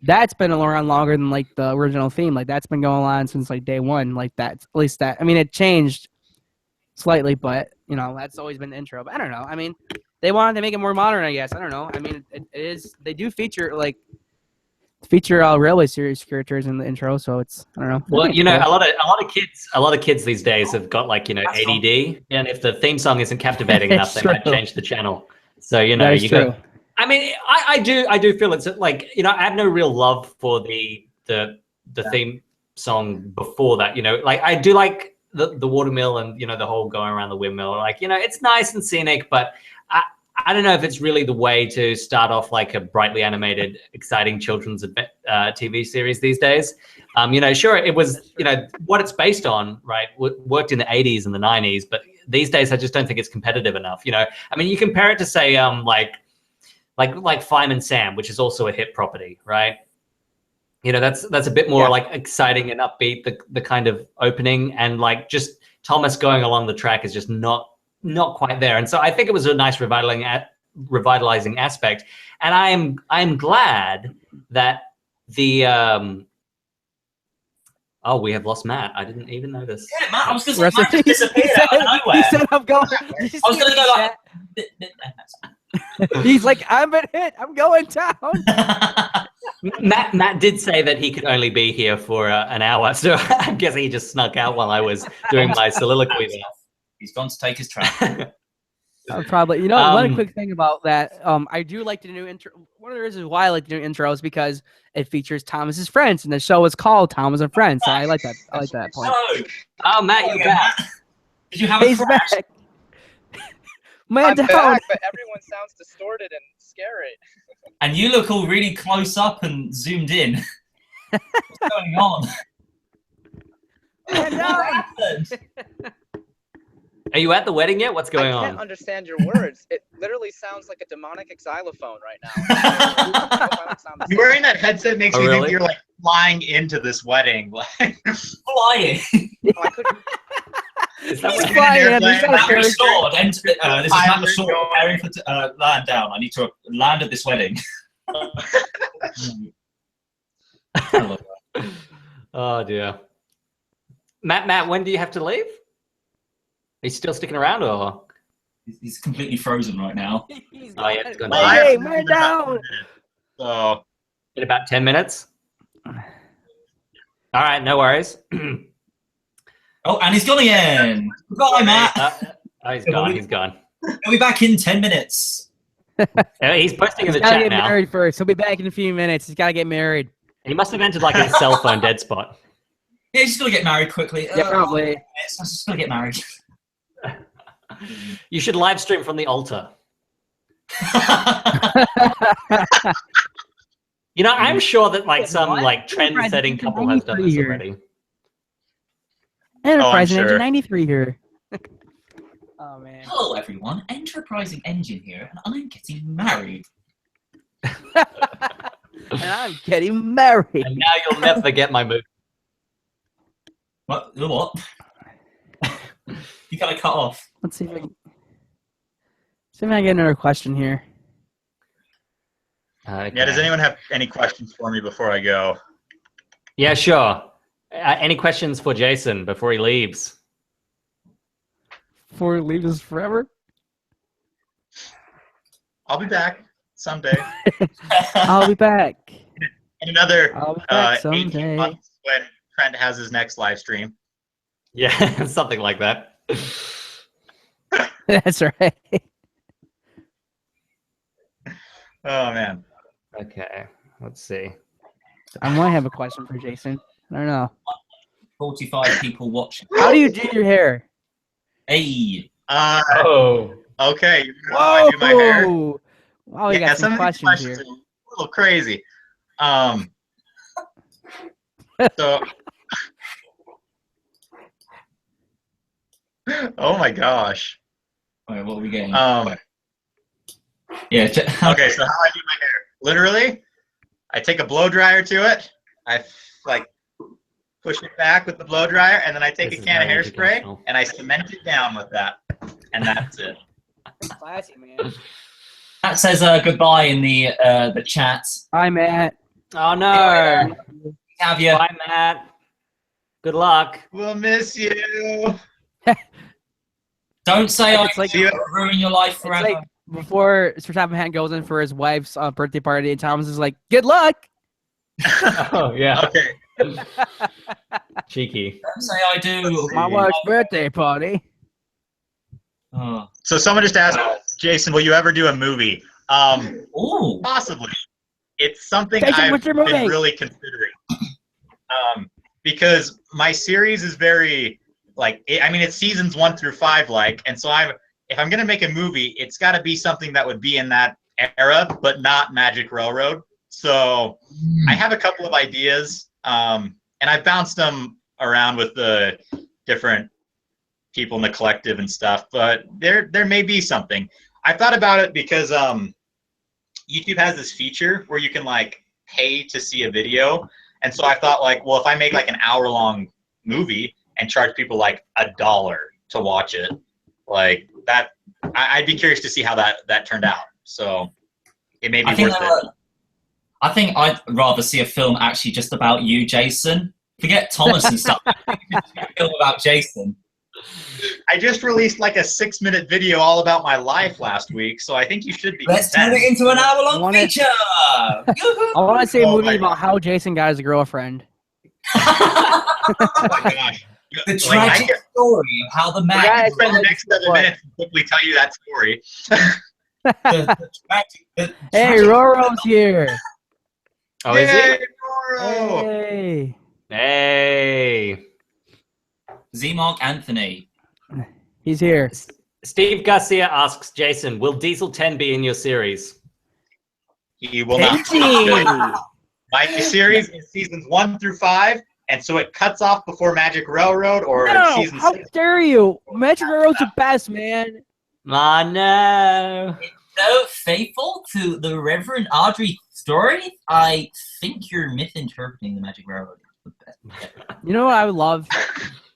that's been around longer than like the original theme. Like that's been going on since like day one. Like that, at least that. I mean, it changed slightly, but you know, that's always been the intro. But I don't know. I mean, they wanted to make it more modern, I guess. I don't know. I mean, it is. They do feature Railway Series characters in the intro, so it's, I don't know. Well, you know, a lot of kids these days have got like, you know, ADD, and if the theme song isn't captivating enough, they might change the channel. So you know, you got. I mean, I do feel it's like, you know, I have no real love for the theme song before that. You know, like I do like the watermill and, you know, the whole going around the windmill. Like, you know, it's nice and scenic, but I don't know if it's really the way to start off like a brightly animated, exciting children's TV series these days. You know, sure, it was, you know, what it's based on, right, worked in the 80s and the 90s, but these days I just don't think it's competitive enough. You know, I mean, you compare it to say like Fireman Sam, which is also a hit property, right? You know, that's a bit more like exciting and upbeat, the kind of opening, and like just Thomas going along the track is just not quite there. And so I think it was a nice revitalizing aspect. And I'm glad that the oh, we have lost Matt. I didn't even notice. Yeah, Matt, I was going to say, Matt disappeared out of nowhere. He said, I'm going. I was going to go like... He's like, I'm been hit. I'm going down. Matt did say that he could only be here for an hour. So I'm guessing he just snuck out while I was doing my soliloquy there. He's gone to take his track. Probably. You know, one quick thing about that. I do like the new intro. One of the reasons why I like the new intro is because it features Thomas's friends, and the show is called Thomas and Friends. So I like that. I like that point. Hello. Oh, Matt, you're back. Did you have a crash? Back. Man I'm down. back, but everyone sounds distorted and scary. And you look all really close up and zoomed in. What's going on? Man down. Are you at the wedding yet? What's going I can't on? understand your words. It literally sounds like a demonic xylophone right now. You wearing that headset makes me really? think you're like flying into this wedding. Like, Flying. Oh, I couldn't. Is that He's what flying. airplane. He's got a Matt parachute. Restored. This is Matt Pilot Restored going. preparing for land down. I need to land at this wedding. Oh, dear. Matt, when do you have to leave? Are you still sticking around, or? He's completely frozen right now. Oh, yeah, it's gone. Hey, man down. So In about 10 minutes? All right, no worries. Oh, and he's gone again. Goodbye, Matt. He's gone. He's gone. He'll be back in 10 minutes. He's posting in He's the gotta chat get now. married first. He'll be back in a few minutes. He's got to get married. He must have entered like a cell phone dead spot. Yeah, he's just got to get married quickly. Yeah, probably. I'm just going to get married. You should live stream from the altar. You know, I'm sure that like some like trend-setting couple has done this already. Enterprising sure. Engine 93 here. Oh man. Hello, everyone. Enterprising Engine here, and I'm getting married. And I'm getting married. And now you'll never forget my move. What? You got to cut off. Let's see if I can get another question here. Okay. yeah, does anyone have any questions for me before I go? Yeah, sure. Any questions for Jason before he leaves? Before he leaves us forever? I'll be back someday. I'll be back. In another I'll be back 18 someday. months when Trent has his next live stream. Yeah, something like that. That's right. Oh man. Okay, let's see. I might have a question for Jason. I don't know. 45 people watching. How do you do your hair? Hey. Oh. Okay. You know how I do my hair? Whoa! Wow, we got some of these questions here. are a little crazy. So. Oh my gosh. Wait, what are we getting? Yeah. Yeah. Okay, so how I do my hair? Literally, I take a blow dryer to it. I like push it back with the blow dryer, and then I take This a is can of very hairspray educational. and I cement it down with that, and that's it. Classy, man. Matt says goodbye in the chat. Hi, Matt. Oh no. Have you? Bye, Matt. Good luck. We'll miss you. Don't say I It's like- ruin your life It's forever. like before Sir Top Hat goes in for his wife's birthday party, and Thomas is like, "Good luck." Oh yeah. Okay. Cheeky. Don't say I do. My wife's birthday party. Oh. So someone just asked, Jason, will you ever do a movie? Ooh. Possibly. It's something Jason, I've what's your been movie? really considering. Because my series is very it's seasons 1 through 5, and so if I'm gonna make a movie, it's got to be something that would be in that era, but not Magic Railroad. So I have a couple of ideas, and I've bounced them around with the different people in the collective and stuff. But there may be something. I thought about it because YouTube has this feature where you can pay to see a video, and so I thought well, if I make an hour-long movie and charge people $1 to watch it, that, I'd be curious to see how that turned out. So it may be worth it. I think I'd rather see a film actually just about you, Jason. Forget Thomas and stuff. A film about Jason. I just released a 6-minute video all about my life last week, so I think you should be Let's turn content. it into an hour-long wanna- feature. I want to see a Oh movie my about how Jason got his girlfriend. Oh my gosh. The tragic story of how the man. I spend the next 7 minutes to quickly tell you that story. Hey, Roro's here. Oh, is Yay, he? Roro! Hey. Hey. Z-Mark Anthony. He's here. Steve Garcia asks Jason, will Diesel 10 be in your series? He will not. My series is seasons 1 through 5, and so it cuts off before Magic Railroad or season how 6. dare you? Magic Railroad's the best, man. Oh, no. So faithful to the Reverend Audrey story, I think you're misinterpreting the Magic Railroad. You know what I would love?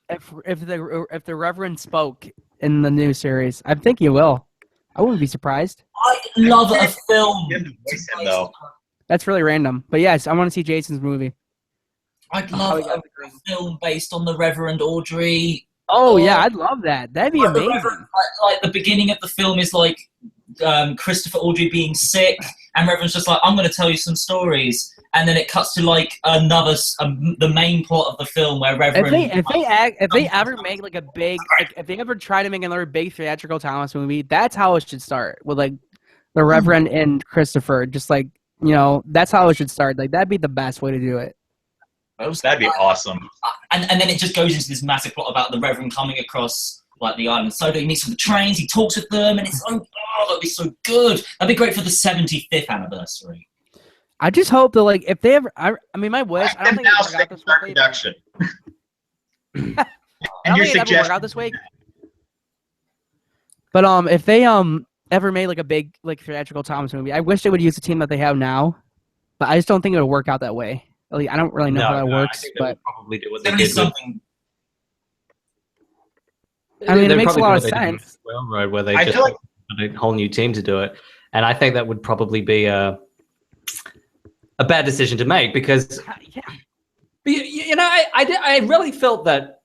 If the Reverend spoke in the new series. I think he will. I wouldn't be surprised. I'd love a film. Voice him, though. That's really random. But yes, I want to see Jason's movie. I'd love a film based on the Reverend Audrey. Oh, yeah, I'd love that. That'd be amazing. Like the beginning of the film is like Christopher Audrey being sick, and Reverend's just like, I'm going to tell you some stories. And then it cuts to like another, the main plot of the film where Reverend. If they ever make like a big, like if they ever try to make another big theatrical Thomas movie, that's how it should start with like the Reverend and Christopher. Just like, you know, that's how it should start. Like that'd be the best way to do it. That'd be awesome. And then it just goes into this massive plot about the Reverend coming across like the island. So he meets with the trains, he talks with them, and it's so that'd be so good. That'd be great for the 75th anniversary. I just hope that, like, if they ever, I mean, my wish. I don't think it work out this way. Production. I don't think it ever work out this week. But if they ever made like a big like theatrical Thomas movie, I wish they would use the team that they have now. But I just don't think it would work out that way. Like, I don't really know how that works. But probably do what they There did is something. I mean, it They'd makes a probably lot do of what they did with sense. Railroad, where they I just feel like got a whole new team to do it, and I think that would probably be a bad decision to make because, you know, I really felt that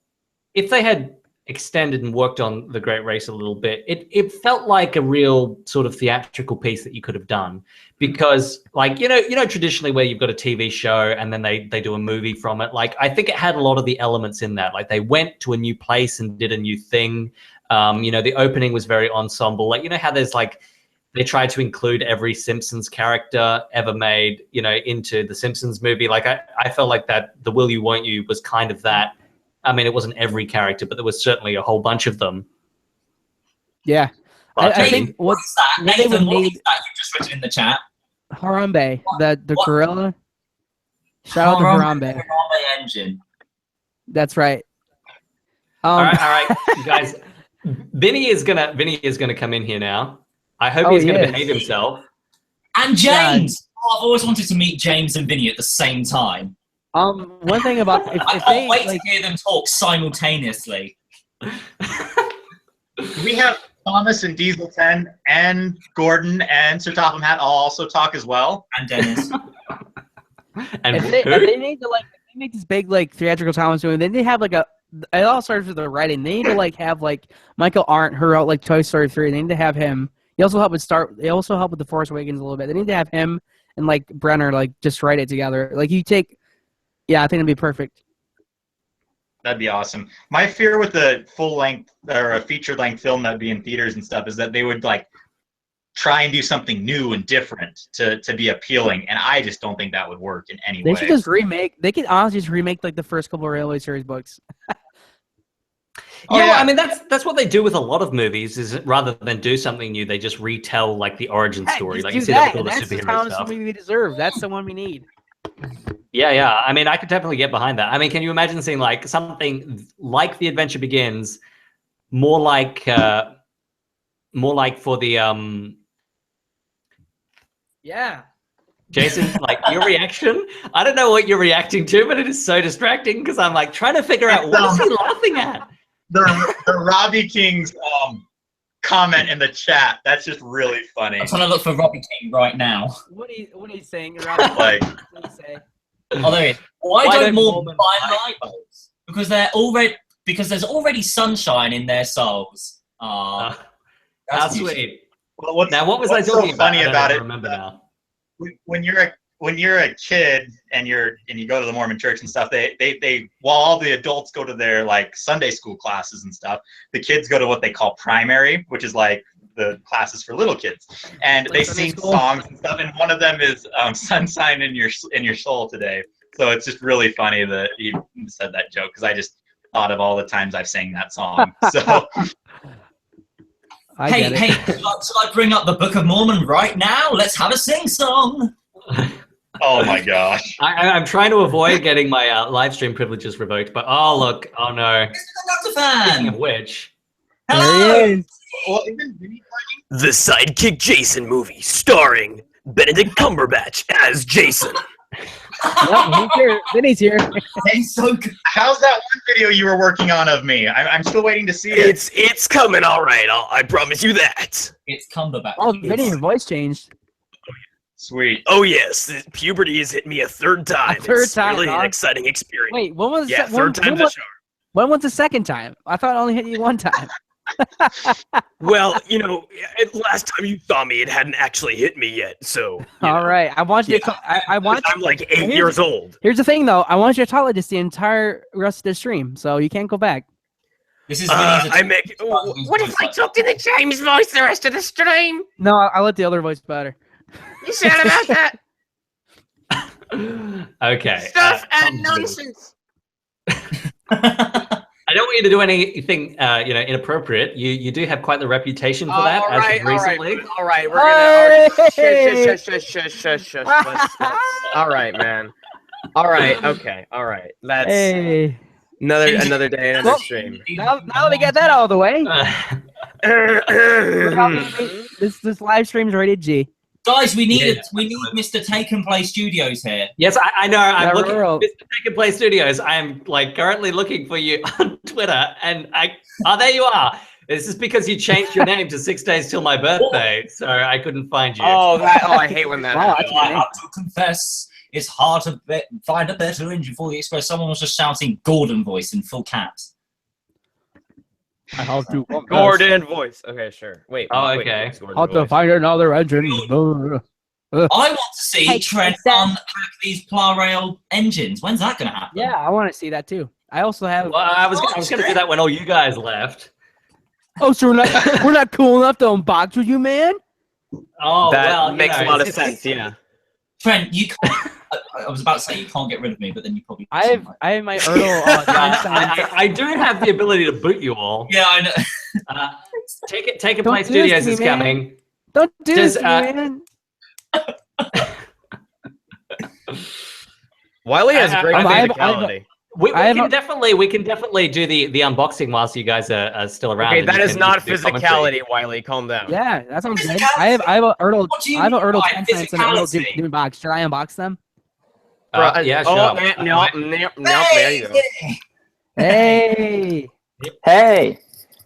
if they had extended and worked on the Great Race a little bit, it felt like a real sort of theatrical piece that you could have done because, like, you know, traditionally where you've got a TV show and then they do a movie from it. Like, I think it had a lot of the elements in that. Like, they went to a new place and did a new thing. You know, the opening was very ensemble. Like, you know how there's like, they tried to include every Simpsons character ever made, you know, into the Simpsons movie. Like, I felt like that the Will You, Won't You was kind of that. I mean, it wasn't every character, but there was certainly a whole bunch of them. Yeah. I think what they would need... That you just written in the chat. Harambe, the gorilla. Shout out to Harambe. Harambe engine. That's right. All right, guys. Vinny is gonna come in here now. I hope he's gonna behave himself. And James. Oh, I've always wanted to meet James and Vinny at the same time. One thing about if I they can't wait like, to hear them talk simultaneously. we have Thomas and Diesel 10 and Gordon and Sir Topham Hatt also talk as well. And Dennis. And if they need to like, if they make this big like theatrical Thomas movie, then they have like a. It all starts with the writing. They need to like have like Michael Arndt, who wrote like Toy Story 3. They need to have him. They also help with The Force Awakens a little bit. They need to have him and like Brenner like just write it together. Like you take. Yeah, I think it'd be perfect. That'd be awesome. My fear with the full-length or a feature-length film that'd be in theaters and stuff is that they would like try and do something new and different to be appealing, and I just don't think that would work in any way. They should just remake. They could honestly just remake like the first couple of Railway Series books. Yeah, I mean that's what they do with a lot of movies. Is rather than do something new, they just retell like the origin story. Like you see that with all the that's the superhero Thomas stuff. movie we deserve. That's the one we need. Yeah. I mean, I could definitely get behind that. I mean, can you imagine seeing like something like The Adventure Begins, more like for the Yeah. Jason, like your reaction? I don't know what you're reacting to, but it is so distracting because I'm like trying to figure out what is he laughing at. The Robbie King's comment in the chat. That's just really funny. I'm trying to look for Robbie King right now. What are you saying? Like, What do you say? Oh, there he is. Why don't Mormons buy lifeboats? Because there's already sunshine in their souls. How That's sweet. well, what was I what's talking so funny about? about I it? don't remember now. When you're when you're a kid and you go to the Mormon church and stuff, they while all the adults go to their like Sunday school classes and stuff, the kids go to what they call primary, which is like the classes for little kids, and they sing songs and stuff. And one of them is "Sunshine in Your Soul" today. So it's just really funny that he said that joke because I just thought of all the times I've sang that song. So. Hey, should I bring up the Book of Mormon right now? Let's have a sing-song. Oh my gosh. I'm trying to avoid getting my live stream privileges revoked, but oh look, oh no. It's the Dr. Fan. Speaking of which. Hello. There he is. The Sidekickjason movie starring Benedict Cumberbatch as Jason. Yep, he's here. Vinny's here. He's so good. How's that one video you were working on of me? I'm still waiting to see it. It's coming, all right. I promise you that. It's Cumberbatch. Oh, Vinny, your voice changed. Sweet. Oh yes, puberty has hit me a third time. It's really an exciting experience. Wait, when was Yeah, third time's a charm. When was the second time? I thought it only hit you one time. Well, last time you saw me, it hadn't actually hit me yet. So. All right, I want you to. I want. I'm like 8 years old. Here's the thing, though. I want you to tolerate this the entire rest of the stream, so you can't go back. This is what if I talked in the James voice the rest of the stream? No, I'll let the other voice better. You said about that. Okay. Stuff and nonsense. I don't want you to do anything, inappropriate. You do have quite the reputation for that, as of recently. All right, we're gonna. Shush. All right, man. All right, okay, all right. That's another day, another stream. Now that we get that all the way, this live stream's rated G. Guys, we need Mr. Take and Play Studios here. Yes, I know. I'm looking for Mr. Take and Play Studios. I'm currently looking for you on Twitter, and there you are. This is because you changed your name to 6 days till my birthday, so I couldn't find you. I hate when that happens. I have to confess, it's hard to find a better engine for the Express. Someone was just shouting Gordon voice in full caps. I have to. Gordon voice. Okay, sure. Wait. Okay. How to find another engine. I want to see Trent unpack these Plarail engines. When's that going to happen? Yeah, I want to see that too. I also have. Well, I was going to do that when all you guys left. Oh, so we're not cool enough to unbox with you, man? Oh, that makes a lot of sense. Yeah. Trent, you can't. I was about to say you can't get rid of me, but then you probably. I have my Ertl. I do have the ability to boot you all. Yeah, I know. Take a Play Studios is coming. Don't do this, man. Wiley has great physicality. We can definitely do the unboxing whilst you guys are still around. Okay, that is not physicality, Wiley. Calm down. Yeah, that's what I'm saying. I have a Ertl. I have an Ertl 10 cents and an Ertl Doom box. Should I unbox them? Yeah, sure. No, there you go. Hey.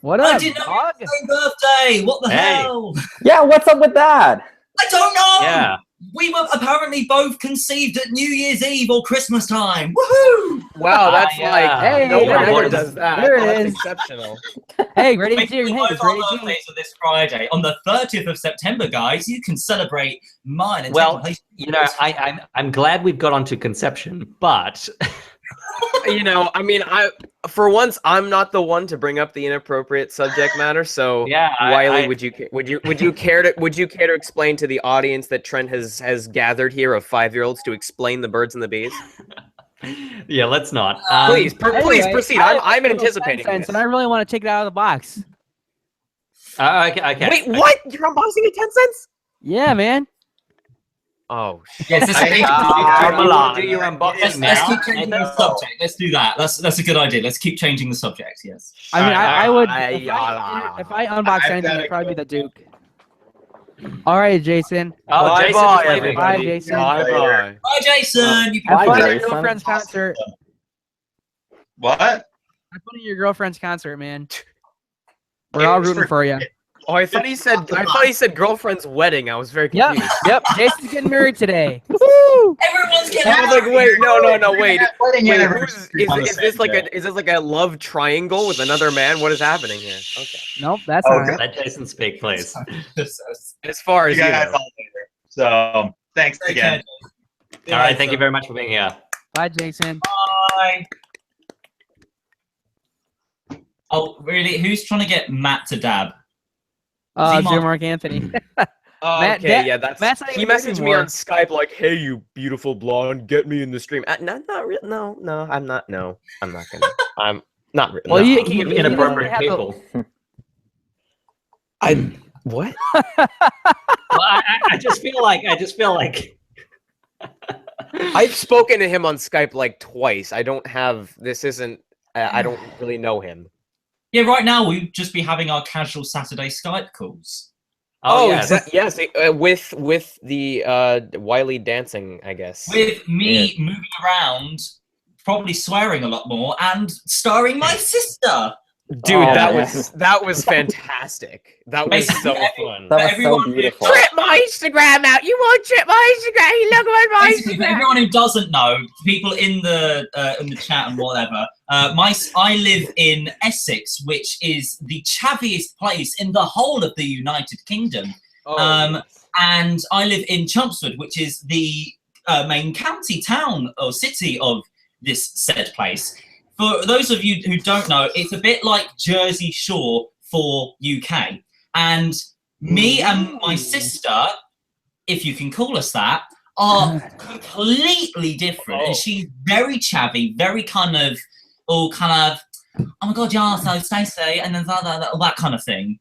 What up, I did not have my birthday. What the hell? Yeah, what's up with that? I don't know. Yeah. We were apparently both conceived at New Year's Eve or Christmas time. Woohoo! Wow, that's hey, no one there ever does that. There it That's is. exceptional. Hey, ready to hear Both our birthdays are this Friday. On the 30th of September, guys, you can celebrate mine. And well, I'm glad we've got onto conception, but I mean, for once I'm not the one to bring up the inappropriate subject matter. So yeah, Wiley, would you care to explain to the audience that Trent has gathered here of 5-year-olds to explain the birds and the bees? Yeah, let's not. Please proceed. I'm anticipating this. And I really want to take it out of the box. Okay. Wait, what? You're unboxing at 10 cents? Yeah, man. Oh, yes, do your unboxing now. Let's keep changing the subject. Let's do that. That's a good idea. Let's keep changing the subject. Yes. I mean, I would. If I unbox anything, it'd probably be the Duke. All right, Jason. Oh, Jason's leaving. Bye, Jason. Bye. Bye, Jason. You Have can fun at your girlfriend's concert. What? Have fun at your girlfriend's concert, man. We're all rooting for you. Oh, I thought he said girlfriend's wedding. I was very confused. Yep. Jason's getting married today. Woo! Everyone's getting I was like, wait, no, wait. Is this like a love triangle with another man? What is happening here? Okay. Nope, that's all right. Let Jason speak, please. As far as you guys all later. So thanks again. All right, thank you very much for being here. Bye, Jason. Bye. Oh, really? Who's trying to get Matt to dab? Mark Anthony. Oh, Matt, okay, yeah, that's. Matt's not He even here messaged me anymore. on Skype like, "Hey, you beautiful blonde, get me in the stream." No, not real. No, I'm not. No, I'm not gonna. I'm not really. Well, no. you- Speaking of you- inappropriate have to- people, What? well, I just feel like I've spoken to him on Skype like twice. I don't have. This isn't. I don't really know him. Yeah, right now we'd just be having our casual Saturday Skype calls. Oh, yes. yes. With the Wiley dancing, I guess. With me moving around, probably swearing a lot more, and starring my sister. Dude, Oh, that man. was fantastic. That was so fun. That was so Everyone- beautiful. Trip my Instagram out. You want to trip my Instagram? You look at my Basically, for everyone who doesn't know, people in the chat and whatever, I live in Essex, which is the chavviest place in the whole of the United Kingdom. And I live in Chelmsford, which is the main county town or city of this said place. For those of you who don't know, it's a bit like Jersey Shore for UK. And me and my sister, if you can call us that, are completely different. And she's very chavvy, very kind of, oh my God, yeah, so Stacey, and then that kind of thing.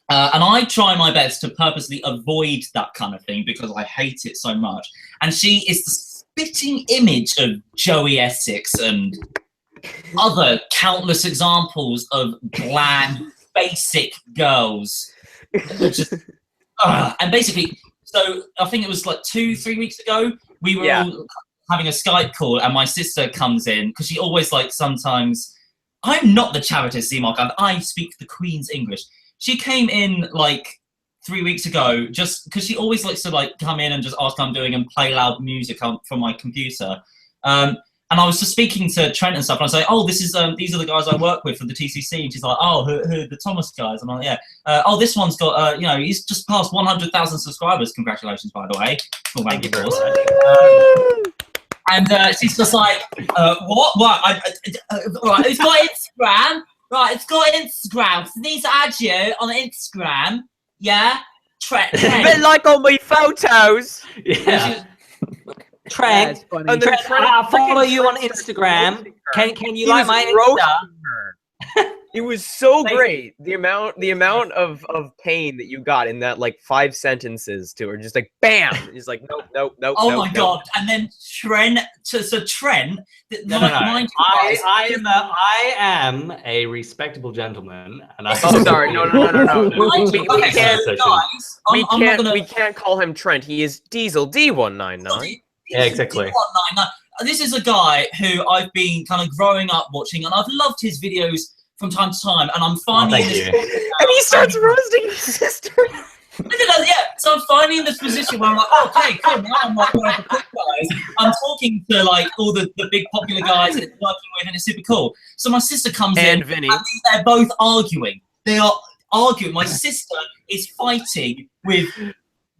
And I try my best to purposely avoid that kind of thing because I hate it so much. And she is the spitting image of Joey Essex and other countless examples of bland, basic girls. Just, and basically, so I think it was like 2-3 weeks ago, we were all having a Skype call, and my sister comes in because she always like sometimes. I'm not the Charitas C-Mark, I speak the Queen's English. She came in like 3 weeks ago just because she always likes to like come in and just ask how I'm doing and play loud music from my computer. And I was just speaking to Trent and stuff, and I was like, "Oh, these are the guys I work with for the TCC." And she's like, "Oh, who the Thomas guys?" And I'm like, "Yeah." Oh, this one's got, he's just passed 100,000 subscribers. Congratulations, by the way. Well, thank you, boss. And she's just like, "What? Right, it's got Instagram. Right, it's got Instagram. So these are add you on Instagram. Yeah, Trent. A bit like all my photos. Yeah. Trent, And Trent, I follow you on Instagram. Can you like my Insta? It was so great. The amount of pain that you got in that like 5 sentences to her, just like bam. He's like, nope. Oh my God! And then Trent. So Trent. No. I am a respectable gentleman, and I. Oh, sorry. No. We We can't call him Trent. He is DieselD199. Yeah, exactly. This is a guy who I've been kind of growing up watching, and I've loved his videos from time to time. And I'm finally in this position And he starts roasting his sister. So I'm finally in this position where I'm like, okay, cool. Now I'm like one of the cool guys. I'm talking to like all the big popular guys that it's working with, and it's super cool. So my sister comes in, Vinny. and they're both arguing. They are arguing. My sister is fighting with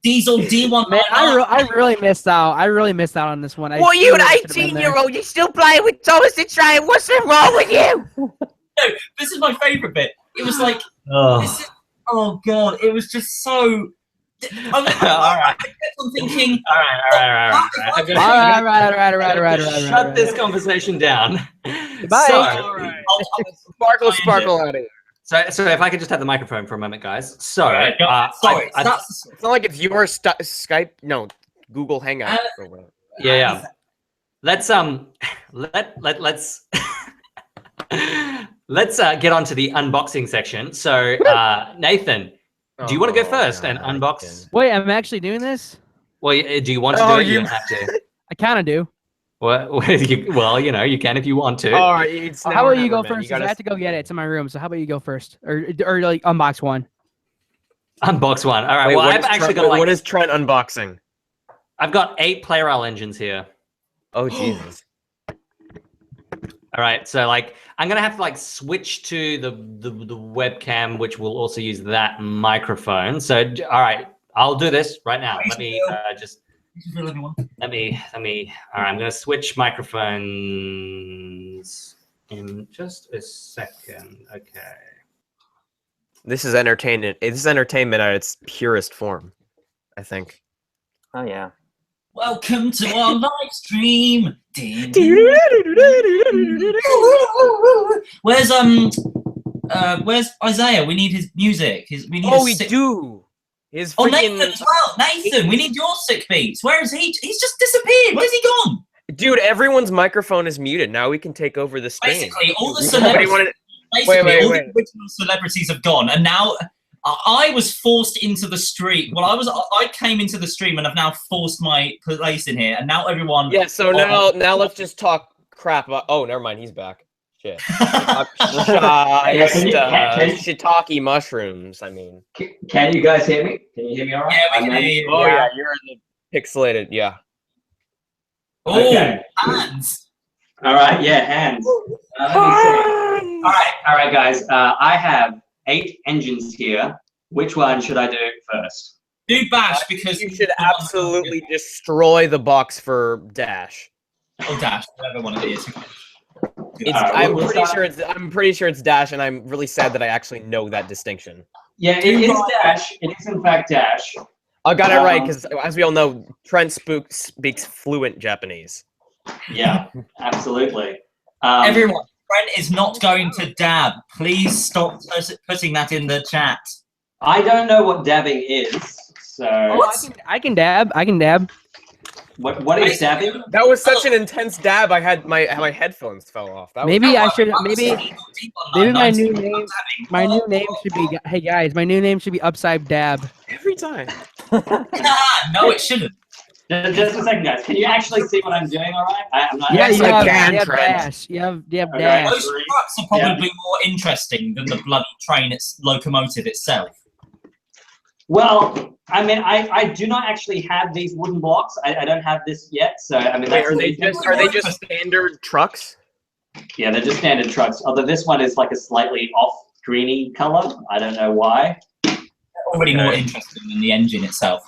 DieselD199's. Man, I really missed out. I really missed out on this one. Well, you an 18-year-old, you're still playing with Thomas the Train. What's wrong with you? No, this is my favorite bit. It was like, oh God, it was just so. I kept on thinking. All right. Shut this conversation down. Bye. Sparkle out of here. So if I could just have the microphone for a moment, guys. So, Sorry, It's not like it's your Skype. No, Google Hangout. yeah. Let's let's get on to the unboxing section. So, Nathan, do you want to go first and unbox? Wait, I'm actually doing this? Well, do you want to do it? You don't have to. I kind of do. Well, you can if you want to. All right. How about you go first? I have to go get it. It's in my room. So how about you go first, or like unbox one? Unbox one. All right. Wait, I've actually got what is Trent unboxing? I've got 8 Plarail engines here. Oh Jesus. All right. So I'm gonna have to switch to the webcam, which will also use that microphone. So all right, I'll do this right now. Let me just. Let me. All right, I'm gonna switch microphones in just a second. Okay. This is entertainment. This is entertainment at its purest form, I think. Oh yeah. Welcome to our live stream. Where's Isaiah? We need his music. We need. We do. His Oh, freaking... Nathan as well. Nathan, we need your sick beats. Where is he? He's just disappeared. Where's he gone? Dude, everyone's microphone is muted. Now we can take over the stream. Basically, all the celebrities. All the original celebrities have gone, and now I was forced into the stream. Well, I came into the stream and I've now forced my place in here, and now everyone. Yeah. So now let's just talk crap about. Oh, never mind. He's back. Shit. Shiitake mushrooms. I mean. Can you guys hear me? Can you hear me all right? Yeah, we can hear you. Oh yeah, you're in the pixelated. Yeah. Oh, okay. Hands. All right. Yeah, hands. Let me see. All right, guys. I have 8 engines here. Which one should I do first? Do Bash, because you should absolutely destroy the box for Dash. Oh, Dash, whatever one it is. I'm pretty sure it's Dash, and I'm really sad that I actually know that distinction. Yeah, it is Dash. It is in fact Dash. I got it right because, as we all know, Trent speaks fluent Japanese. Yeah, absolutely. Everyone, Trent is not going to dab. Please stop putting that in the chat. I don't know what dabbing is, so. I can dab. I can dab. What is dabbing? That was such an intense dab. I had my headphones fell off. Maybe I should. Maybe my new name. My new name should be. Hey guys, my new name should be Upside Dab. Every time. No, it shouldn't. Just a second, guys. Can you actually see what I'm doing? All right. I'm not. Yeah, Yes, you I have can, dash. You have Okay. dash. Those trucks are probably more interesting than the bloody train, its locomotive itself. Well, I mean, I do not actually have these wooden blocks. I don't have this yet. So I mean, Are they just standard trucks? Yeah, they're just standard trucks. Although this one is like a slightly off greeny color. I don't know why. Already more interesting than the engine itself.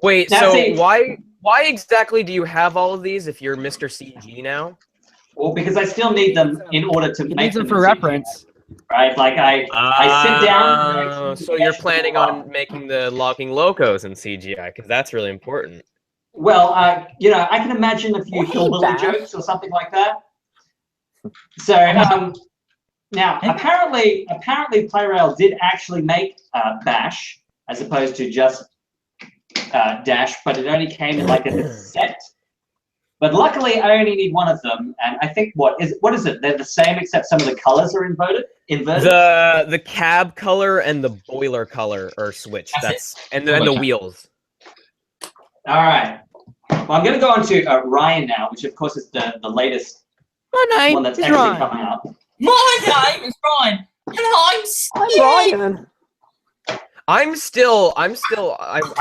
Wait, Now, so see- why exactly do you have all of these if you're Mr. CG now? Well, because I still need them in order to You make need them them for CG, reference. right? Like I sit down. So you're planning on making the logging locos in CGI because that's really important. Well, you know, I can imagine a few hillbilly jokes or something like that. So now apparently Plarail did actually make Bash as opposed to just Dash, but it only came in like a set. But luckily, I only need one of them, and I think what is it? They're the same except some of the colors are inverted. The cab color and the boiler color are switched. And the wheels. All right. Well, I'm going to go on to Ryan now, which of course is the latest one that's actually coming up. My name is Ryan, and I'm Ryan. I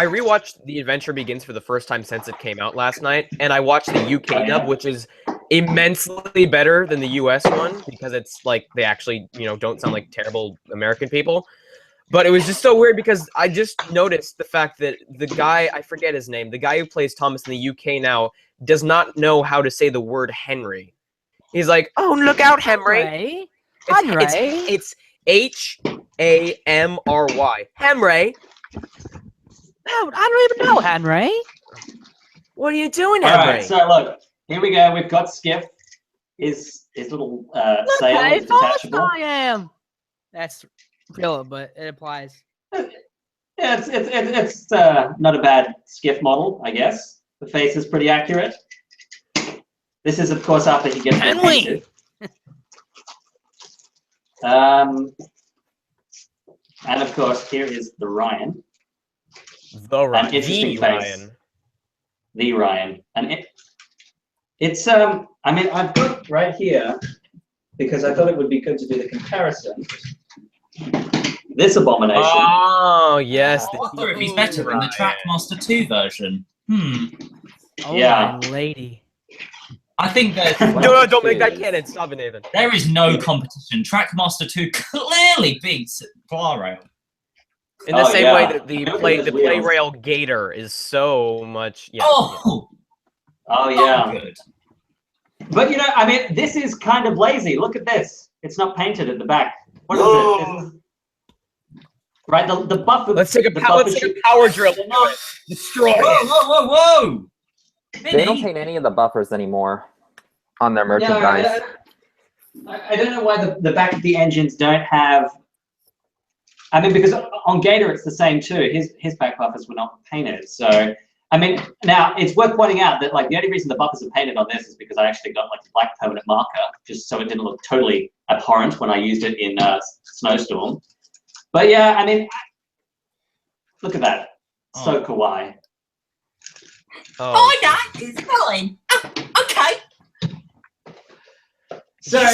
rewatched The Adventure Begins for the first time since it came out last night, and I watched the UK dub, which is immensely better than the US one because it's like they actually, don't sound like terrible American people. But it was just so weird because I just noticed the fact that the guy, I forget his name, the guy who plays Thomas in the UK now does not know how to say the word Henry. He's like, "Oh, look out, Henry." It's Hamry. Henry. No, I don't even know, Henry. What are you doing, All Henry? right, so look, here we go. We've got Skiff. His little sail is detachable. I am. That's real, but it applies. Yeah, it's not a bad Skiff model, I guess. The face is pretty accurate. This is, of course, after he gets painted. And of course, here is the Ryan. The Ryan. An interesting The face. Ryan. The Ryan. And it's I mean, I've got right here because I thought it would be good to do the comparison. This abomination. Oh yes. I wonder if he's better than the Trackmaster 2 version. Oh Yeah. my lady. I think that No, don't make that canon. Stop it, Nathan. there is no competition. Trackmaster 2 clearly beats Plarail. In the same way that the Look at play those the wheels. Plarail Gator is so much. Yeah. Oh, Oh yeah. good. But you know, I mean, this is kind of lazy. Look at this. It's not painted at the back. What is it? This is... Right, the buffer. Let's take a power drill. Destroy Whoa, it. whoa, whoa, whoa! They don't paint any of the buffers anymore on their merchandise. I don't know why the back of the engines don't have. I mean, because on Gator it's the same too. His back buffers were not painted. So I mean, now it's worth pointing out that like the only reason the buffers are painted on this is because I actually got like a black permanent marker, just so it didn't look totally abhorrent when I used it in Snowstorm. But yeah, I mean, look at that. So kawaii. Oh, that is fine. Okay.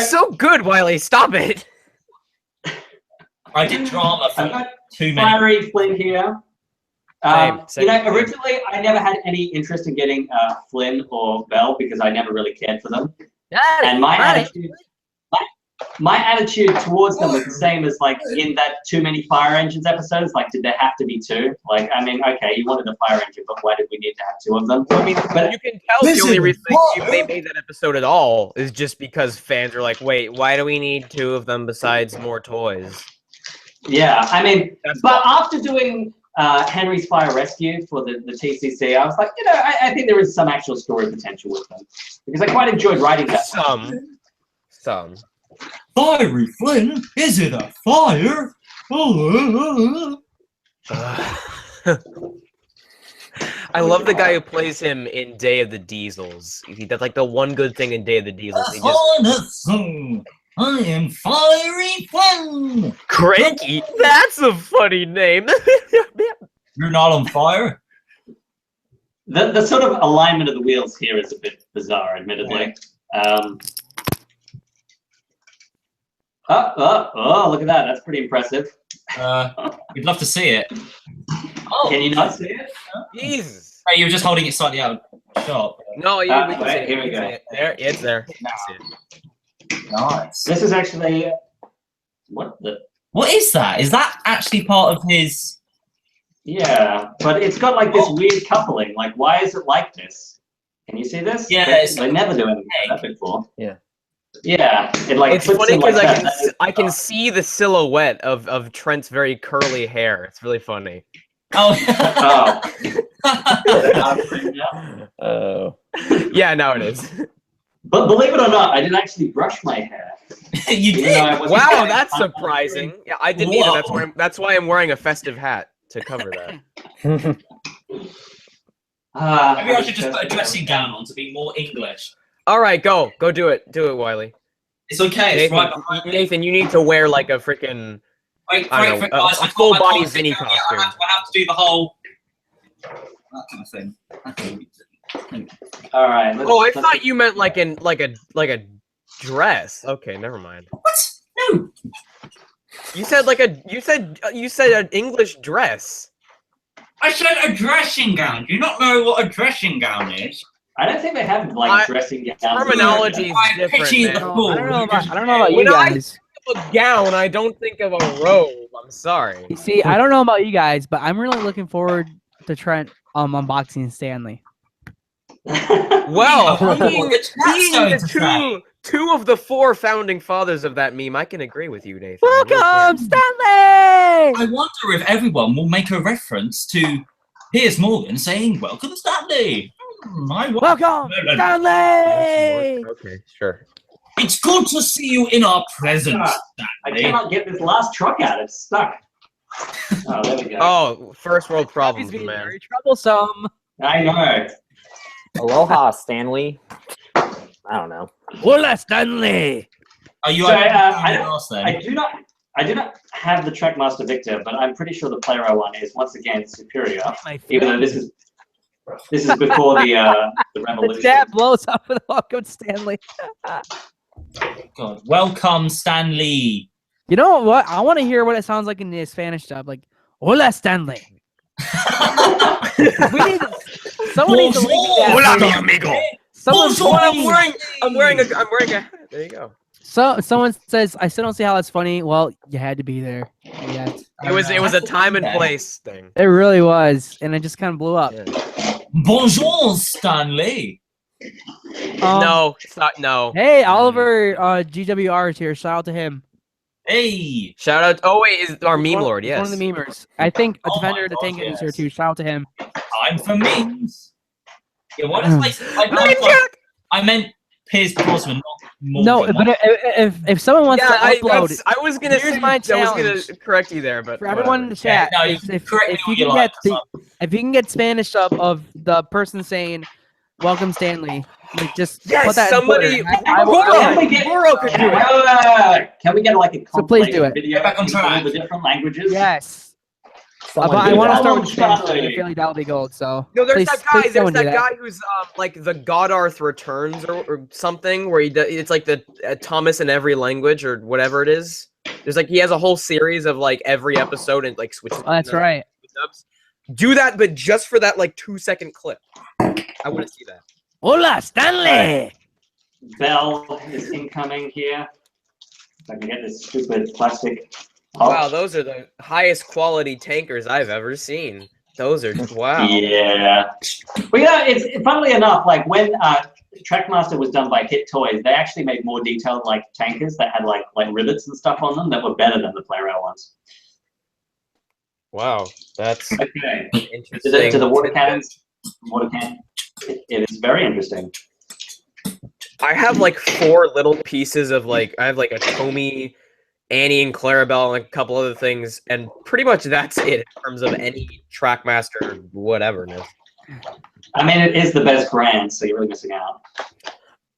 so good, Wiley. Stop it. I did drama I've for got too many. Fiery Flynn here. Same. You know, originally I never had any interest in getting Flynn or Bell because I never really cared for them. And my attitude towards them was the same as like in that Too Many Fire Engines episodes. Like, did there have to be two? Like, I mean, okay, you wanted a fire engine, but why did we need to have two of them? I mean, but you can tell the only reason they made that episode at all is just because fans are like, wait, why do we need two of them besides more toys? Yeah, I mean, but after doing Henry's Fire Rescue for the TCC, I was like, you know, I think there is some actual story potential with them because I quite enjoyed writing that. Some. Fiery Flynn, is it a fire? I love the guy who plays him in Day of the Diesels. That's like the one good thing in Day of the Diesels. I am Fiery Flynn. Cranky? That's a funny name. You're not on fire? The sort of alignment of the wheels here is a bit bizarre, admittedly. Oh, look at that. That's pretty impressive. We'd love to see it. Oh, can you not see it? Jesus. Hey, you were just holding it slightly out of shot. No, we can see it. Here we go. There, it's there. Nice. This is actually what is that? Is that actually part of his? Yeah, but it's got like this weird coupling. Like, why is it like this? Can you see this? Yeah, they never do anything like that before. Yeah. Yeah, it like it's flips funny in like because that. I can see the silhouette of Trent's very curly hair. It's really funny. Oh. Oh. Yeah, now it is. But believe it or not, I didn't actually brush my hair. You did? Wow, that's surprising. Yeah, I didn't either. That's why I'm wearing a festive hat to cover that. Maybe I should just put a dressing gown on to be more English. All right, go do it, Wiley. It's okay. Nathan, it's right behind me. Nathan, you need to wear like a freaking a full body Vinny costume. I have to do the whole that kind of thing. All right. I thought you meant like a dress. Okay, never mind. What? No. You said an English dress. I said a dressing gown. Do you not know what a dressing gown is? I don't think they have like dressing gowns. Terminology is different. Man. I don't know about you guys. When I think of a gown, I don't think of a robe. I'm sorry. You see, I don't know about you guys, but I'm really looking forward to Trent unboxing Stanley. Well, being the two of the four founding fathers of that meme, I can agree with you, Nathan. Welcome, Stanley! I wonder if everyone will make a reference to Piers Morgan saying, "Welcome, Stanley." Welcome, Stanley! Okay, sure. It's good to see you in our presence, I cannot get this last truck out. It's stuck. Oh, there we go. Oh, first world problems, He's man. very troublesome. I know. Aloha, Stanley. I don't know. Hola, Stanley! Are you? So, I do not have the Trackmaster Victor, but I'm pretty sure the Plarail one is once again superior. Even though this is before the revolution. The chat blows up with welcome, Stanley. God, welcome, Stanley. You know what? I want to hear what it sounds like in the Spanish dub. Like, hola, Stanley. Someone needs to link that. Hola, mi amigo. Someone's I'm wearing a. There you go. So someone says, I still don't see how that's funny. Well, you had to be there. Yes. It was a time and place thing. It really was, and it just kind of blew up. Yeah. Bonjour, Stanley. No, it's not. No. Hey, Oliver GWR is here. Shout out to him. Hey. Shout out. Oh wait, is our meme lord? Yes. One of the memers. I think a Oh defender my of the God, tank is here yes. too. Shout out to him. Time for memes. Yeah, what is I meant Piers Brosnan, not Morgan. No, but if someone wants to upload, I was gonna here's say, my I was challenge gonna correct you there, but for everyone in the Yeah, chat, no, you is can if correct me you all you can like, get that's if you can get Spanish up of the person saying "Welcome, Stanley," like just Yes, put that somebody- in Twitter. I will- Can we get, can we get like a So please do compilation it. video Get back on in all track. the different languages? Yes. Someone But I do want to that. start with Spanish. I Stanley. feel like that'll be gold. So No, there's please, that guy. please There's someone do that guy who's like the Godarth Returns or something, where he does. It's like the Thomas in every language or whatever it is. There's like he has a whole series of like every episode and like switches. Oh, that's right. Dubs. Do that, but just for that like 2-second clip. I want to see that. Hola, Stanley. Bell is incoming here. If I can get this stupid plastic. Wow, those are the highest quality tankers I've ever seen. Those are wow. Yeah. Well, yeah, it's funnily enough, like when Trackmaster was done by Hit Toys, they actually made more detailed like tankers that had like rivets and stuff on them that were better than the Plarail ones. Wow, that's Okay. interesting. To the water cannons, it is very interesting. I have like 4 little pieces of like I have like a Tommy, Annie and Clarabelle and a couple other things, and pretty much that's it in terms of any Trackmaster whateverness. I mean, it is the best brand, so you're really missing out.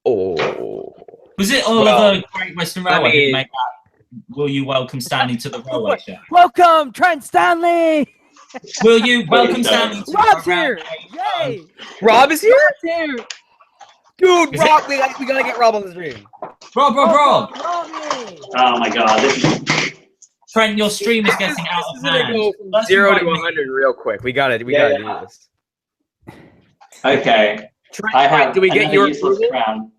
Oh. Was it Oliver Great Western Railway who made that? Will you welcome Stanley to the railway show? Welcome, Trent Stanley. Will you welcome Stanley to Rob's the here. railway? Yay. Rob is here? Rob's here. Dude, Is Rob, we gotta get Rob on the stream. Rob. Robbie. Oh my god, this is Trent, your stream is getting out This of is gonna hand. go from Let's 0 to invite me. 100 real quick. We gotta do this. okay. Trent, I have do we get another your useless approval?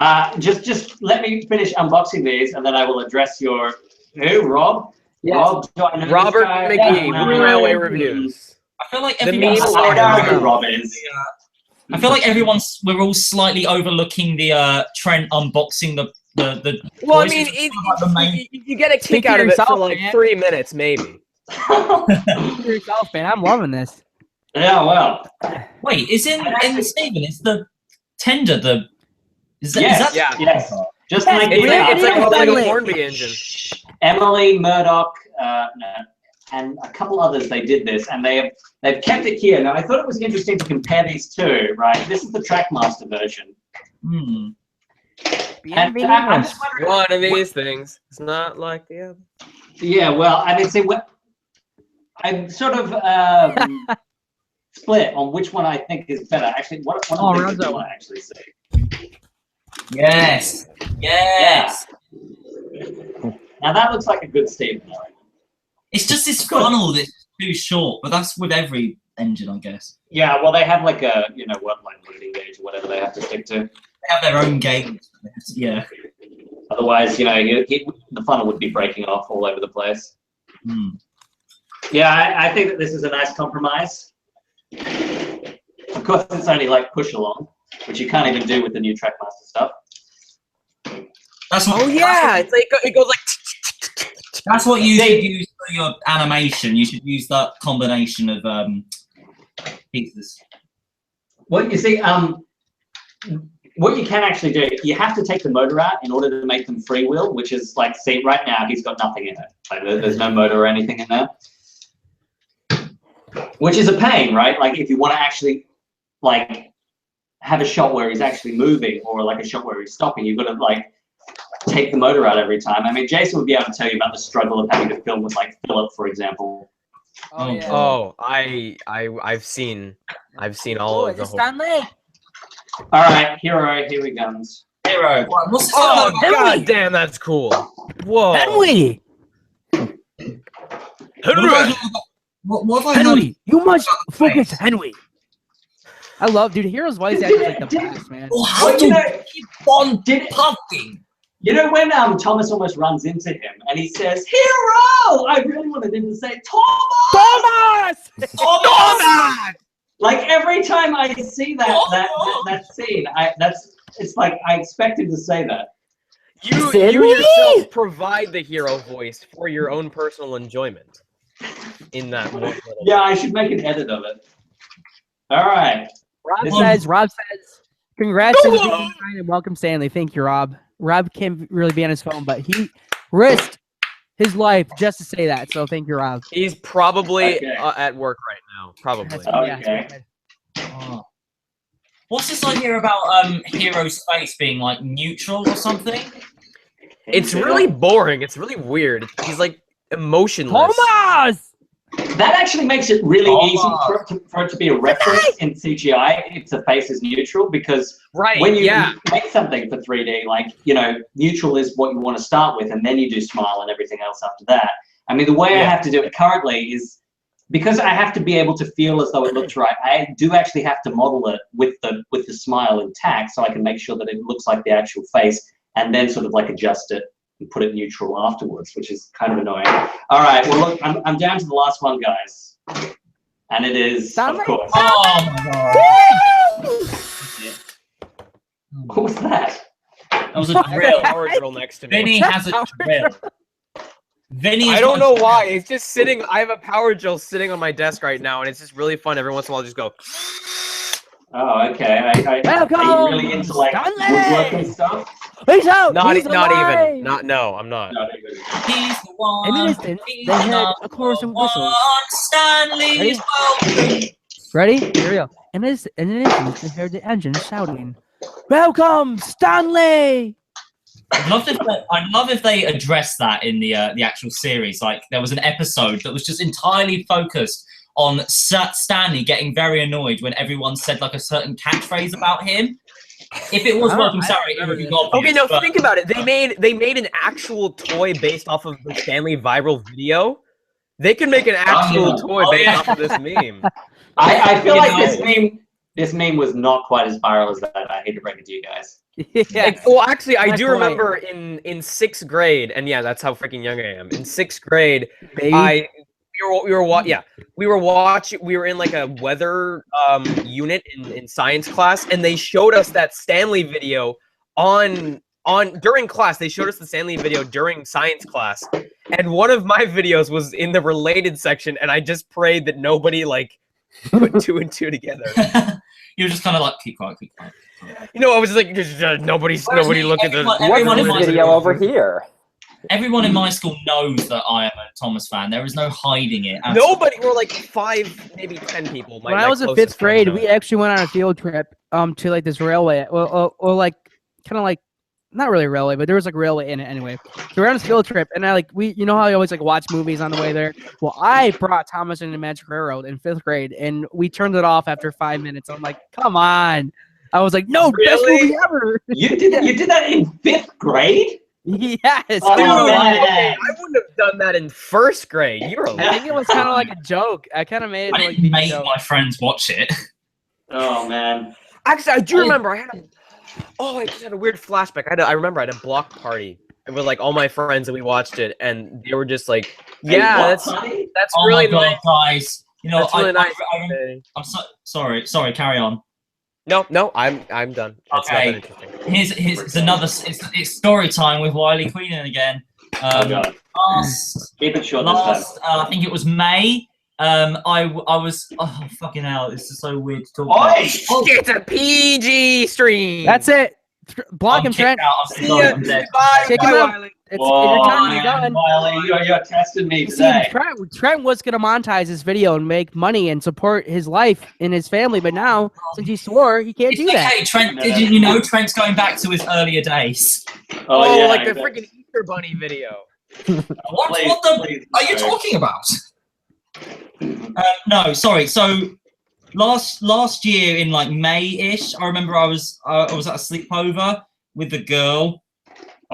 crown. Just let me finish unboxing these, and then I will address your who, Rob? Yes. Rob, do I know this Robert guy? McGee, No. Railway Reviews. I feel like The everyone's meme I lord know himself. who Rob is. I feel like we're all slightly overlooking the Trent unboxing the Well, I toys, mean, which is kind of like the main. you get a kick Speak out for of it for yourself, like man. 3 minutes, maybe. For yourself, man. I'm loving this. Yeah, well. Wait, is in Stephen? It's the tender. Is that? Yes, Is that yes. Just to make It's it like a Stanley. Hornby engine. Emily Murdoch, and a couple others, they did this, and they've kept it here. Now, I thought it was interesting to compare these two, right? This is the Trackmaster version. Hmm. And I'm just wondering, One of these things. It's not like the other. yeah, well, I mean, see, I'm sort of split on which one I think is better. Actually, one of the things I want to actually see. Yes. Yes. Now, that looks like a good Stephen. It's just this funnel that's too short, but that's with every engine, I guess. Yeah, well, they have like a, like leading gauge or whatever they have to stick to. They have their own games. Yeah. Otherwise, the funnel would be breaking off all over the place. Hmm. Yeah, I think that this is a nice compromise. Of course, it's only like push along, which you can't even do with the new Trackmaster stuff. That's what, Oh yeah, it's like it goes like. That's what you should use for your animation. You should use that combination of pieces. Well, you see, what you can actually do, you have to take the motor out in order to make them freewheel, which is like, see, right now he's got nothing in it. Like, there's no motor or anything in there. Which is a pain, right? Like, if you want to actually, like, have a shot where he's actually moving or like a shot where he's stopping, you've got to, like, take the motor out every time. I mean, Jason would be able to tell you about the struggle of having to film with, like, Philip, for example. Oh, yeah. Oh, I've seen all of the whole. Stanley. All right, Hero, here he comes. Hero. What's this Oh about? god damn, that's cool. Whoa. Henry. What have I heard? Henry, you must focus, Henry. I love, dude. Hero's voice actor is like the best, man. Well, how do you keep on Did puffing? You know when Thomas almost runs into him and he says, "Hero!" I really wanted him to say, "Thomas!" Thomas! Like every time I see that scene, it's like I expect him to say that. You yourself provide the hero voice for your own personal enjoyment. In that one little Yeah, I should make an edit of it. All right. Rob says, congrats and welcome Stanley. Thank you, Rob. Rob can't really be on his phone, but he risked his life just to say that. So thank you, Rob. He's probably at work right now. Probably. Okay. Oh. What's this idea about hero space being like neutral or something? It's really boring. It's really weird. He's like emotionless. Thomas! That actually makes it really easy for it to be a reference in CGI if the face is neutral, because when you make something for 3D, like, you know, neutral is what you want to start with, and then you do smile and everything else after that. I mean, the way I have to do it currently is, because I have to be able to feel as though it looks right, I do actually have to model it with the smile intact, so I can make sure that it looks like the actual face, and then sort of like adjust it and put it neutral afterwards, which is kind of annoying. All right, well look, I'm down to the last one, guys, and it is, of course. Oh my god! What was that? That was a drill. Power drill next to me. Vinny has a drill. Vinny. I don't know why. It's just sitting. I have a power drill sitting on my desk right now, and it's just really fun. Every once in a while, I'll just go. Oh, okay. Are you really into like woodworking stuff? He's out. Not He's even. No, I'm not. Not even. He's the one. In an instant, they heard a chorus of whistles. Stanley's Ready? Here we go. In an instant, they heard the engine shouting, "Welcome, Stanley!" I'd love if they addressed that in the actual series. Like there was an episode that was just entirely focused on Stanley getting very annoyed when everyone said like a certain catchphrase about him. If it was Welcome Stanley, it would be obvious. Okay, no, think about it. They made an actual toy based off of the Stanley viral video. They can make an actual toy based off of this meme. I feel like this meme was not quite as viral as that. I hate to break it to you guys. Well, actually, I do remember in 6th grade, and yeah, that's how freaking young I am. In 6th grade, we were in like a weather unit in science class, and they showed us that Stanley video during class. They showed us the Stanley video during science class, and one of my videos was in the related section, and I just prayed that nobody like put 2 and 2 together. You were just kind of like keep quiet. You know, I was like, nobody looked at the. What's this video over here? Everyone in my school knows that I am a Thomas fan. There is no hiding it. Nobody. We're like 5, maybe 10 people. When I was in 5th grade, we actually went on a field trip to like this railway, or like kind of like not really railway, but there was like railway in it anyway. So we're on this field trip, and you know how I always like watch movies on the way there. Well, I brought Thomas and the Magic Railroad in 5th grade, and we turned it off after 5 minutes. I'm like, come on. I was like, no, best movie ever. You did that in 5th grade? Yes, dude. I wouldn't have done that in 1st grade. I think it was kind of like a joke. I kind of made it. I didn't make my friends watch it. Oh man. Actually, I do remember. I just had a weird flashback. I remember I had a block party with like all my friends, and we watched it, and they were just like, "Yeah, that's really nice, guys." You know, that's really nice. I'm sorry. Carry on. No, I'm done. That's not that interesting. Here's another. It's story time with Wiley Queenan again. Keep it short this time. I think it was May. I was fucking hell. This is so weird to talk about. It's a PG stream. That's it. Block him, Trent. I'm dead. Take him out. It's your time. You're done. Wiley, you're testing me today. Trent was gonna monetize this video and make money and support his life and his family, but now since he swore, he can't do that. Okay, Trent. Did you know Trent's going back to his earlier days? Oh yeah, like the freaking Easter Bunny video. What are you talking about? No, sorry. So last year in like May-ish, I remember I was at a sleepover with the girl.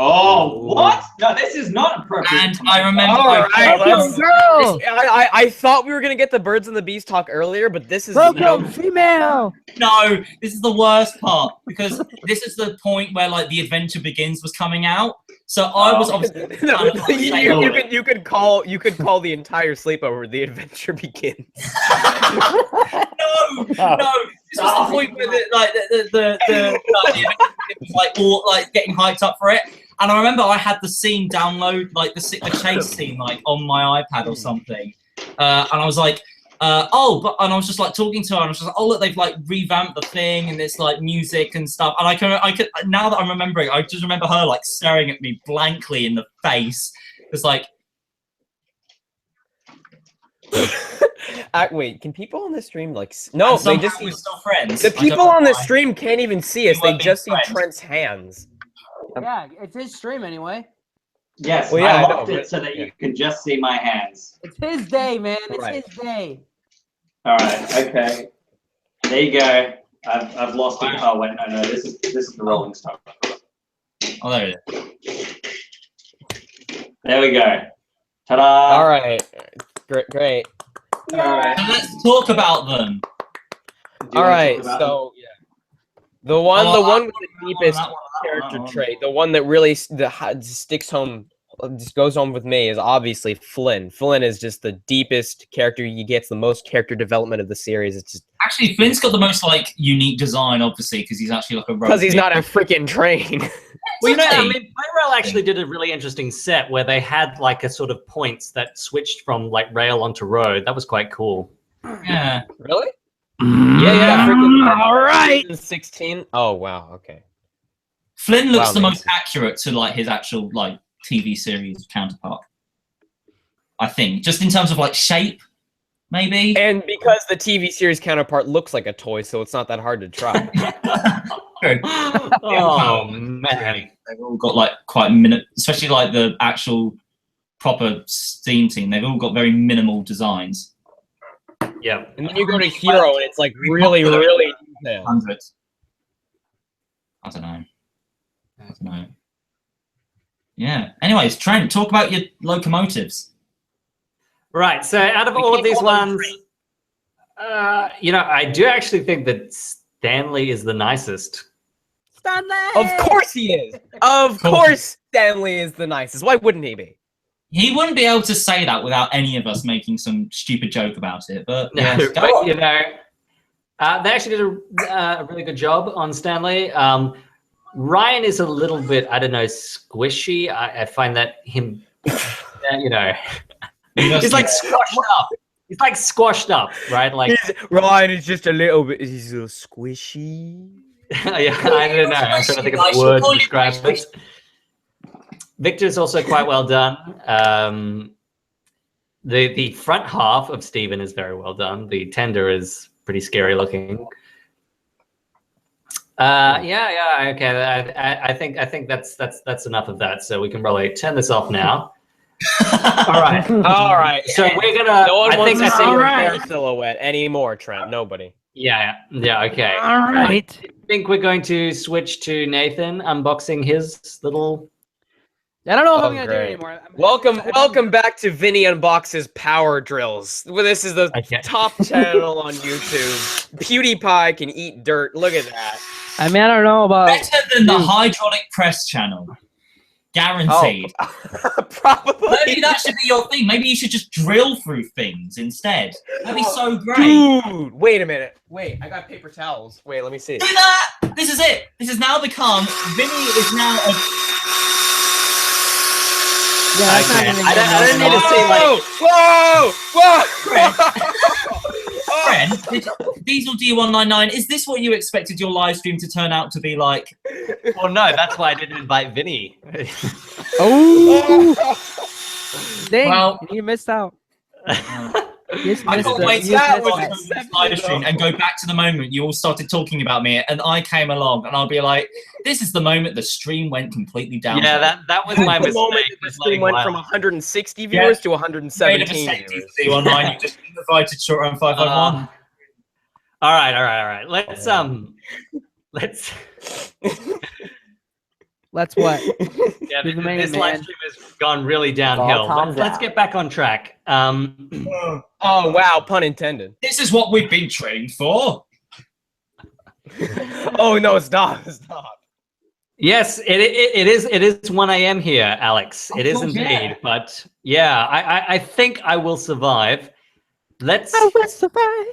Oh, what? No, this is not appropriate. And I remember. I thought we were gonna get the birds and the bees talk earlier, but this is female. No, this is the worst part because this is the point where like the adventure begins was coming out. So I was obviously you could call the entire sleepover the adventure begins. No. This was the point where the like all like getting hyped up for it. And I remember I had the scene download, like the chase scene, like on my iPad or something. And I was like, and I was just like talking to her, and I was just like, oh look, they've like revamped the thing, and it's like music and stuff. And I could now that I'm remembering, I just remember her like staring at me blankly in the face. It's like. Wait, can people on the stream like? No, they just we're still friends. The people on the stream can't even see us. They just see Trent's hands. Yeah, it's his stream anyway. Yes, well, yeah, I locked it so that you can just see my hands. It's his day, man. It's his day. All right, okay. There you go. I've lost it. Oh wait, no, this is the Rolling Stone. Oh, there it is. There we go. Ta-da! All right, great. All right. So let's talk about them. All right, so the one with the deepest character trait, the one that really sticks home, just goes home with me, is obviously Flynn. Flynn is just the deepest character. He gets the most character development of the series. It's just actually Flynn's got the most like unique design, obviously, because he's actually like a because he's not a freaking train. Well, you know, I mean, Plarail actually did a really interesting set where they had like a sort of points that switched from like rail onto road. That was quite cool. Yeah. Really? Yeah. All right. 16. Oh wow. Okay. Flynn looks the most accurate to like his actual like TV series counterpart. I think, just in terms of like shape, maybe. And because the TV series counterpart looks like a toy, so it's not that hard to try. Oh man, they've all got like quite especially like the actual proper Steam team. They've all got very minimal designs. Yeah, and then you go to Hero, and it's like really detailed. Hundreds. I don't know. Yeah. Anyways, Trent, talk about your locomotives. Right. So out of all of these ones, you know, I do actually think that Stanley is the nicest. Stanley! Of course he is. Of course Stanley is the nicest. Why wouldn't he be? He wouldn't be able to say that without any of us making some stupid joke about it. But, no, yeah, but you know, they actually did a really good job on Stanley. Ryan is a little bit, I don't know, squishy. I find that him, you know, he's like squashed up. He's like squashed up, right? Like Ryan is just a little bit. He's a little squishy. Yeah, I don't know. I'm trying to think of a word to describe it. Victor's also quite well done. The front half of Stephen is very well done. The tender is pretty scary looking. Yeah, okay. I think that's enough of that. So we can probably turn this off now. All right. So we're gonna. No one wants to see your hair silhouette anymore, Trent. Nobody. Yeah. Okay. All right. I think we're going to switch to Nathan unboxing his little. I don't know if I'm gonna do it anymore. Welcome back to Vinny Unboxes Power Drills. Well, this is the top channel on YouTube. PewDiePie can eat dirt. Look at that. I mean, I don't know about better than the hydraulic press channel. Guaranteed. Oh, probably. Maybe that should be your thing. Maybe you should just drill through things instead. That'd be so great. Dude, wait a minute. Wait, I got paper towels. Wait, let me see. Do that! This is it. This has now become, Vinny is now a... Yeah, okay. I don't need to say like... Friend, DieselD199, is this what you expected your live stream to turn out to be like? Well, no, that's why I didn't invite Vinny. Oh! Dang, Well, you missed out. I can't wait to watch this live stream and go back to the moment you all started talking about me and I came along and I'll be like, this is the moment the stream went completely down. Yeah, that was my mistake. The moment the stream went from 160 viewers to 117 viewers. Online, you just invited Short Run 551. All right. Let's Let's what? Yeah, Yeah, You're the main this man. live stream has gone really downhill. Let's get back on track. Oh wow, pun intended. This is what we've been trained for. Oh no, stop. Yes, it is 1 a.m. here, Alex. It is indeed. Yeah. But yeah, I think I will survive. I will survive.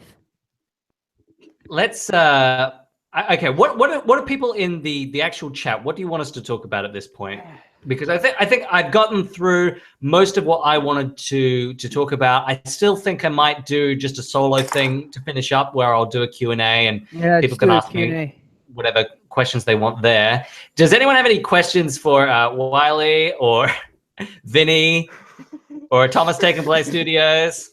Let's okay, what are people in the actual chat? What do you want us to talk about at this point? Because I think I've gotten through most of what I wanted to talk about. I still think I might do just a solo thing to finish up, where I'll do a Q&A and people can ask me whatever questions they want there. Does anyone have any questions for Wiley or Vinny or Thomas Taken Play Studios?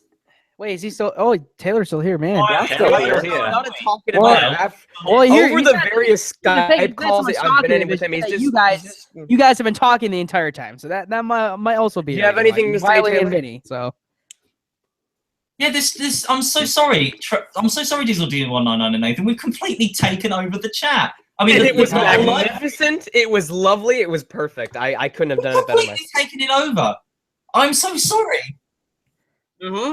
Wait, is he still? Oh, Taylor's still here, man. I'm still here. Started talking Well, about over the various Skype calls that I've been in with him. He's just you guys have been talking the entire time, so that might also be. Do you have anything to say, Wiley Taylor? and Vinny? So. Yeah, this. I'm so sorry. I'm so sorry, DieselD199 and Nathan. We've completely taken over the chat. I mean, it was magnificent. It was lovely. It was perfect. I couldn't have done it better myself. Taking it over. I'm so sorry. Mm-hmm.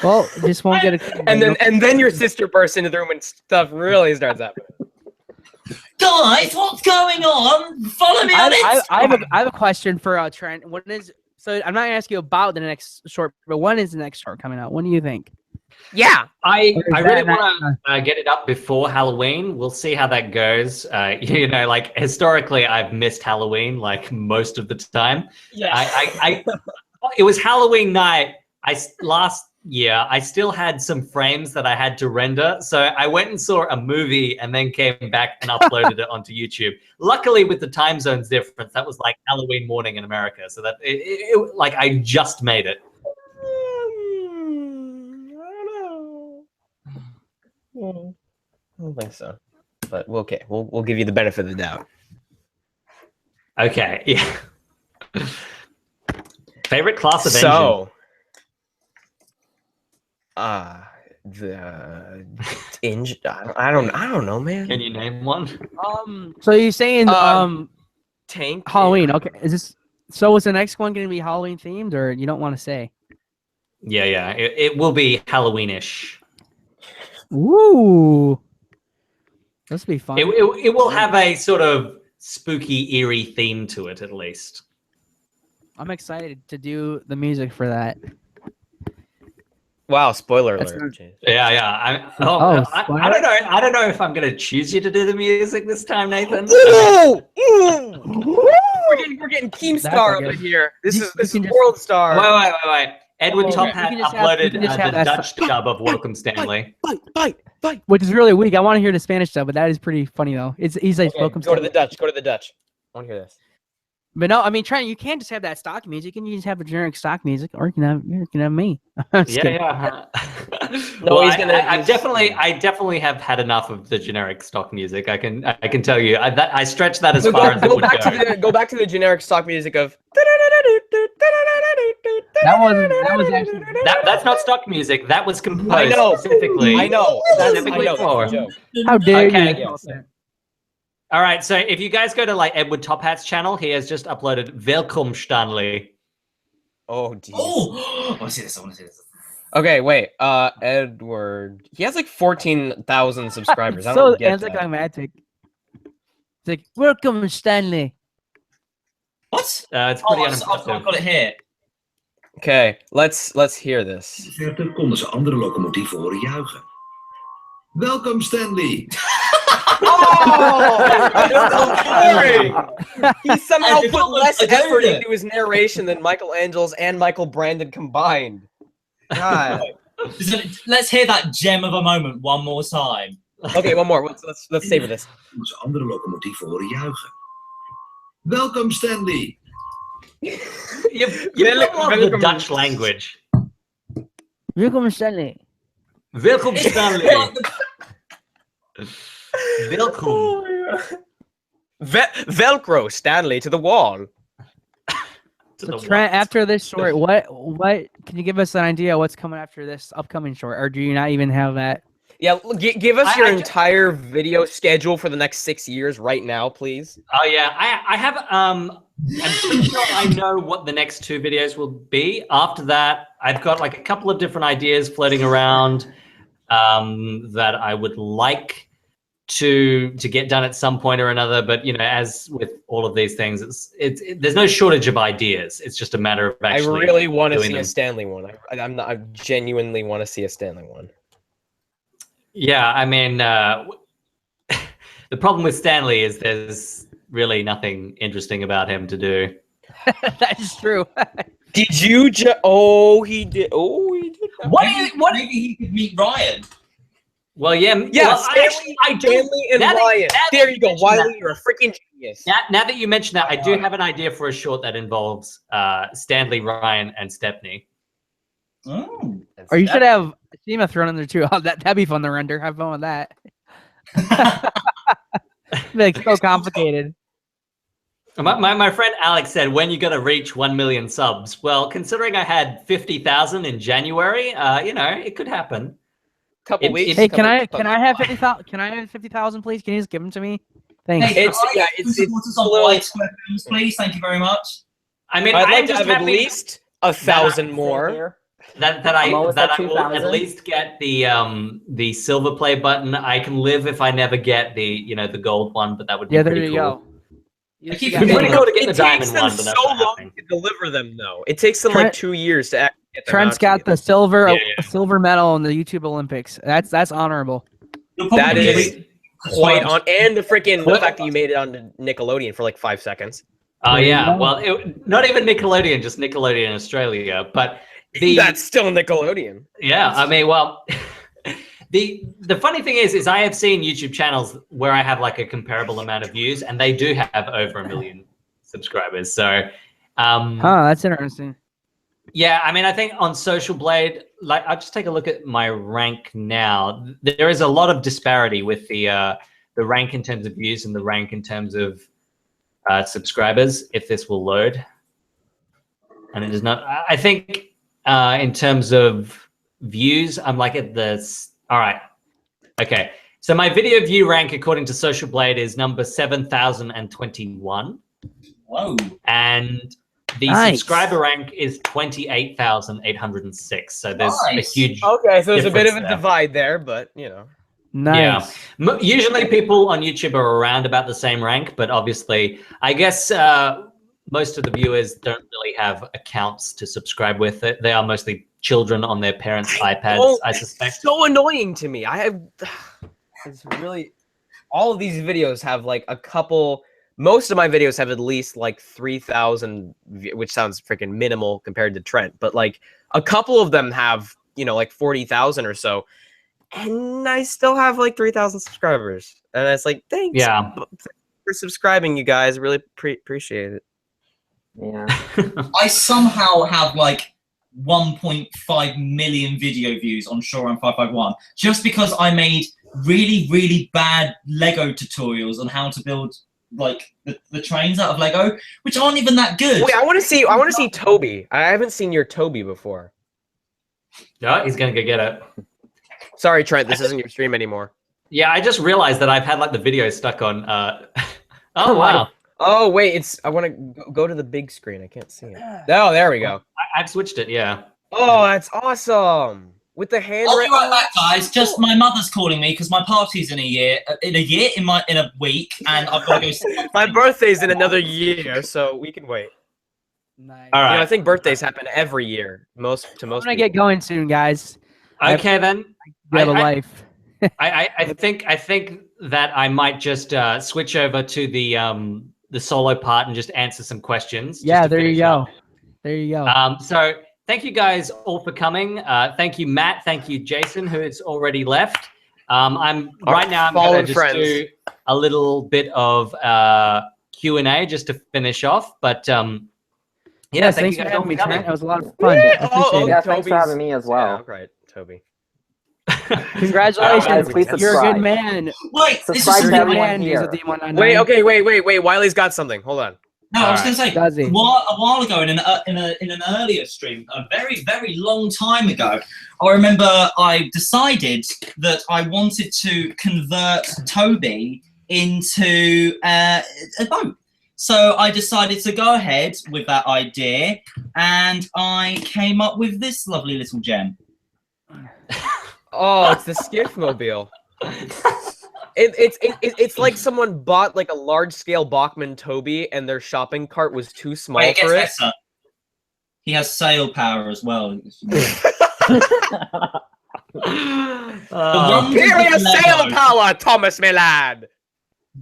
Well, just won't get a. And then your sister bursts into the room and stuff really starts happening. Guys, what's going on? Follow me on I Instagram. have a question for Trent. What is so? I'm not gonna ask you about the next short, but when is the next short coming out? When do you think? Yeah, I really want to get it up before Halloween. We'll see how that goes. You know, like historically, I've missed Halloween like most of the time. Yeah. It was Halloween night. Last year, I still had some frames that I had to render. So I went and saw a movie and then came back and uploaded it onto YouTube. Luckily, with the time zones difference, that was like Halloween morning in America. So that like I just made it. I don't think so, but okay, we'll give you the benefit of the doubt. Okay, yeah. Favorite class of engine? So, the engine. I don't know, man. Can you name one? So you're saying tank Halloween? Okay, is this so? Is the next one going to be Halloween themed, or you don't want to say? Yeah. It will be Halloweenish. Ooh, this will be fun. It will have a sort of spooky, eerie theme to it, at least. I'm excited to do the music for that. Wow! Spoiler alert. Yeah. I don't know. I don't know if I'm going to choose you to do the music this time, Nathan. Ooh! We're getting Keemstar up in here. This is World Star. Wait. Edward Top Hat uploaded the Dutch dub of Welcome Stanley. Bite. Which is really weak. I want to hear the Spanish dub, but that is pretty funny though. He's like Welcome Go to Stanley. the Dutch. Go to the Dutch. I want to hear this. But no, I mean, Trent, you can't just have that stock music. You can just have the generic stock music, or you can have me. Yeah. No, Well, he's gonna. I definitely have had enough of the generic stock music. I can tell you. I stretch that as far as it would go. Go back to the generic stock music of. That was actually. That's not stock music. That was composed specifically. I know. Specifically for. How dare Okay. you? All right. So if you guys go to like Edward Top Hat's channel, he has just uploaded Welcome Stanley. Oh, geez. Oh, I want to see this. Okay, wait. Edward. He has like 14,000 subscribers. I So don't get that. anticlimactic. It's like Welcome Stanley. What? It's pretty I've unimpressive. got it here. Okay, let's hear this. Verder konden ze andere locomotieven horen juichen. Welkom Stanley! He somehow And put less I effort heard it. into his narration than Michelangelo's and Michael Brandon combined. God. Let's hear that gem of a moment one more time. Okay, one more. Let's savor this. Konden ze andere locomotieven horen juichen. Welkom Stanley! You love the Dutch language. Welcome Stanley. Welcome Stanley. Welcome. Velcro Stanley to the wall. So Trent, after this short, what can you give us an idea of what's coming after this upcoming short, or do you not even have that? Yeah, give us your entire video schedule for the next 6 years right now, please. Oh yeah, I have I'm pretty sure I know what the next 2 videos will be. After that, I've got like a couple of different ideas floating around that I would like to get done at some point or another. But you know, as with all of these things, there's no shortage of ideas. It's just a matter of actually. I really want to see them. a Stanley one. I genuinely want to see a Stanley one. Yeah, I mean, the problem with Stanley is there's really nothing interesting about him to do. That is true. Did you Oh, he did. Oh, he did. What? Maybe he could meet Ryan. Well, yeah. Yes, well, I do. Stanley and Ryan. There you go, Wiley. You're a freaking genius. Now that you mention that, I do have an idea for a short that involves Stanley, Ryan, and Stepney. Oh. Or you should have Seema thrown in there too. Oh, that'd be fun to render. Have fun with that. Like so complicated. My friend Alex said, when you gonna reach 1 million subs? Well, considering I had 50,000 in January, you know, it could happen. Couple weeks. Hey, can I have 50,000? Can I have 50,000, please? Can you just give them to me? Thanks. Hey, it's on White Square Films, please. Thank you very much. I mean, I'd like I'm to just have at least 1,000 more. That I will at least get the silver play button. I can live if I never get the the gold one, but that would be pretty cool. It It'd be pretty cool to get the diamond them one, but so that's not long happening. to deliver them, though. It takes them like 2 years to actually get them Trent's out got to the silver Yeah. silver medal in the YouTube Olympics. That's honorable. That is quite on, and the fact that you made it on Nickelodeon for like 5 seconds. Oh yeah, well, not even Nickelodeon, just Nickelodeon Australia, but that's still Nickelodeon. Yeah, I mean, well, the funny thing is I have seen YouTube channels where I have like a comparable amount of views, and they do have over 1 million subscribers. So, that's interesting. Yeah, I mean, I think on Social Blade, like, I'll just take a look at my rank now. There is a lot of disparity with the rank in terms of views and the rank in terms of subscribers. If this will load, and it does not. I think in terms of views, I'm like at this. All right, okay. So my video view rank according to Social Blade is number 7,021. Whoa! And the subscriber rank is 28,806. So there's a huge okay. So there's a bit of a there. divide there, but you know. Nice. Yeah. Usually people on YouTube are around about the same rank, but obviously, I guess most of the viewers don't really have accounts to subscribe with. They are mostly children on their parents' iPads, I suspect. It's so annoying to me. It's really, all of these videos have like a couple. Most of my videos have at least like 3,000, which sounds freaking minimal compared to Trent, but like a couple of them have, like 40,000 or so. And I still have like 3,000 subscribers. And it's like, thanks for subscribing, you guys. Really appreciate it. Yeah. I somehow have like 1.5 million video views on Shoreline 551 just because I made really, really bad Lego tutorials on how to build like the trains out of Lego, which aren't even that good. Wait, I want to see Toby. I haven't seen your Toby before. Yeah, he's gonna go get it. Sorry, Trent, this isn't your stream anymore. Yeah, I just realized that I've had like the video stuck on. Oh wow. Oh wait, I want to go to the big screen. I can't see it. Oh, there we go. I've switched it. Yeah. Oh, that's awesome. With the hand. I'll be right back, guys. Just my mother's calling me because my party's in a week, and I've got to go. My birthday's in another year, so we can wait. Nice. All right. I think birthdays happen every year. Most I'm gonna get going soon, guys. Okay, then. I have a life. I think that I might just switch over to the solo part and just answer some questions. Yeah, there you go. There you go. So thank you guys all for coming. Thank you, Matt. Thank you, Jason, who has already left. I'm going to just do a little bit of Q&A just to finish off. But yeah, thanks you for guys all having me, for coming. Trent. It was a lot of fun. I appreciate it. Thanks for having me as well. Yeah, right, Toby. Congratulations. Guys, please You're a subscribe. good man. Wait, Subscribe to everyone here. DieselD199. Wait, Wiley's got something. Hold on. No, I was going to say Does he? a while ago in an earlier stream, a very, very long time ago, I remember I decided that I wanted to convert Toby into a boat. So I decided to go ahead with that idea, and I came up with this lovely little gem. Oh, it's the skiff mobile. It's like someone bought like a large scale Bachmann Toby and their shopping cart was too small Wait, for it. better. He has sail power as well. Superior sail power, Thomas Milan.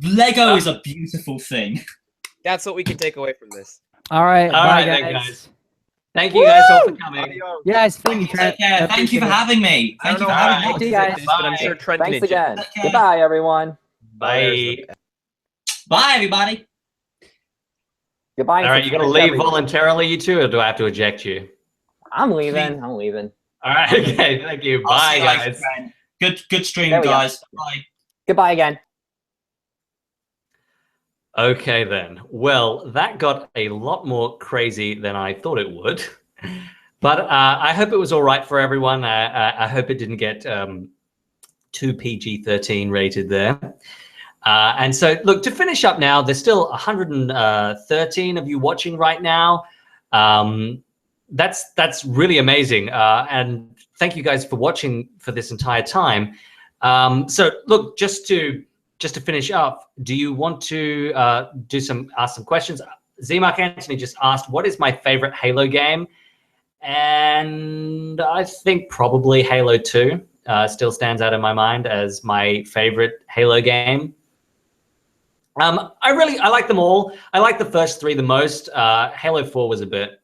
Lego is a beautiful thing. That's what we can take away from this. All right. All bye, right, then, guys. guys. Thank you guys all for coming. Yes, thank you, Trent. Take care. Thank you for having me. I don't know for how having to me. guys. this, but I'm sure Trent can Thanks again. Okay. Goodbye, everyone. Bye. Bye, everybody. Goodbye. All right, you got to leave voluntarily, you two, or do I have to eject you? I'm leaving. I'm leaving. All right, okay, thank you. I'll Bye, see you later, guys. friend. Good stream, There we go. guys. Bye. Goodbye again. Okay, then. Well, that got a lot more crazy than I thought it would. But I hope it was all right for everyone. I hope it didn't get too PG-13 rated there. And so, look, to finish up now, there's still 113 of you watching right now. That's really amazing. And thank you guys for watching for this entire time. So, look, just to finish up, do you want to ask some questions? Z-Mark Anthony just asked, what is my favorite Halo game? And I think probably Halo 2 still stands out in my mind as my favorite Halo game. I like them all. I like the first three the most. Halo 4 was a bit,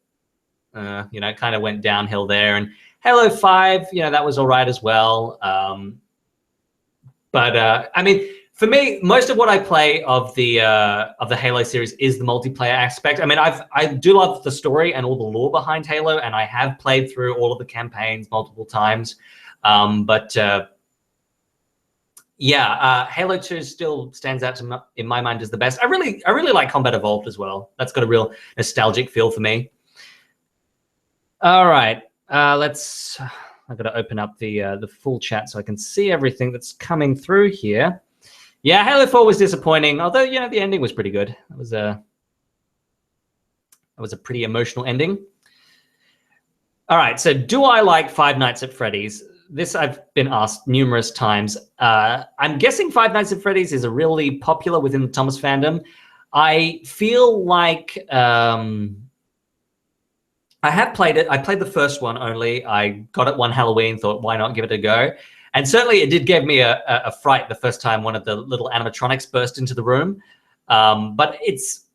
kind of went downhill there. And Halo 5, that was all right as well. But I mean, for me, most of what I play of the Halo series is the multiplayer aspect. I mean, I do love the story and all the lore behind Halo, and I have played through all of the campaigns multiple times. Halo 2 still stands out in my mind as the best. I really like Combat Evolved as well. That's got a real nostalgic feel for me. All right, I've got to open up the full chat so I can see everything that's coming through here. Yeah, Halo 4 was disappointing, although the ending was pretty good. That was a pretty emotional ending. All right, so do I like Five Nights at Freddy's? This I've been asked numerous times. I'm guessing Five Nights at Freddy's is a really popular within the Thomas fandom. I feel like I have played it. I played the first one only. I got it one Halloween, thought, why not give it a go? And certainly it did give me a fright the first time one of the little animatronics burst into the room. But it's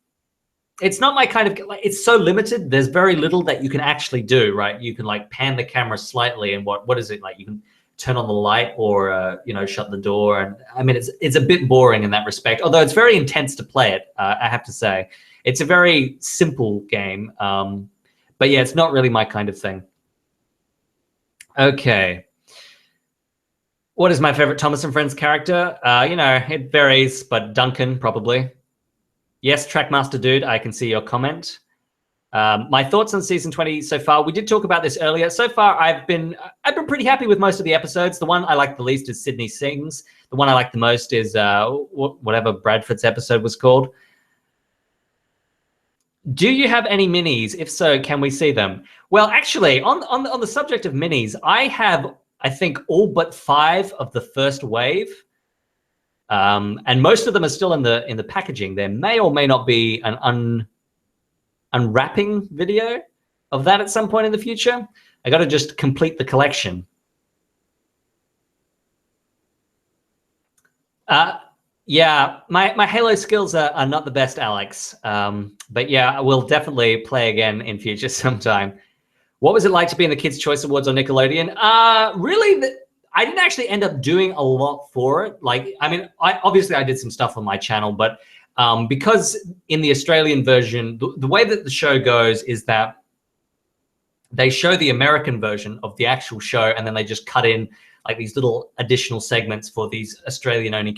not my kind of, it's so limited. There's very little that you can actually do, right? You can like pan the camera slightly and what is it like? You can turn on the light or, shut the door. And I mean, it's a bit boring in that respect, although it's very intense to play it, I have to say. It's a very simple game. But yeah, it's not really my kind of thing. Okay. What is my favorite Thomas and Friends character? It varies, but Duncan probably. Yes, Trackmaster Dude, I can see your comment. My thoughts on season 20 so far. We did talk about this earlier. So far, I've been pretty happy with most of the episodes. The one I like the least is Sydney Sings. The one I like the most is whatever Bradford's episode was called. Do you have any minis? If so, can we see them? Well, actually, on the subject of minis, I have, I think, all but 5 of the first wave. And most of them are still in the packaging. There may or may not be an unwrapping video of that at some point in the future. I got to just complete the collection. Yeah, my Halo skills are not the best, Alex. But yeah, I will definitely play again in future sometime. What was it like to be in the Kids' Choice Awards on Nickelodeon? Really, I didn't actually end up doing a lot for it. Like, I mean, obviously I did some stuff on my channel, but because in the Australian version, the way that the show goes is that they show the American version of the actual show, and then they just cut in like these little additional segments for these Australian-only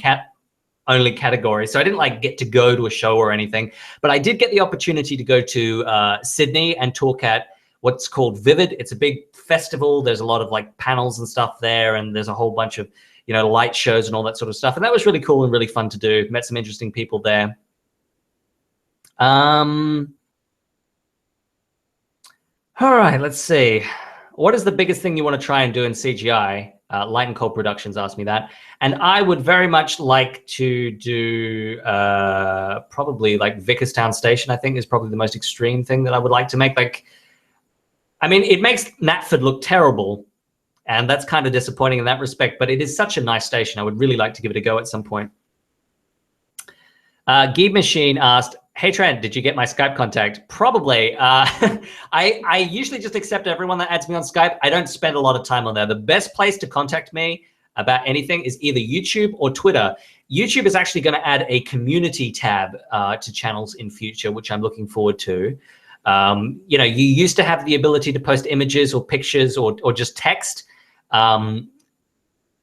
only category. So I didn't like get to go to a show or anything, but I did get the opportunity to go to Sydney and talk at what's called Vivid. It's a big festival. There's a lot of like panels and stuff there, and there's a whole bunch of, you know, light shows and all that sort of stuff. And that was really cool and really fun to do. Met some interesting people there. All right, let's see. What is the biggest thing you want to try and do in CGI? Light and Cold Productions asked me that. And I would very much like to do probably like Vickerstown Station, I think is probably the most extreme thing that I would like to make. Like, I mean, it makes Knapford look terrible, and that's kind of disappointing in that respect, but it is such a nice station. I would really like to give it a go at some point. Geeb Machine asked, hey Trent, did you get my Skype contact? Probably. I usually just accept everyone that adds me on Skype. I don't spend a lot of time on there. The best place to contact me about anything is either YouTube or Twitter. YouTube is actually going to add a community tab to channels in future, which I'm looking forward to. You know, you used to have the ability to post images or pictures or just text.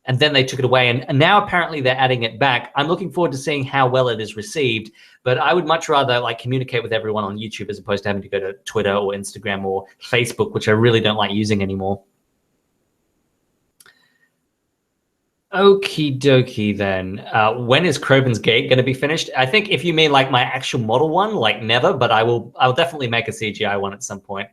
And then they took it away, and now apparently they're adding it back. I'm looking forward to seeing how well it is received, but I would much rather like communicate with everyone on YouTube as opposed to having to go to Twitter or Instagram or Facebook, which I really don't like using anymore. Okie dokie then. When is Crobin's Gate going to be finished? I think if you mean like my actual model one, like never, but I'll definitely make a CGI one at some point.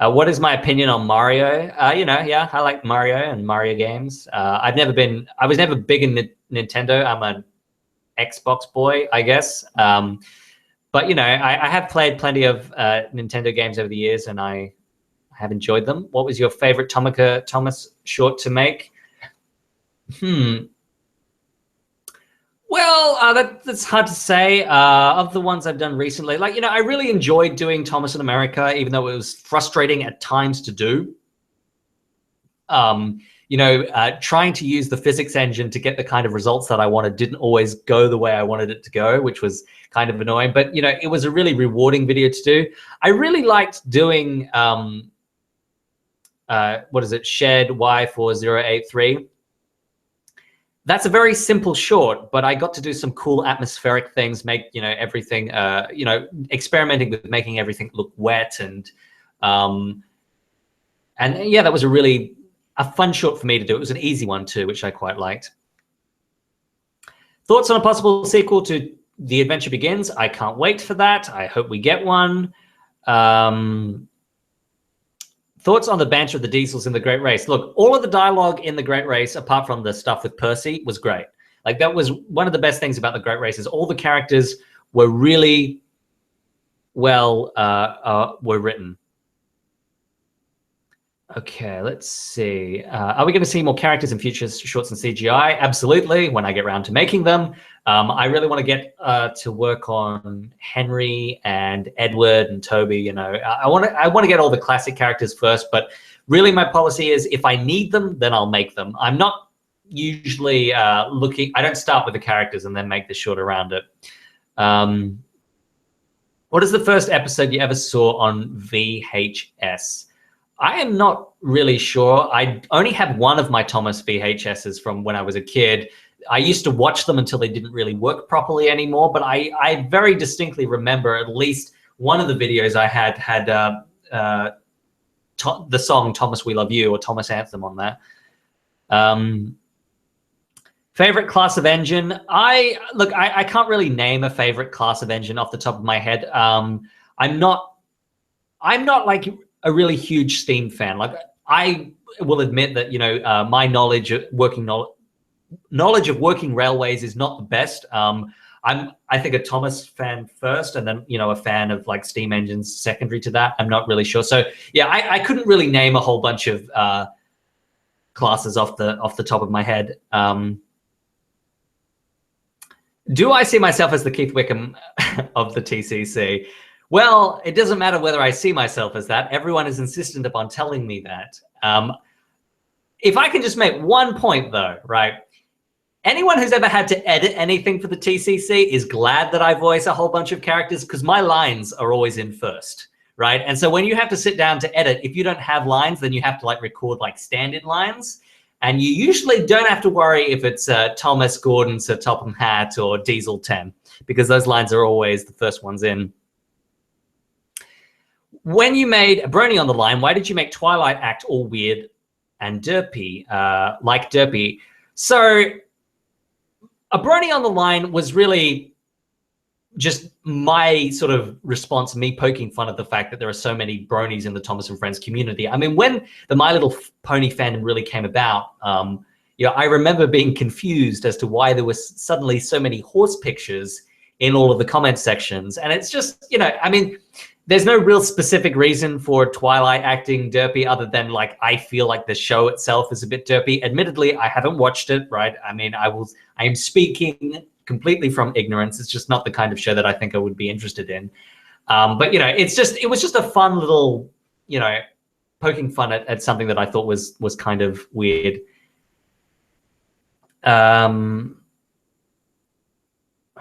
What is my opinion on Mario? You know, yeah, I like Mario and Mario games. I was never big in Nintendo. I'm an Xbox boy, I guess. But you know, I have played plenty of Nintendo games over the years, and I have enjoyed them. What was your favorite Thomas short to make? Well, that's hard to say. Of the ones I've done recently, like, you know, I really enjoyed doing Thomas in America, even though it was frustrating at times to do. You know, trying to use the physics engine to get the kind of results that I wanted didn't always go the way I wanted it to go, which was kind of annoying. But, you know, it was a really rewarding video to do. I really liked doing, what is it, Shed Y4083. That's a very simple short, but I got to do some cool atmospheric things, make, you know, everything, you know, experimenting with making everything look wet. And yeah, that was a fun short for me to do. It was an easy one too, which I quite liked. Thoughts on a possible sequel to The Adventure Begins? I can't wait for that. I hope we get one. Thoughts on the banter of the Diesels in The Great Race? Look, all of the dialogue in The Great Race, apart from the stuff with Percy, was great. Like, that was one of the best things about The Great Race is all the characters were really well were written. Okay, let's see. Are we going to see more characters in future shorts and CGI? Absolutely, when I get around to making them. I really want to get to work on Henry and Edward and Toby. You know, I want to get all the classic characters first, but really my policy is if I need them, then I'll make them. I'm not usually looking. I don't start with the characters and then make the short around it. What is the first episode you ever saw on VHS? I am not really sure. I only have one of my Thomas VHSs from when I was a kid. I used to watch them until they didn't really work properly anymore, but I very distinctly remember at least one of the videos I had the song Thomas We Love You or Thomas Anthem on that. Favorite class of engine? I can't really name a favorite class of engine off the top of my head. I'm not like a really huge steam fan. Like, I will admit that, you know, my knowledge of working railways is not the best. I think a Thomas fan first, and then, you know, a fan of like steam engines secondary to that. I'm not really sure. So yeah, I couldn't really name a whole bunch of classes off the top of my head. Do I see myself as the Keith Wickham of the TCC? Well, it doesn't matter whether I see myself as that. Everyone is insistent upon telling me that. If I can just make one point though, right? Anyone who's ever had to edit anything for the TCC is glad that I voice a whole bunch of characters because my lines are always in first, right? And so when you have to sit down to edit, if you don't have lines, then you have to like record like stand-in lines. And you usually don't have to worry if it's Thomas, Gordon, Sir Topham Hatt, or Diesel10, because those lines are always the first ones in. When you made a Brony on the Line, why did you make Twilight act all weird and derpy, like derpy? So a Brony on the Line was really just my sort of response, me poking fun at the fact that there are so many bronies in the Thomas and Friends community. I mean, when the My Little Pony fandom really came about, you know, I remember being confused as to why there was suddenly so many horse pictures in all of the comment sections. And it's just, you know, I mean, there's no real specific reason for Twilight acting derpy other than, like, I feel like the show itself is a bit derpy. Admittedly, I haven't watched it, right? I mean, I am speaking completely from ignorance. It's just not the kind of show that I think I would be interested in. But, you know, it was just a fun little, you know, poking fun at something that I thought was kind of weird.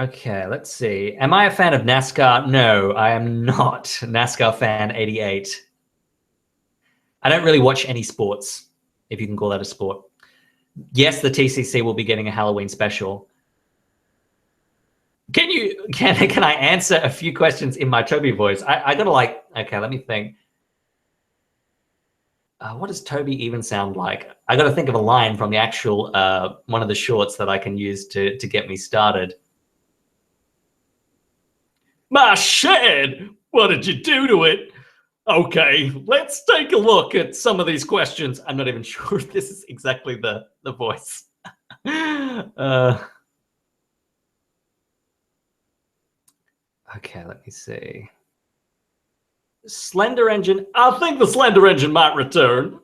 Okay, let's see. Am I a fan of NASCAR? No, I am not. NASCAR fan 88. I don't really watch any sports, if you can call that a sport. Yes, the TCC will be getting a Halloween special. Can I answer a few questions in my Toby voice? I gotta, like, okay, let me think. What does Toby even sound like? I gotta think of a line from the actual one of the shorts that I can use to get me started. My shed, what did you do to it? Okay, let's take a look at some of these questions. I'm not even sure if this is exactly the voice. Okay, let me see. Slender Engine. I think the Slender Engine might return.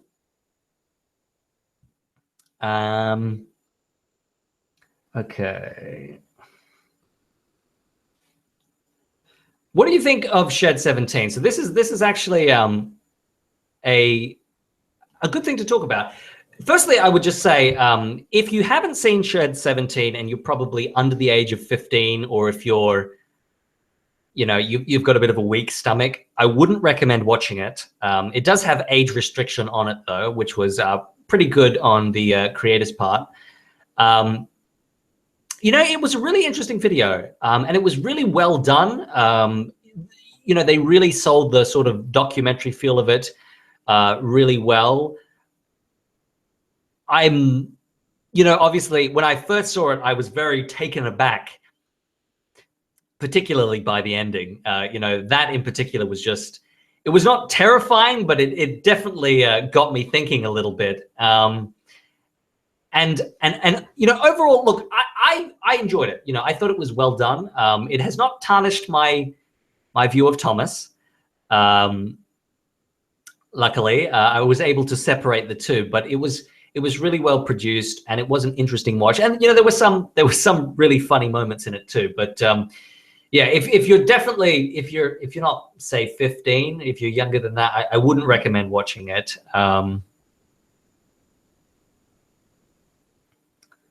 Okay. What do you think of Shed 17? So this is actually a good thing to talk about. Firstly, I would just say, if you haven't seen Shed 17 and you're probably under the age of 15, or if you're, you know, you've got a bit of a weak stomach, I wouldn't recommend watching it. It does have age restriction on it, though, which was pretty good on the creator's part. You know, it was a really interesting video, and it was really well done. You know, they really sold the sort of documentary feel of it really well. You know, obviously, when I first saw it, I was very taken aback, particularly by the ending. You know, that in particular was just, it was not terrifying, but it definitely got me thinking a little bit. And you know, overall, look, I enjoyed it. You know, I thought it was well done. It has not tarnished my view of Thomas. Luckily, I was able to separate the two, but it was really well produced, and it was an interesting watch. And you know, there were some really funny moments in it too. But yeah, if you're definitely, if you're not, say, 15, if you're younger than that, I wouldn't recommend watching it.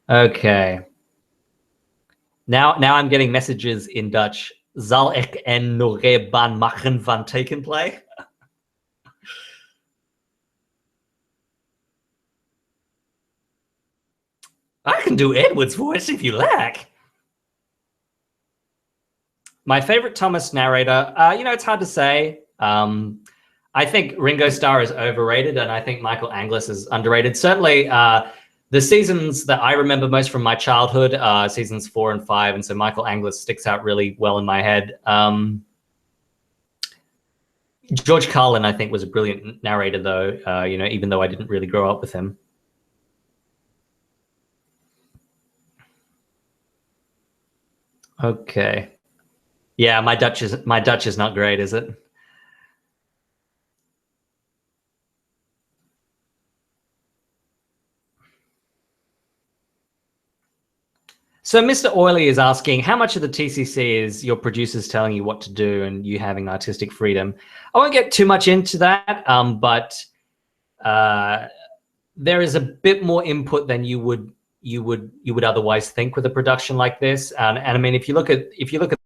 Okay. Now I'm getting messages in Dutch. Zal ik een Norebaan maken van tekenplay? I can do Edward's voice if you like. My favorite Thomas narrator, you know, it's hard to say. I think Ringo Starr is overrated, and I think Michael Anglès is underrated. Certainly, the seasons that I remember most from my childhood are seasons 4 and 5, and so Michael Anglès sticks out really well in my head. George Carlin, I think, was a brilliant narrator, though, you know, even though I didn't really grow up with him. Okay. Yeah, my Dutch is not great, is it? So Mr. Oily is asking, how much of the TCC is your producers telling you what to do and you having artistic freedom? I won't get too much into that, but there is a bit more input than you would otherwise think with a production like this. And I mean, if you look at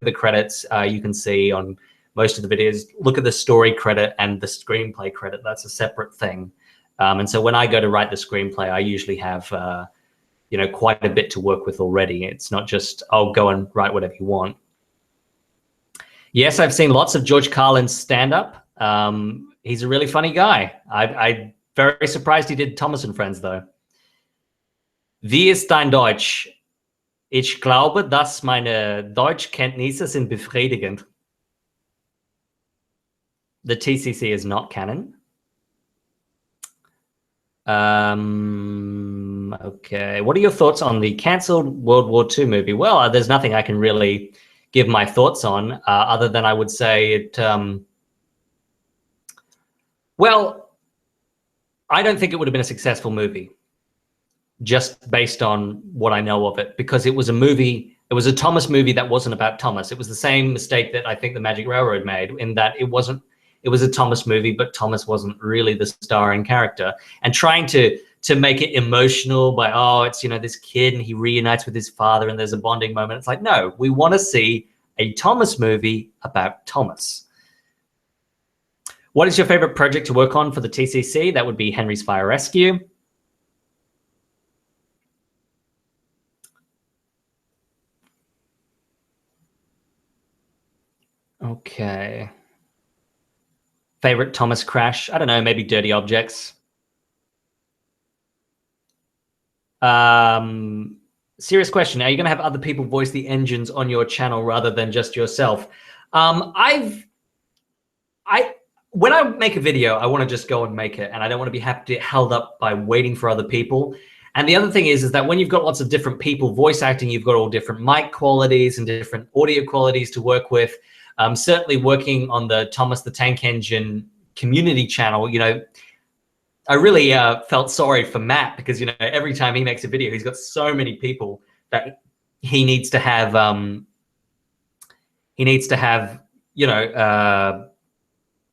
the credits, you can see on most of the videos, look at the story credit and the screenplay credit. That's a separate thing. And so when I go to write the screenplay, I usually have, quite a bit to work with already. It's not just, oh, go and write whatever you want. Yes, I've seen lots of George Carlin's stand-up. He's a really funny guy. I'm very surprised he did Thomas and Friends, though. Wie ist dein Deutsch? Ich glaube, dass meine Deutschkenntnisse sind befriedigend. The TCC is not canon. Okay, what are your thoughts on the cancelled World War II movie? Well, there's nothing I can really give my thoughts on, other than I would say it. Well, I don't think it would have been a successful movie, just based on what I know of it, because it was a movie. It was a Thomas movie that wasn't about Thomas. It was the same mistake that I think the Magic Railroad made, in that it wasn't. It was a Thomas movie, but Thomas wasn't really the starring character. And trying to make it emotional by, oh, it's, this kid and he reunites with his father and there's a bonding moment. It's like, no, we want to see a Thomas movie about Thomas. What is your favorite project to work on for the TCC? That would be Henry's Fire Rescue. Okay. Favorite Thomas crash? I don't know, maybe Dirty Objects. Serious question. Are you going to have other people voice the engines on your channel rather than just yourself? When I make a video, I want to just go and make it, and I don't want to be held up by waiting for other people. And the other thing is that when you've got lots of different people voice acting, you've got all different mic qualities and different audio qualities to work with. Certainly working on the Thomas the Tank Engine community channel, I really felt sorry for Matt, because, every time he makes a video, he's got so many people that he needs to have,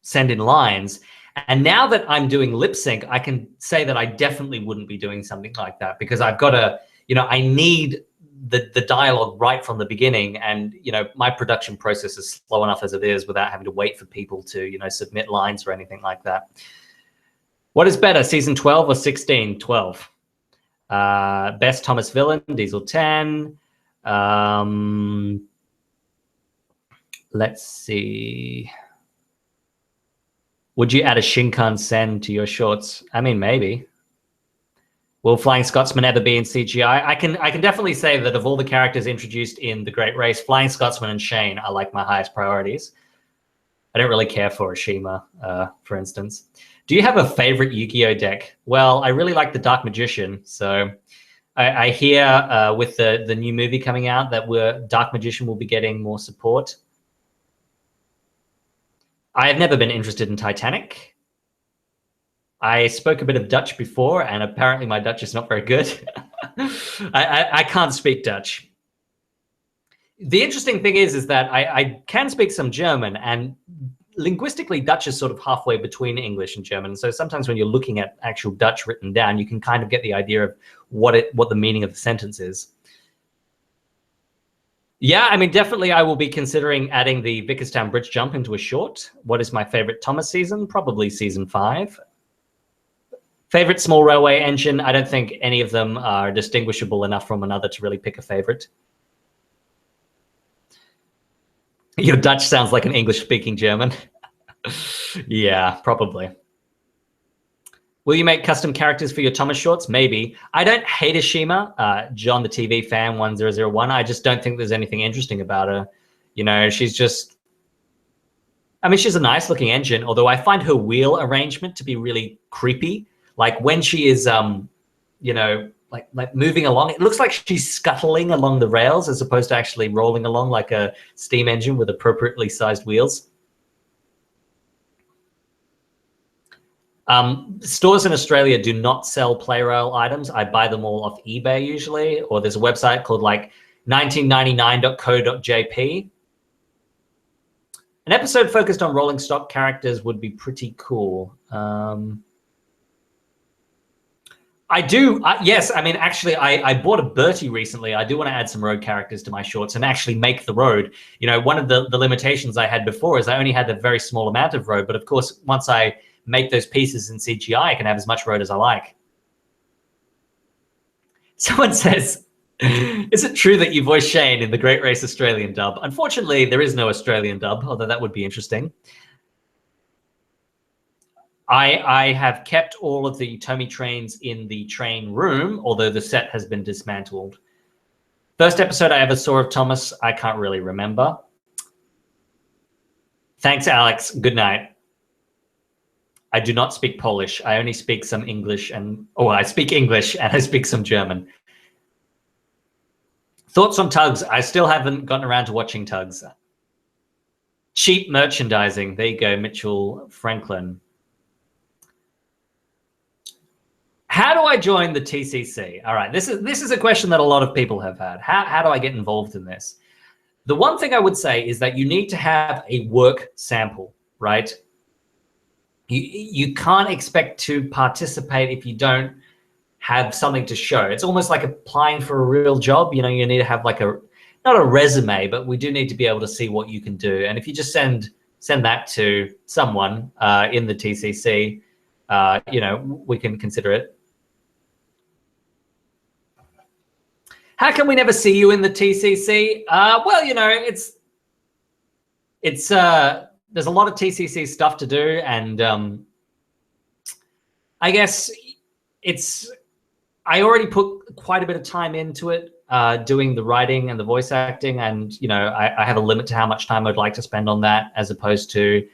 send in lines. And now that I'm doing lip sync, I can say that I definitely wouldn't be doing something like that, because I've got to, I need the dialogue right from the beginning. And, my production process is slow enough as it is without having to wait for people to, submit lines or anything like that. What is better, season 12 or 16? 12. Best Thomas villain, Diesel 10. Let's see. Would you add a Shinkansen to your shorts? I mean, maybe. Will Flying Scotsman ever be in CGI? I can definitely say that of all the characters introduced in The Great Race, Flying Scotsman and Shane are like my highest priorities. I don't really care for Ashima, for instance. Do you have a favorite Yu-Gi-Oh deck? Well, I really like the Dark Magician. So I hear with the new movie coming out that Dark Magician will be getting more support. I have never been interested in Titanic. I spoke a bit of Dutch before, and apparently my Dutch is not very good. I can't speak Dutch. The interesting thing is that I can speak some German, and linguistically, Dutch is sort of halfway between English and German. So sometimes when you're looking at actual Dutch written down, you can kind of get the idea of what the meaning of the sentence is. Yeah, I mean, definitely I will be considering adding the Vickerstown Bridge jump into a short. What is my favorite Thomas season? Probably season 5. Favorite small railway engine? I don't think any of them are distinguishable enough from another to really pick a favorite. Your Dutch sounds like an English-speaking German. Yeah, probably. Will you make custom characters for your Thomas shorts? Maybe. I don't hate Ashima, John the TV fan 1001. I just don't think there's anything interesting about her. She's just... I mean, she's a nice-looking engine, although I find her wheel arrangement to be really creepy. Like when she is, like moving along, it looks like she's scuttling along the rails as opposed to actually rolling along like a steam engine with appropriately sized wheels. Stores in Australia do not sell Plarail items. I buy them all off eBay usually, or there's a website called like 1999.co.jp. An episode focused on rolling stock characters would be pretty cool. I do, yes. I mean, actually, I bought a Bertie recently. I do want to add some road characters to my shorts and actually make the road. One of the limitations I had before is I only had a very small amount of road. But of course, once I make those pieces in CGI, I can have as much road as I like. Someone says, is it true that you voice Shane in the Great Race Australian dub? Unfortunately, there is no Australian dub, although that would be interesting. I have kept all of the Tomy trains in the train room, although the set has been dismantled. First episode I ever saw of Thomas, I can't really remember. Thanks, Alex. Good night. I do not speak Polish. I only speak some English and, I speak English and I speak some German. Thoughts on Tugs? I still haven't gotten around to watching Tugs. Cheap merchandising. There you go, Mitchell Franklin. How do I join the TCC? All right, this is a question that a lot of people have had. How do I get involved in this? The one thing I would say is that you need to have a work sample, right? You can't expect to participate if you don't have something to show. It's almost like applying for a real job. You know, you need to have like not a resume, but we do need to be able to see what you can do. And if you just send that to someone in the TCC, you know, we can consider it. How come we never see you in the TCC? Well, you know, there's a lot of TCC stuff to do, and I guess I already put quite a bit of time into it, doing the writing and the voice acting, and you know, I have a limit to how much time I'd like to spend on that, as opposed to,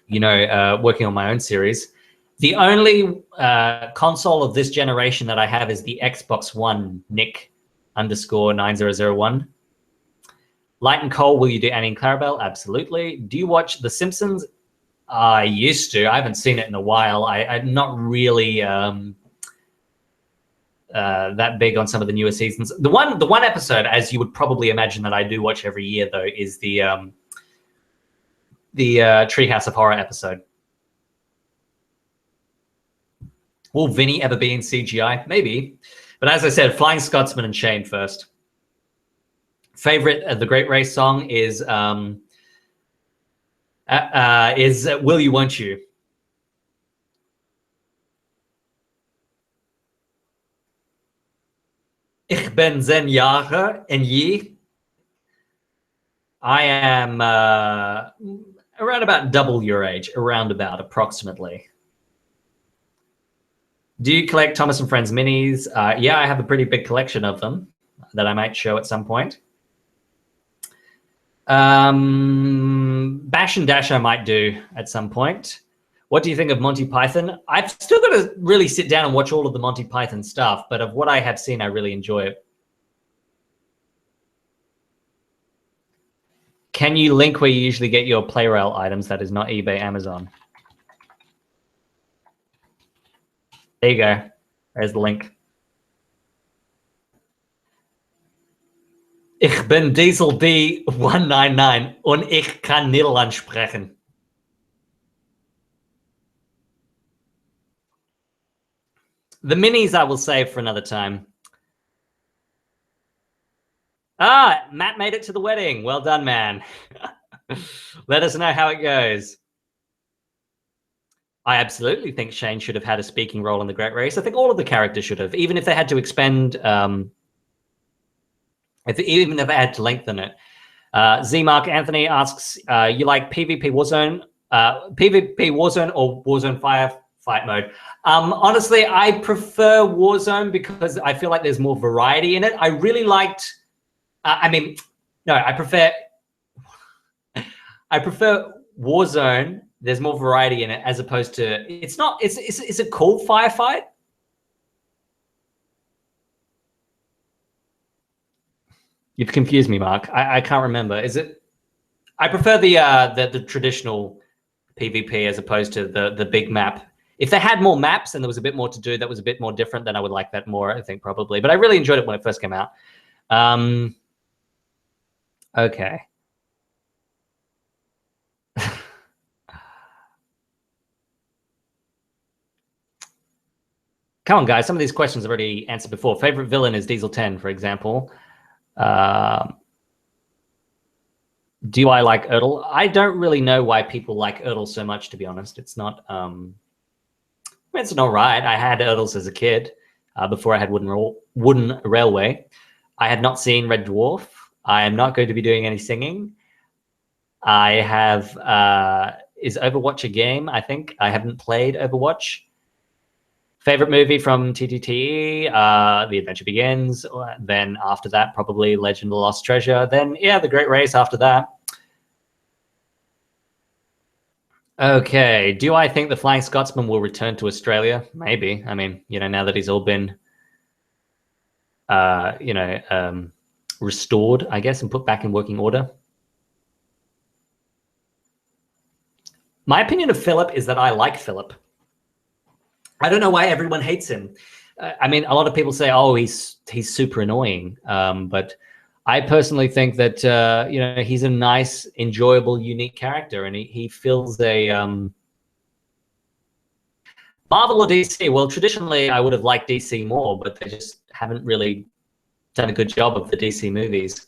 you know, working on my own series. The only console of this generation that I have is the Xbox One, Nick_9001. Light and Cole, will you do Annie and Clarabelle? Absolutely. Do you watch The Simpsons? I used to. I haven't seen it in a while. I'm not really that big on some of the newer seasons. The one episode, as you would probably imagine, that I do watch every year, though, is the Treehouse of Horror episode. Will Vinny ever be in CGI? Maybe. But as I said, Flying Scotsman and Shane first. Favorite of the Great Race song is Will You, Won't You? Ich ben 10 Jahre en je. I am around about double your age, around about, approximately. Do you collect Thomas and Friends minis? Yeah, I have a pretty big collection of them that I might show at some point. Bash and Dash I might do at some point. What do you think of Monty Python? I've still got to really sit down and watch all of the Monty Python stuff, but of what I have seen, I really enjoy it. Can you link where you usually get your Plarail items that is not eBay, Amazon? There you go. There's the link. Ich bin DieselD199 und ich kann Nederlands sprechen. The minis I will save for another time. Ah, Matt made it to the wedding. Well done, man. Let us know how it goes. I absolutely think Shane should have had a speaking role in the Great Race. I think all of the characters should have, even if they had to expend, even if they had to lengthen it. Z-Mark Anthony asks, you like PvP Warzone, or Warzone Firefight mode? Honestly, I prefer Warzone because I feel like there's more variety in it. I really liked, I prefer Warzone. There's more variety in it as opposed to, it's it called Firefight? You've confused me, Mark. I can't remember. Is it? I prefer the traditional PvP as opposed to the big map. If they had more maps and there was a bit more to do that was a bit more different, then I would like that more, I think, probably. But I really enjoyed it when it first came out. Okay. Come on, guys. Some of these questions I've already answered before. Favorite villain is Diesel 10, for example. Do I like Ertl? I don't really know why people like Ertl so much, to be honest. It's not, it's not right. I had Ertls as a kid before I had Wooden Railway. I had not seen Red Dwarf. I am not going to be doing any singing. I have, is Overwatch a game? I think I haven't played Overwatch. Favorite movie from TTTE, The Adventure Begins. Then after that, probably Legend of the Lost Treasure. Then, yeah, The Great Race after that. Okay, do I think the Flying Scotsman will return to Australia? Maybe. I mean, you know, now that he's all been, restored, I guess, and put back in working order. My opinion of Philip is that I like Philip. I don't know why everyone hates him. I mean, a lot of people say, "Oh, he's super annoying," but I personally think that he's a nice, enjoyable, unique character, and he fills a Marvel or DC. Well, traditionally, I would have liked DC more, but they just haven't really done a good job of the DC movies.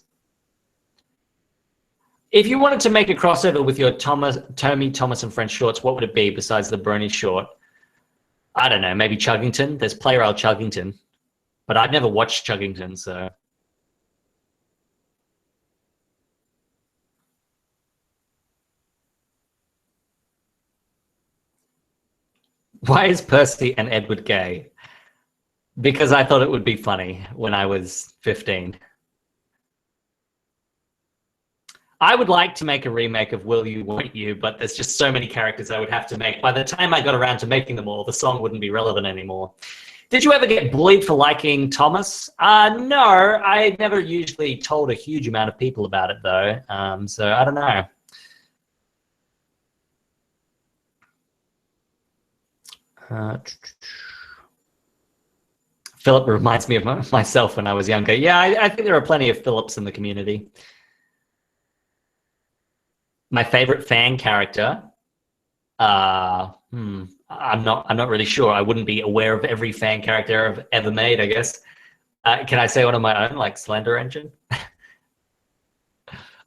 If you wanted to make a crossover with your Tommy Thomas and Friends shorts, what would it be besides the Brony short? I don't know, maybe Chuggington. There's Plarail Chuggington, but I've never watched Chuggington, so. Why is Percy and Edward gay? Because I thought it would be funny when I was 15. I would like to make a remake of Will You, Won't You, but there's just so many characters I would have to make. By the time I got around to making them all, the song wouldn't be relevant anymore. Did you ever get bullied for liking Thomas? No, I never usually told a huge amount of people about it, though. So I don't know. Philip reminds me of myself when I was younger. Yeah, I think there are plenty of Philips in the community. My favorite fan character, I'm not really sure. I wouldn't be aware of every fan character I've ever made, I guess. Can I say one of my own, like Slender Engine?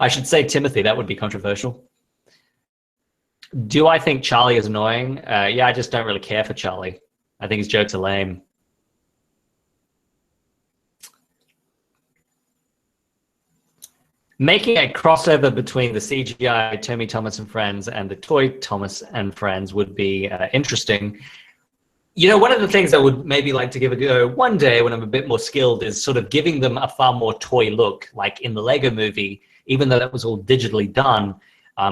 I should say Timothy. That would be controversial. Do I think Charlie is annoying? Yeah, I just don't really care for Charlie. I think his jokes are lame. Making a crossover between the CGI Tommy Thomas and Friends and the toy Thomas and Friends would be interesting. You know, one of the things I would maybe like to give a go one day when I'm a bit more skilled is sort of giving them a far more toy look. Like in the Lego movie, even though that was all digitally done,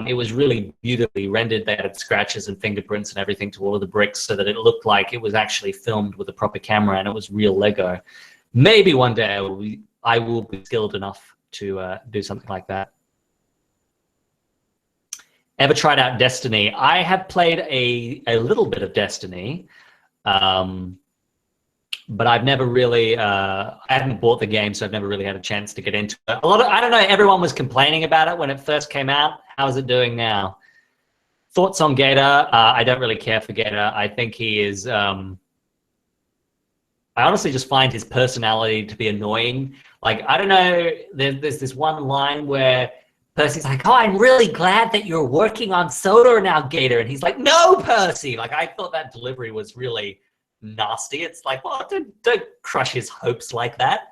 it was really beautifully rendered. They had scratches and fingerprints and everything to all of the bricks so that it looked like it was actually filmed with a proper camera and it was real Lego. Maybe one day I will be skilled enough to do something like that. Ever tried out Destiny? I have played a little bit of Destiny, but I've never really, I haven't bought the game, so I've never really had a chance to get into it. I don't know, everyone was complaining about it when it first came out. How is it doing now? Thoughts on Gator? I don't really care for Gator. I think he is, I honestly just find his personality to be annoying. Like, I don't know, there's this one line where Percy's like, "Oh, I'm really glad that you're working on Soda now, Gator." And he's like, "No, Percy." Like, I thought that delivery was really nasty. It's like, well, don't crush his hopes like that.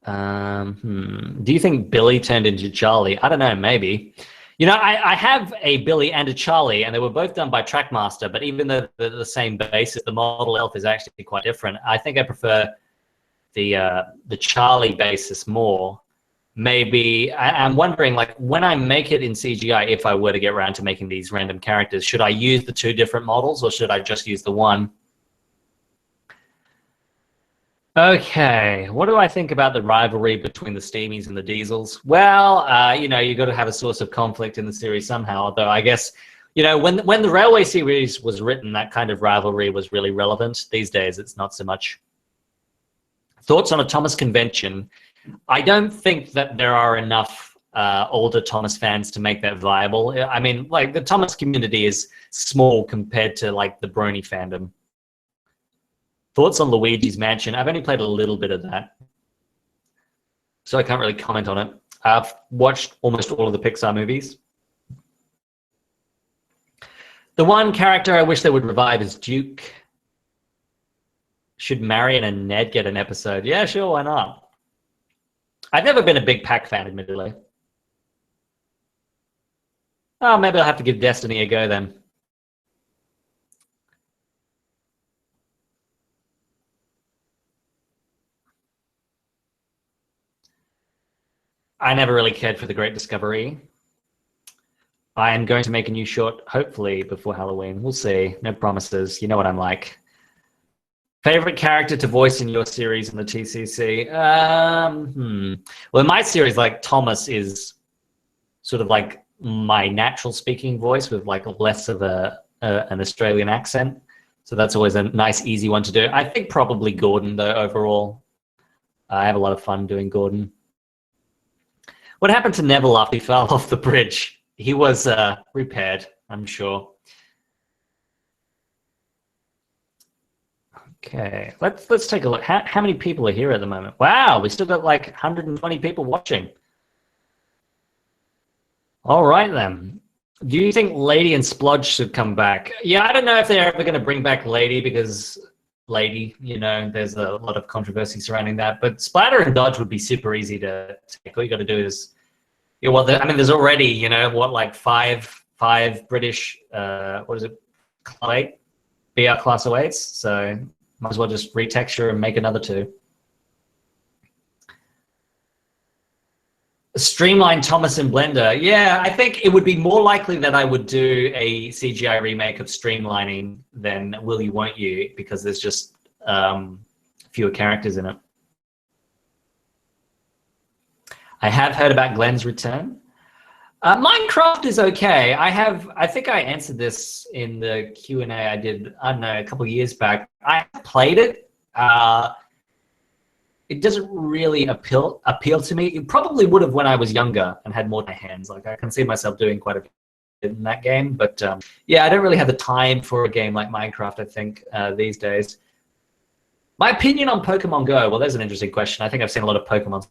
Do you think Billy turned into Charlie? I don't know, maybe. You know, I have a Billy and a Charlie, and they were both done by Trackmaster, but even though they're the same basis, the model elf is actually quite different. I think I prefer the Charlie basis more. Maybe, I'm wondering, like, when I make it in CGI, if I were to get around to making these random characters, should I use the two different models, or should I just use the one? Okay, what do I think about the rivalry between the Steamies and the Diesels? Well, you know, you've got to have a source of conflict in the series somehow, although I guess, you know, when the Railway series was written, that kind of rivalry was really relevant. These days, it's not so much. Thoughts on a Thomas convention? I don't think that there are enough older Thomas fans to make that viable. I mean, like, the Thomas community is small compared to, like, the Brony fandom. Thoughts on Luigi's Mansion? I've only played a little bit of that. so I can't really comment on it. I've watched almost all of the Pixar movies. The one character I wish they would revive is Duke. Should Marion and Ned get an episode? Yeah, sure, why not? I've never been a big Pac fan, admittedly. Oh, maybe I'll have to give Destiny a go then. I never really cared for The Great Discovery. I am going to make a new short, hopefully, before Halloween. We'll see. No promises. You know what I'm like. Favorite character to voice in your series in the TCC? Well, in my series, like, Thomas is sort of like my natural speaking voice with like less of an Australian accent. So that's always a nice, easy one to do. I think probably Gordon, though, overall. I have a lot of fun doing Gordon. What happened to Neville after he fell off the bridge? He was repaired, I'm sure. Okay, let's take a look. How many people are here at the moment? Wow, we still got like 120 people watching. All right then. Do you think Lady and Splodge should come back? Yeah, I don't know if they're ever going to bring back Lady because Lady, you know, there's a lot of controversy surrounding that. But Splatter and Dodge would be super easy to take. All you got to do is, yeah, well, I mean, there's already, you know, what, like five British, what is it, Class 8, BR Class 08s. So might as well just retexture and make another 2. Streamline Thomas in Blender. Yeah, I think it would be more likely that I would do a CGI remake of Streamlining than Will You Won't You, because there's just fewer characters in it. I have heard about Glenn's return. Minecraft is okay. I think I answered this in the Q&A I did, I don't know, a couple of years back. I played it. It doesn't really appeal to me. It probably would have when I was younger and had more in my hands. Like, I can see myself doing quite a bit in that game. But yeah, I don't really have the time for a game like Minecraft, I think, these days. My opinion on Pokemon Go. Well, there's an interesting question. I think I've seen a lot of Pokemon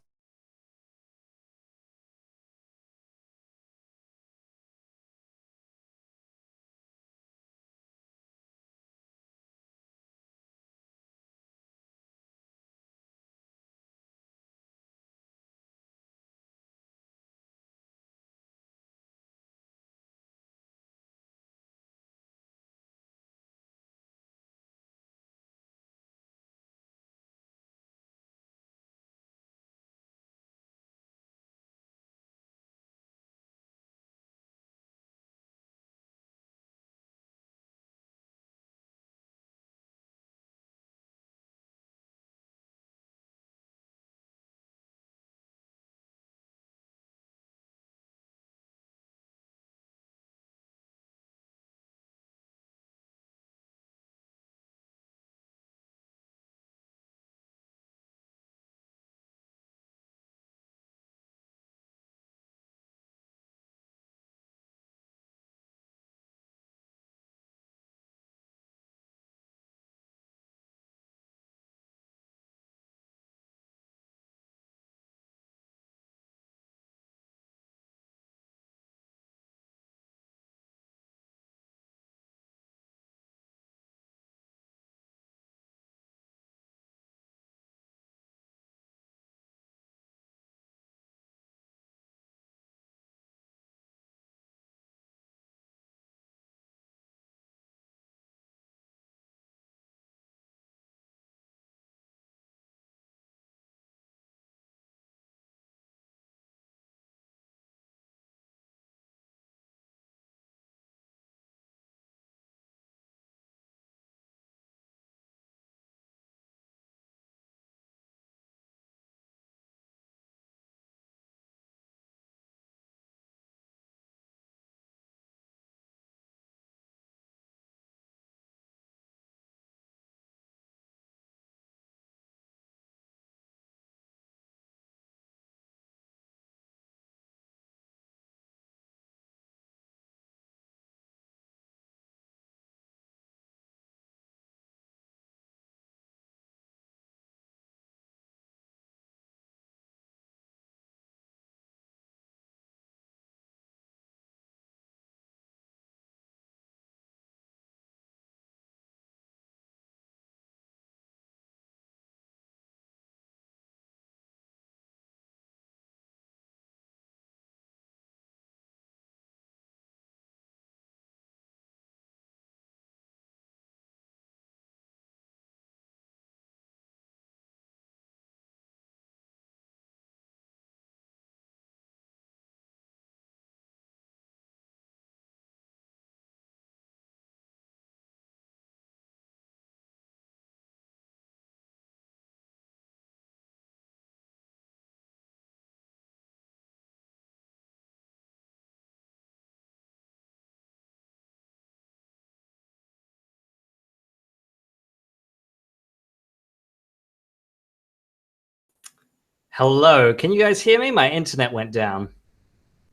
Hello, can you guys hear me? My internet went down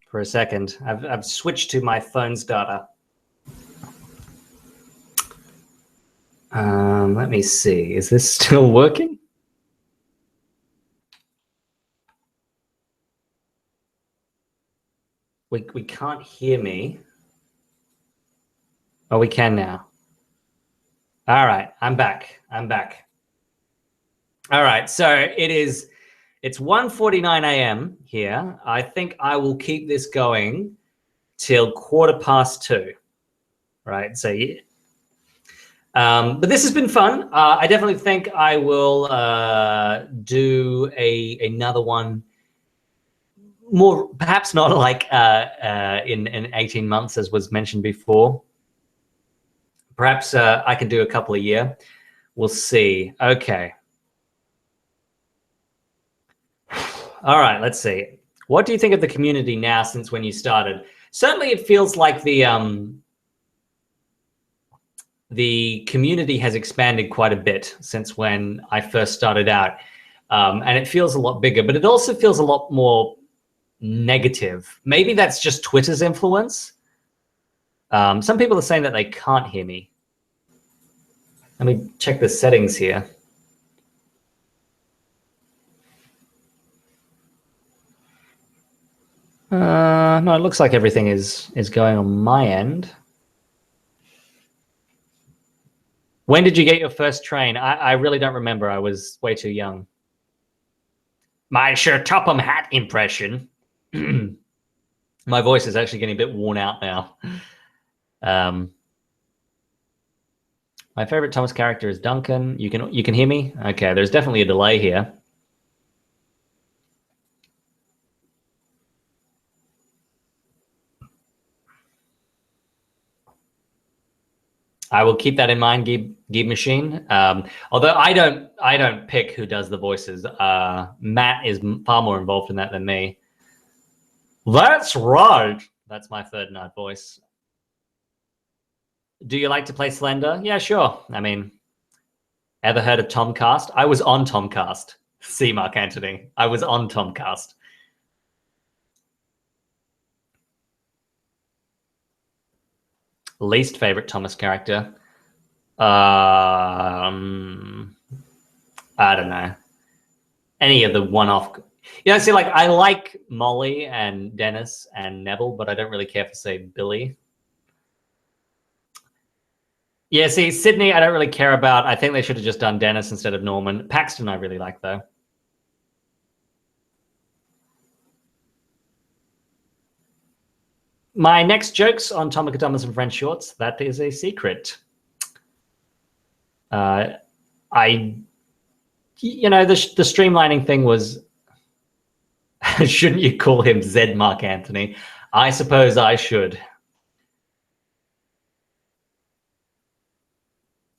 for a second. I've switched to my phone's data. Let me see. Is this still working? We can't hear me. Oh, we can now. All right, I'm back. I'm back. All right, so it's 1:49 a.m. here. I think I will keep this going till 2:15. Right, so yeah. But this has been fun. I definitely think I will do another one. More, perhaps not like in 18 months, as was mentioned before. Perhaps I can do a couple a year. We'll see. Okay. All right, let's see. What do you think of the community now since when you started? Certainly it feels like the community has expanded quite a bit since when I first started out. And it feels a lot bigger, but it also feels a lot more negative. Maybe that's just Twitter's influence. Some people are saying that they can't hear me. Let me check the settings here. No, it looks like everything is going on my end. When did you get your first train? I really don't remember. I was way too young. My Sir Topham Hatt impression. My voice is actually getting a bit worn out now. My favorite Thomas character is Duncan. You can hear me? Okay, there's definitely a delay here. I will keep that in mind, Geeb Machine. Although I don't pick who does the voices. Matt is far more involved in that than me. That's right. That's my third night voice. Do you like to play Slender? Yeah, sure. I mean, ever heard of Tomcast? I was on Tomcast. See, Mark Anthony. I was on Tomcast. Least favorite Thomas character? I don't know. Any of the one-off. Yeah, see, like I like Molly and Dennis and Neville, but I don't really care for, say, Billy. Yeah, see, Sydney, I don't really care about. I think they should have just done Dennis instead of Norman. Paxton, I really like, though. My next jokes on Tomica Thomas and French Shorts, that is a secret. You know, the streamlining thing was, shouldn't you call him Zed Mark Anthony? I suppose I should.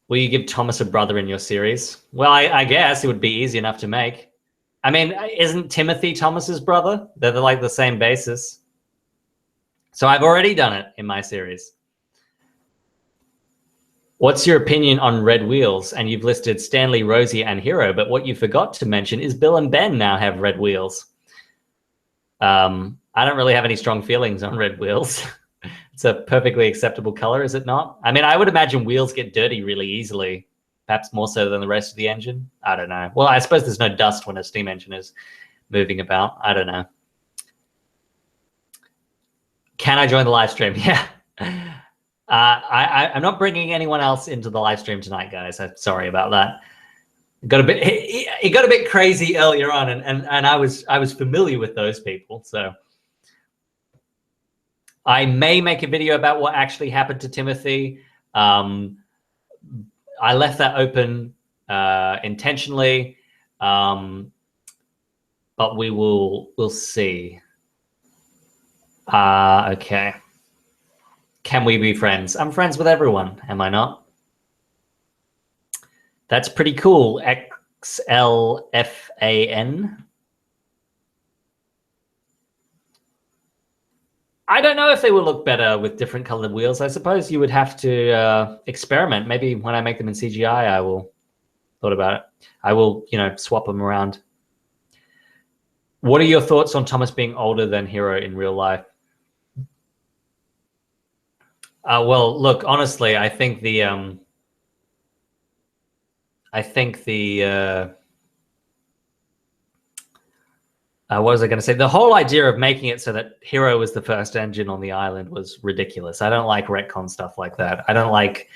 Will you give Thomas a brother in your series? Well, I guess it would be easy enough to make. I mean, isn't Timothy Thomas's brother? They're like the same basis. So I've already done it in my series. What's your opinion on Red Wheels? And you've listed Stanley, Rosie, and Hero, but what you forgot to mention is Bill and Ben now have red wheels. I don't really have any strong feelings on red wheels. It's a perfectly acceptable color, is it not? I mean, I would imagine wheels get dirty really easily, perhaps more so than the rest of the engine. I don't know. Well, I suppose there's no dust when a steam engine is moving about. I don't know. Can I join the live stream? Yeah. I'm not bringing anyone else into the live stream tonight, guys. I'm sorry about that. It got a bit crazy earlier on, and I was familiar with those people, so I may make a video about what actually happened to Timothy. I left that open intentionally, but we'll see. Okay. Can we be friends? I'm friends with everyone, am I not? That's pretty cool. XLFAN. I don't know if they will look better with different colored wheels. I suppose you would have to experiment. Maybe when I make them in CGI, I will thought about it. I will, swap them around. What are your thoughts on Thomas being older than Hero in real life? Well, look, honestly, I think the what was I going to say? The whole idea of making it so that Hero was the first engine on the island was ridiculous. I don't like retcon stuff like that. I don't like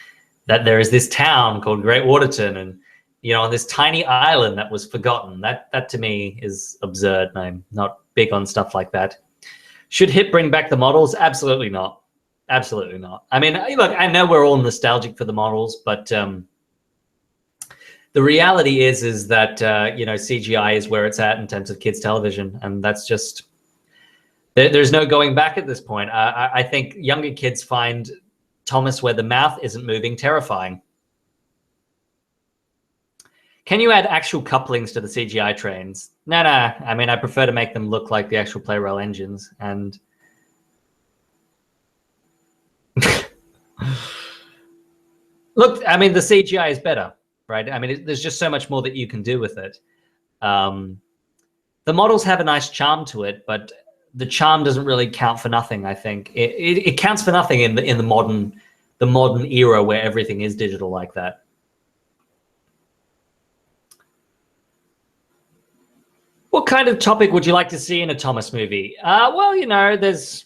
that there is this town called Great Waterton, and on this tiny island that was forgotten. That to me is absurd, and I'm not big on stuff like that. Should HIP bring back the models? Absolutely not. Absolutely not. I mean, look, I know we're all nostalgic for the models, but the reality is that CGI is where it's at in terms of kids television, and that's just there's no going back at this point. I think younger kids find Thomas, where the mouth isn't moving, terrifying. Can you add actual couplings to the CGI trains? No. I mean, I prefer to make them look like the actual Plarail engines. And look, I mean, the CGI is better, right? I mean, there's just so much more that you can do with it. The models have a nice charm to it, but the charm doesn't really count for nothing. I think it counts for nothing in the modern era where everything is digital like that. What kind of topic would you like to see in a Thomas movie? Well, there's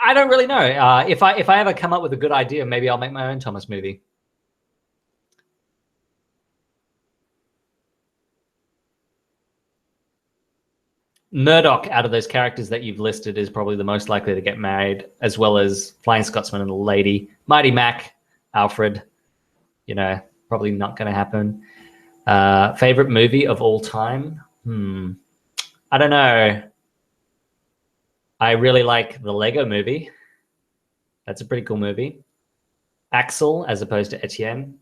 I don't really know. If I ever come up with a good idea, maybe I'll make my own Thomas movie. Murdoch, out of those characters that you've listed, is probably the most likely to get married, as well as Flying Scotsman and the Lady. Mighty Mac, Alfred, probably not going to happen. Favorite movie of all time? I don't know. I really like the Lego movie. That's a pretty cool movie. Axel as opposed to Etienne.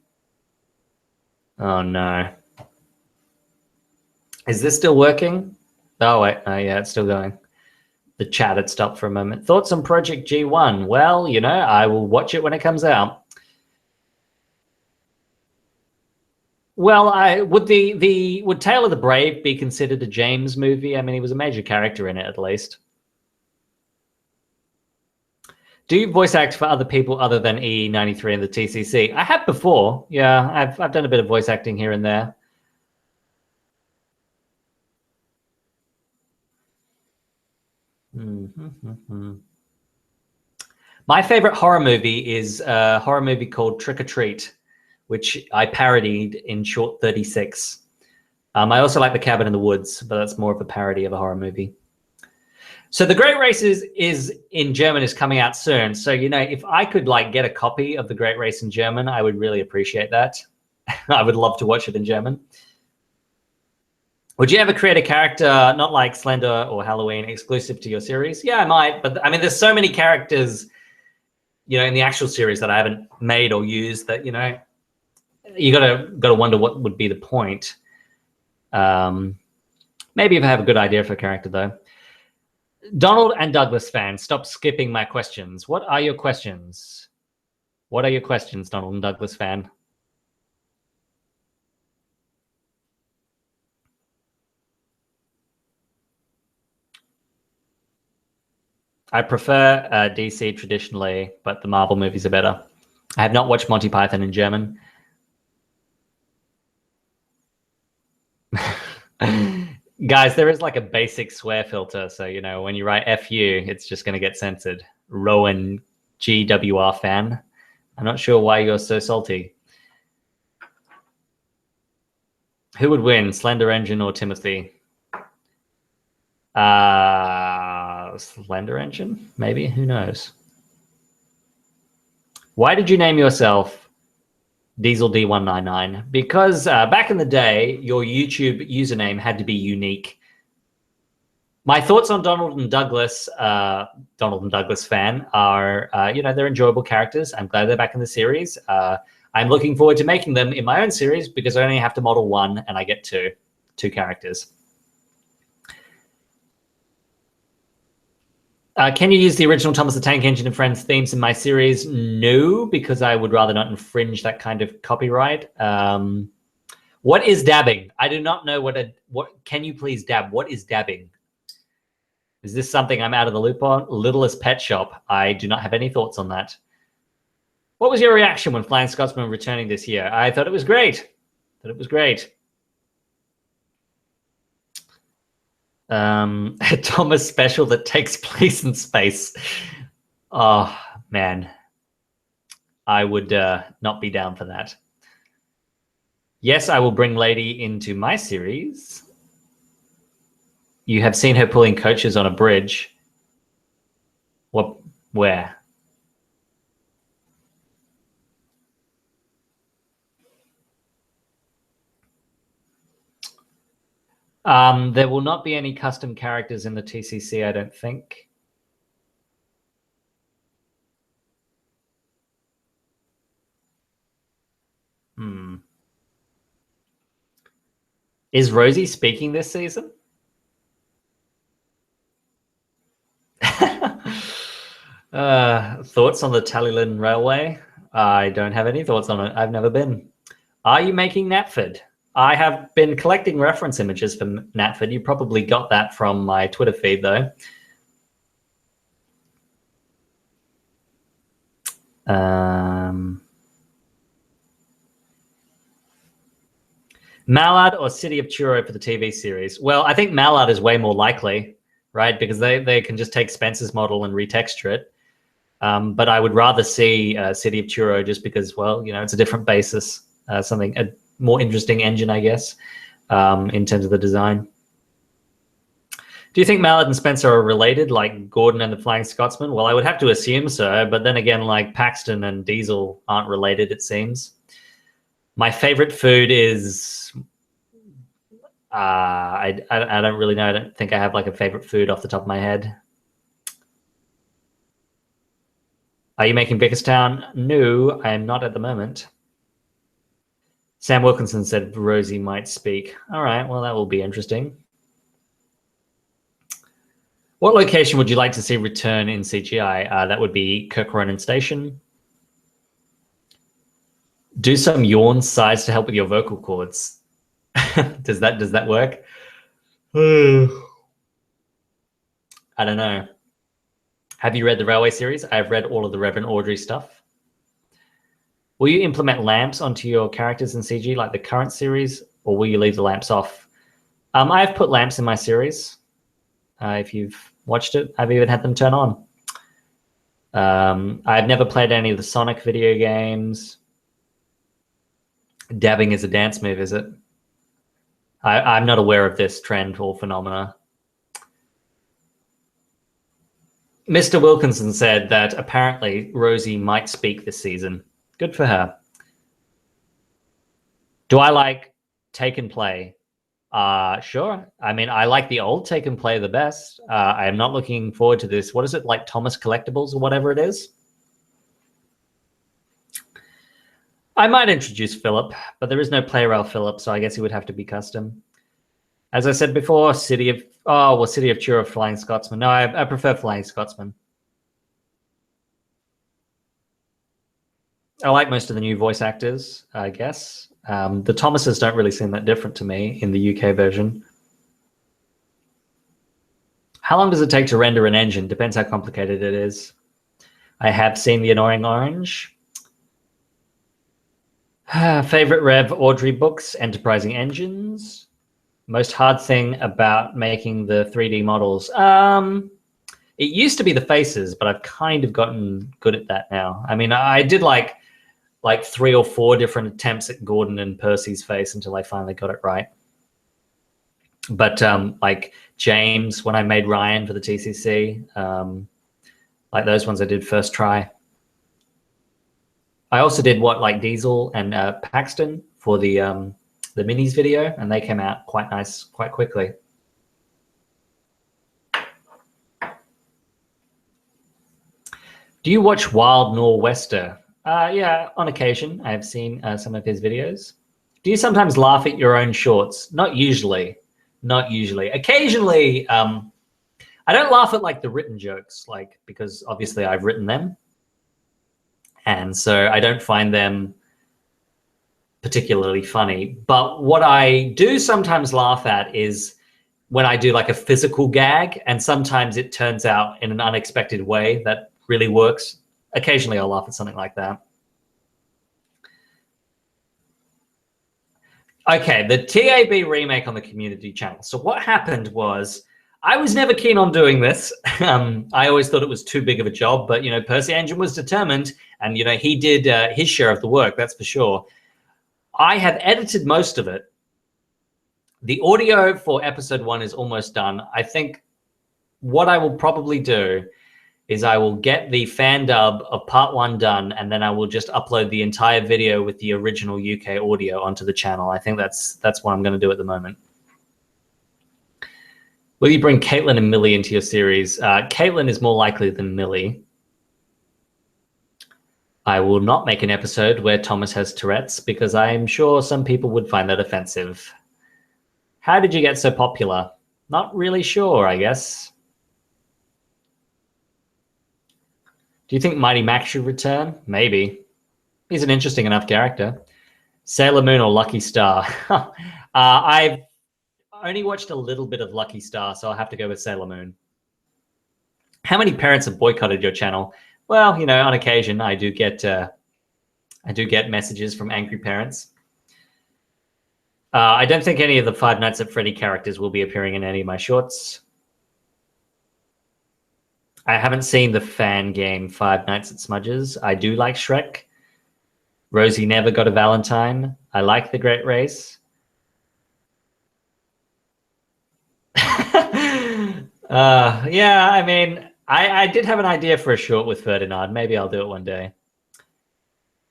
Oh no. Is this still working? Oh wait, yeah, it's still going. The chat had stopped for a moment. Thoughts on Project G1? Well, I will watch it when it comes out. Well, would Tale of the Brave be considered a James movie? I mean, he was a major character in it, at least. Do you voice act for other people other than E93 and the TCC? I have before. Yeah, I've done a bit of voice acting here and there. My favorite horror movie is a horror movie called Trick or Treat, which I parodied in Short 36. I also like The Cabin in the Woods, but that's more of a parody of a horror movie. So The Great Race is in German, is coming out soon. So, if I could get a copy of The Great Race in German, I would really appreciate that. I would love to watch it in German. Would you ever create a character not like Slender or Halloween exclusive to your series? Yeah, I might. But I mean, there's so many characters, in the actual series that I haven't made or used that, you gotta wonder what would be the point. Maybe if I have a good idea for a character though. Donald and Douglas fans, stop skipping my questions. What are your questions? What are your questions, Donald and Douglas fan? I prefer DC traditionally, but the Marvel movies are better. I have not watched Monty Python in German. Guys, there is a basic swear filter. So, when you write FU, it's just going to get censored. Rowan GWR fan. I'm not sure why you're so salty. Who would win, Slender Engine or Timothy? Slender Engine, maybe? Who knows? Why did you name yourself DieselD199? Because back in the day, your YouTube username had to be unique. My thoughts on Donald and Douglas fan are, they're enjoyable characters. I'm glad they're back in the series. I'm looking forward to making them in my own series because I only have to model one and I get two characters. Can you use the original Thomas the Tank Engine and Friends themes in my series? No, because I would rather not infringe that kind of copyright. What is dabbing? I do not know what can you please dab? What is dabbing? Is this something I'm out of the loop on? Littlest Pet Shop. I do not have any thoughts on that. What was your reaction when Flying Scotsman returning this year? I thought it was great. A Thomas special that takes place in space. Oh, man. I would not be down for that. Yes, I will bring Lady into my series. You have seen her pulling coaches on a bridge. What? Where? There will not be any custom characters in the TCC, I don't think. Is Rosie speaking this season? Thoughts on the Tallyland Railway? I don't have any thoughts on it. I've never been. Are you making Knapford? I have been collecting reference images for Knapford. You probably got that from my Twitter feed, though. Mallard or City of Truro for the TV series? Well, I think Mallard is way more likely, right? Because they can just take Spencer's model and retexture it. But I would rather see City of Truro just because, well, you know, it's a different basis, a more interesting engine, I guess, in terms of the design. Do you think Mallard and Spencer are related, like Gordon and the Flying Scotsman? Well, I would have to assume so, but then again, like Paxton and Diesel aren't related, it seems. My favorite food is, I don't really know. I don't think I have like a favorite food off the top of my head. Are you making Bickerstown? No, I am not at the moment. Sam Wilkinson said Rosie might speak. All right, well, that will be interesting. What location would you like to see return in CGI? That would be Kirk Ronan Station. Do some yawn sighs to help with your vocal cords. Does that work? I don't know. Have you read the Railway series? I've read all of the Reverend Audrey stuff. Will you implement lamps onto your characters in CG like the current series, or will you leave the lamps off? I've put lamps in my series. If you've watched it, I've even had them turn on. I've never played any of the Sonic video games. Dabbing is a dance move, is it? I'm not aware of this trend or phenomena. Mr. Wilkinson said that apparently Rosie might speak this season. Good for her. Do I like Take and Play? Sure. I mean, I like the old Take and Play the best. I am not looking forward to this. What is it, like Thomas Collectibles or whatever it is? I might introduce Philip, but there is no Plarail Philip, so I guess he would have to be custom. As I said before, City of Truro, Flying Scotsman. No, I prefer Flying Scotsman. I like most of the new voice actors, I guess. The Thomases don't really seem that different to me in the UK version. How long does it take to render an engine? Depends how complicated it is. I have seen The Annoying Orange. Favorite Rev Audrey books, Enterprising Engines. Most hard thing about making the 3D models. It used to be the faces, but I've kind of gotten good at that now. I mean, I did like 3 or 4 different attempts at Gordon and Percy's face until I finally got it right. But like James, when I made Ryan for the TCC, like those ones I did first try. I also did like Diesel and Paxton for the minis video, and they came out quite nice, quite quickly. Do you watch Wild Norwester? Yeah, on occasion. I've seen some of his videos. Do you sometimes laugh at your own shorts? Not usually. Not usually. Occasionally, I don't laugh at like the written jokes, like because obviously I've written them. And so I don't find them particularly funny. But what I do sometimes laugh at is when I do like a physical gag, and sometimes it turns out in an unexpected way that really works. Occasionally I'll laugh at something like that. Okay, the TAB remake on the community channel. So what happened was, I was never keen on doing this. I always thought it was too big of a job, but, you know, Percy Engine was determined, and, you know, he did his share of the work, that's for sure. I have edited most of it. The audio for episode 1 is almost done. I think what I will probably do is I will get the fan dub of part 1 done, and then I will just upload the entire video with the original UK audio onto the channel. I think that's what I'm going to do at the moment. Will you bring Caitlin and Millie into your series? Caitlin is more likely than Millie. I will not make an episode where Thomas has Tourette's, because I'm sure some people would find that offensive. How did you get so popular? Not really sure, I guess. Do you think Mighty Max should return? Maybe. He's an interesting enough character. Sailor Moon or Lucky Star? I've only watched a little bit of Lucky Star, so I'll have to go with Sailor Moon. How many parents have boycotted your channel? Well, you know, on occasion I do get messages from angry parents. I don't think any of the Five Nights at Freddy characters will be appearing in any of my shorts. I haven't seen the fan game Five Nights at Smudges. I do like Shrek. Rosie Never Got a Valentine. I like The Great Race. Yeah, I mean, I did have an idea for a short with Ferdinand. Maybe I'll do it one day.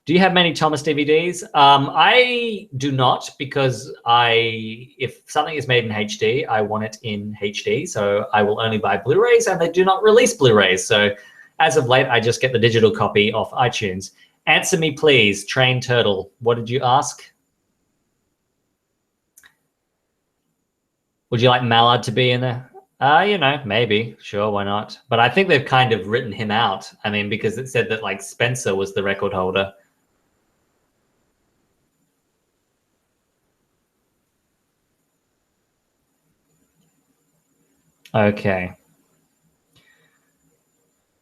Do you have many Thomas DVDs? I do not, because if something is made in HD, I want it in HD. So I will only buy Blu-rays, and they do not release Blu-rays. So as of late, I just get the digital copy off iTunes. Answer me, please, Train Turtle. What did you ask? Would you like Mallard to be in there? You know, maybe. Sure, why not? But I think they've kind of written him out. I mean, because it said that, like, Spencer was the record holder. Okay.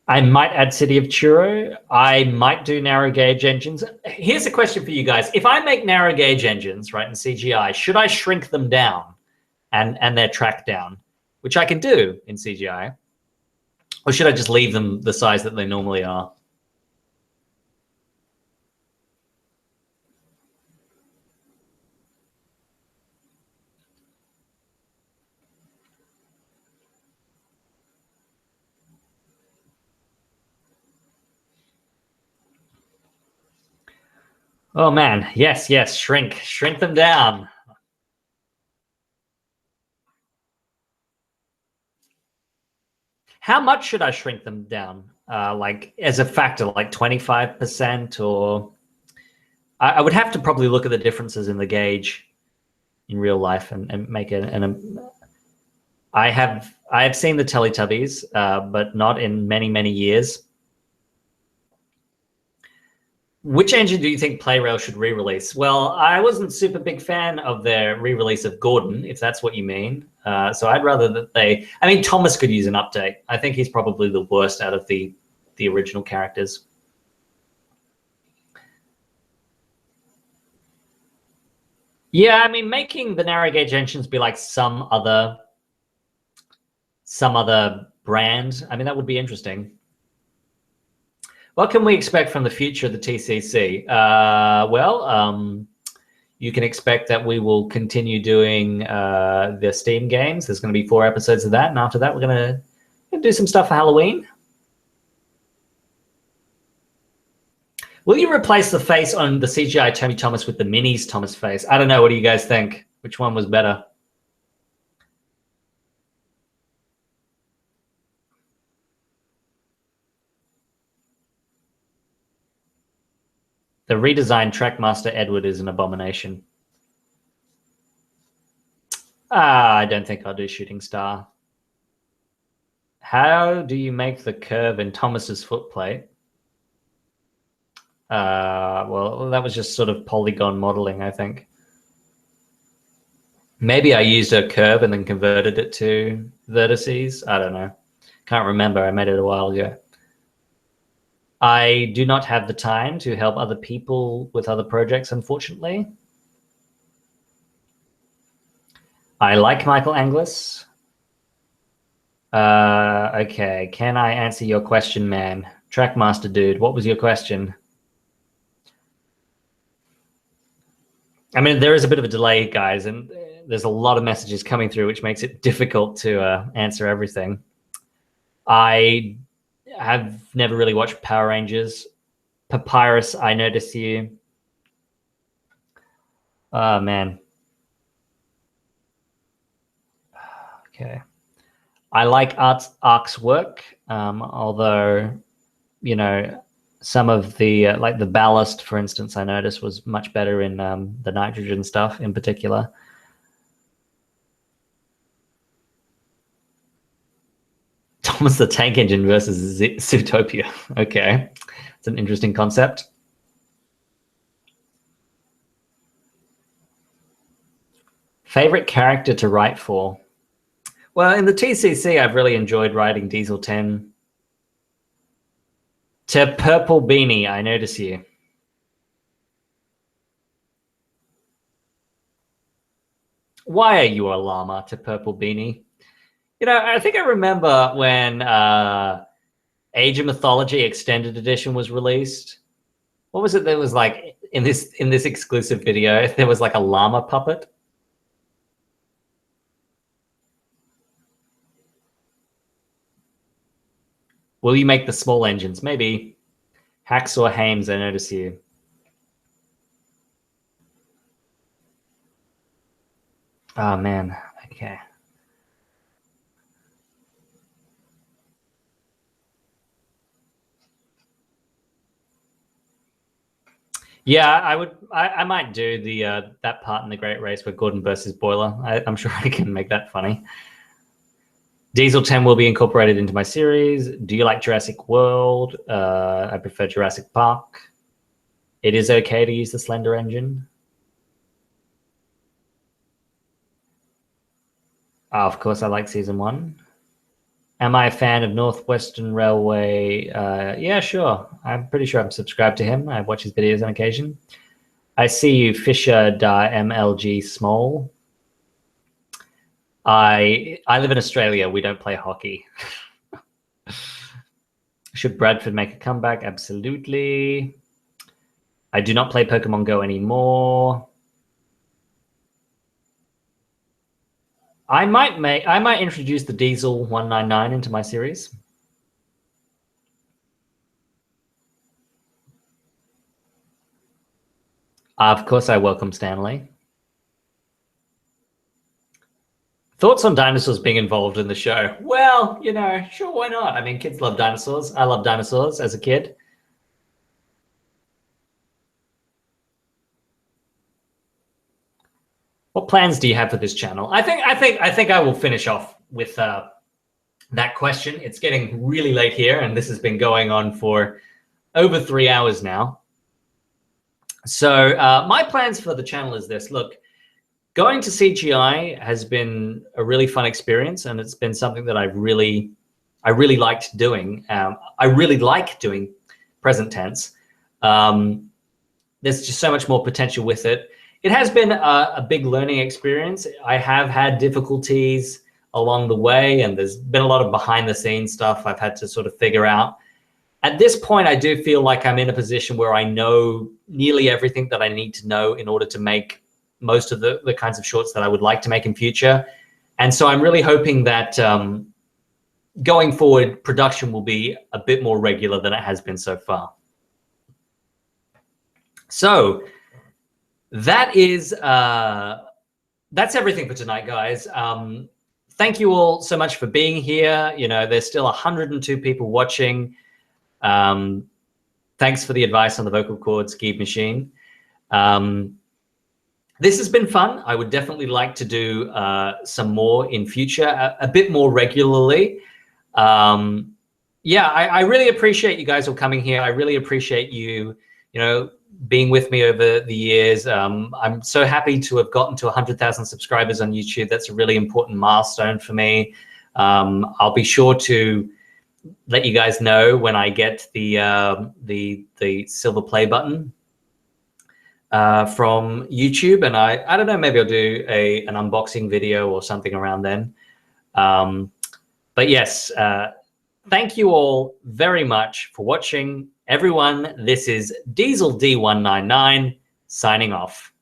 I might add City of Churro. I might do narrow gauge engines. Here's a question for you guys. If I make narrow gauge engines, right, in CGI, should I shrink them down and their track down, which I can do in CGI? Or should I just leave them the size that they normally are? Oh man, yes, shrink them down. How much should I shrink them down? Like as a factor, like 25%, or I would have to probably look at the differences in the gauge in real life and make it. I have seen the Teletubbies, but not in many years. Which engine do you think Plarail should re-release? Well, I wasn't super big fan of their re-release of Gordon, if that's what you mean. So I'd rather that I mean, Thomas could use an update. I think he's probably the worst out of the original characters. Yeah, I mean, making the narrow gauge engines be like some other brand, I mean, that would be interesting. What can we expect from the future of the TCC? You can expect that we will continue doing the Steam games. There's going to be 4 episodes of that, and after that, we're going to do some stuff for Halloween. Will you replace the face on the CGI Tommy Thomas with the Minis Thomas face? I don't know. What do you guys think? Which one was better? The redesigned Trackmaster Edward is an abomination. I don't think I'll do Shooting Star. How do you make the curve in Thomas's footplate? Well, that was just sort of polygon modeling, I think. Maybe I used a curve and then converted it to vertices. I don't know. Can't remember. I made it a while ago. I do not have the time to help other people with other projects, unfortunately. I like Michael Anglis. Okay, can I answer your question, man? Trackmaster dude, what was your question? I mean, there is a bit of a delay, guys, and there's a lot of messages coming through, which makes it difficult to answer everything. I have never really watched Power Rangers. Papyrus, I notice you. Oh, man. Okay. I like Ark's work, although, you know, some of the, like the ballast, for instance, I noticed was much better in the nitrogen stuff in particular. Thomas the Tank Engine versus Zootopia. Okay, it's an interesting concept. Favorite character to write for? Well, in the TCC, I've really enjoyed writing DieselD199's. To Purple Beanie, I notice you. Why are you a llama, to Purple Beanie? You know, I think I remember when Age of Mythology Extended Edition was released. What was it that was like in this exclusive video? There was like a llama puppet. Will you make the small engines? Maybe. Hacksaw Hames, I notice you. Oh, man. Okay. Yeah, I might do the that part in the Great Race where Gordon versus Boiler. I'm sure I can make that funny. DieselD199 will be incorporated into my series. Do you like Jurassic World? I prefer Jurassic Park. It is okay to use the Slender engine. Oh, of course, I like season 1. Am I a fan of Northwestern Railway? Yeah, sure. I'm pretty sure I'm subscribed to him. I watch his videos on occasion. I see you, Fisher da MLG Small. I live in Australia. We don't play hockey. Should Bradford make a comeback? Absolutely. I do not play Pokemon Go anymore. I might introduce the DieselD199 into my series. Of course, I welcome Stanley. Thoughts on dinosaurs being involved in the show? Well, you know, sure, why not? I mean, kids love dinosaurs. I love dinosaurs as a kid. What plans do you have for this channel? I think I will finish off with that question. It's getting really late here, and this has been going on for over 3 hours now. So my plans for the channel is this. Look, going to CGI has been a really fun experience, and it's been something that I really liked doing. I really like doing present tense. There's just so much more potential with it. It has been a big learning experience. I have had difficulties along the way, and there's been a lot of behind the scenes stuff I've had to sort of figure out. At this point, I do feel like I'm in a position where I know nearly everything that I need to know in order to make most of the kinds of shorts that I would like to make in future. And so I'm really hoping that going forward, production will be a bit more regular than it has been so far. So that is that's everything for tonight, guys. Thank you all so much for being here. You know, there's still 102 people watching. Thanks for the advice on the vocal cord ski machine. This has been fun. I would definitely like to do some more in future, a bit more regularly. Yeah, I really appreciate you guys all coming here. I really appreciate you, you know, being with me over the years. I'm so happy to have gotten to 100,000 subscribers on YouTube. That's a really important milestone for me. I'll be sure to let you guys know when I get the silver play button from YouTube, and I don't know, maybe I'll do an unboxing video or something around then. But yes, thank you all very much for watching. Everyone, this is DieselD199 signing off.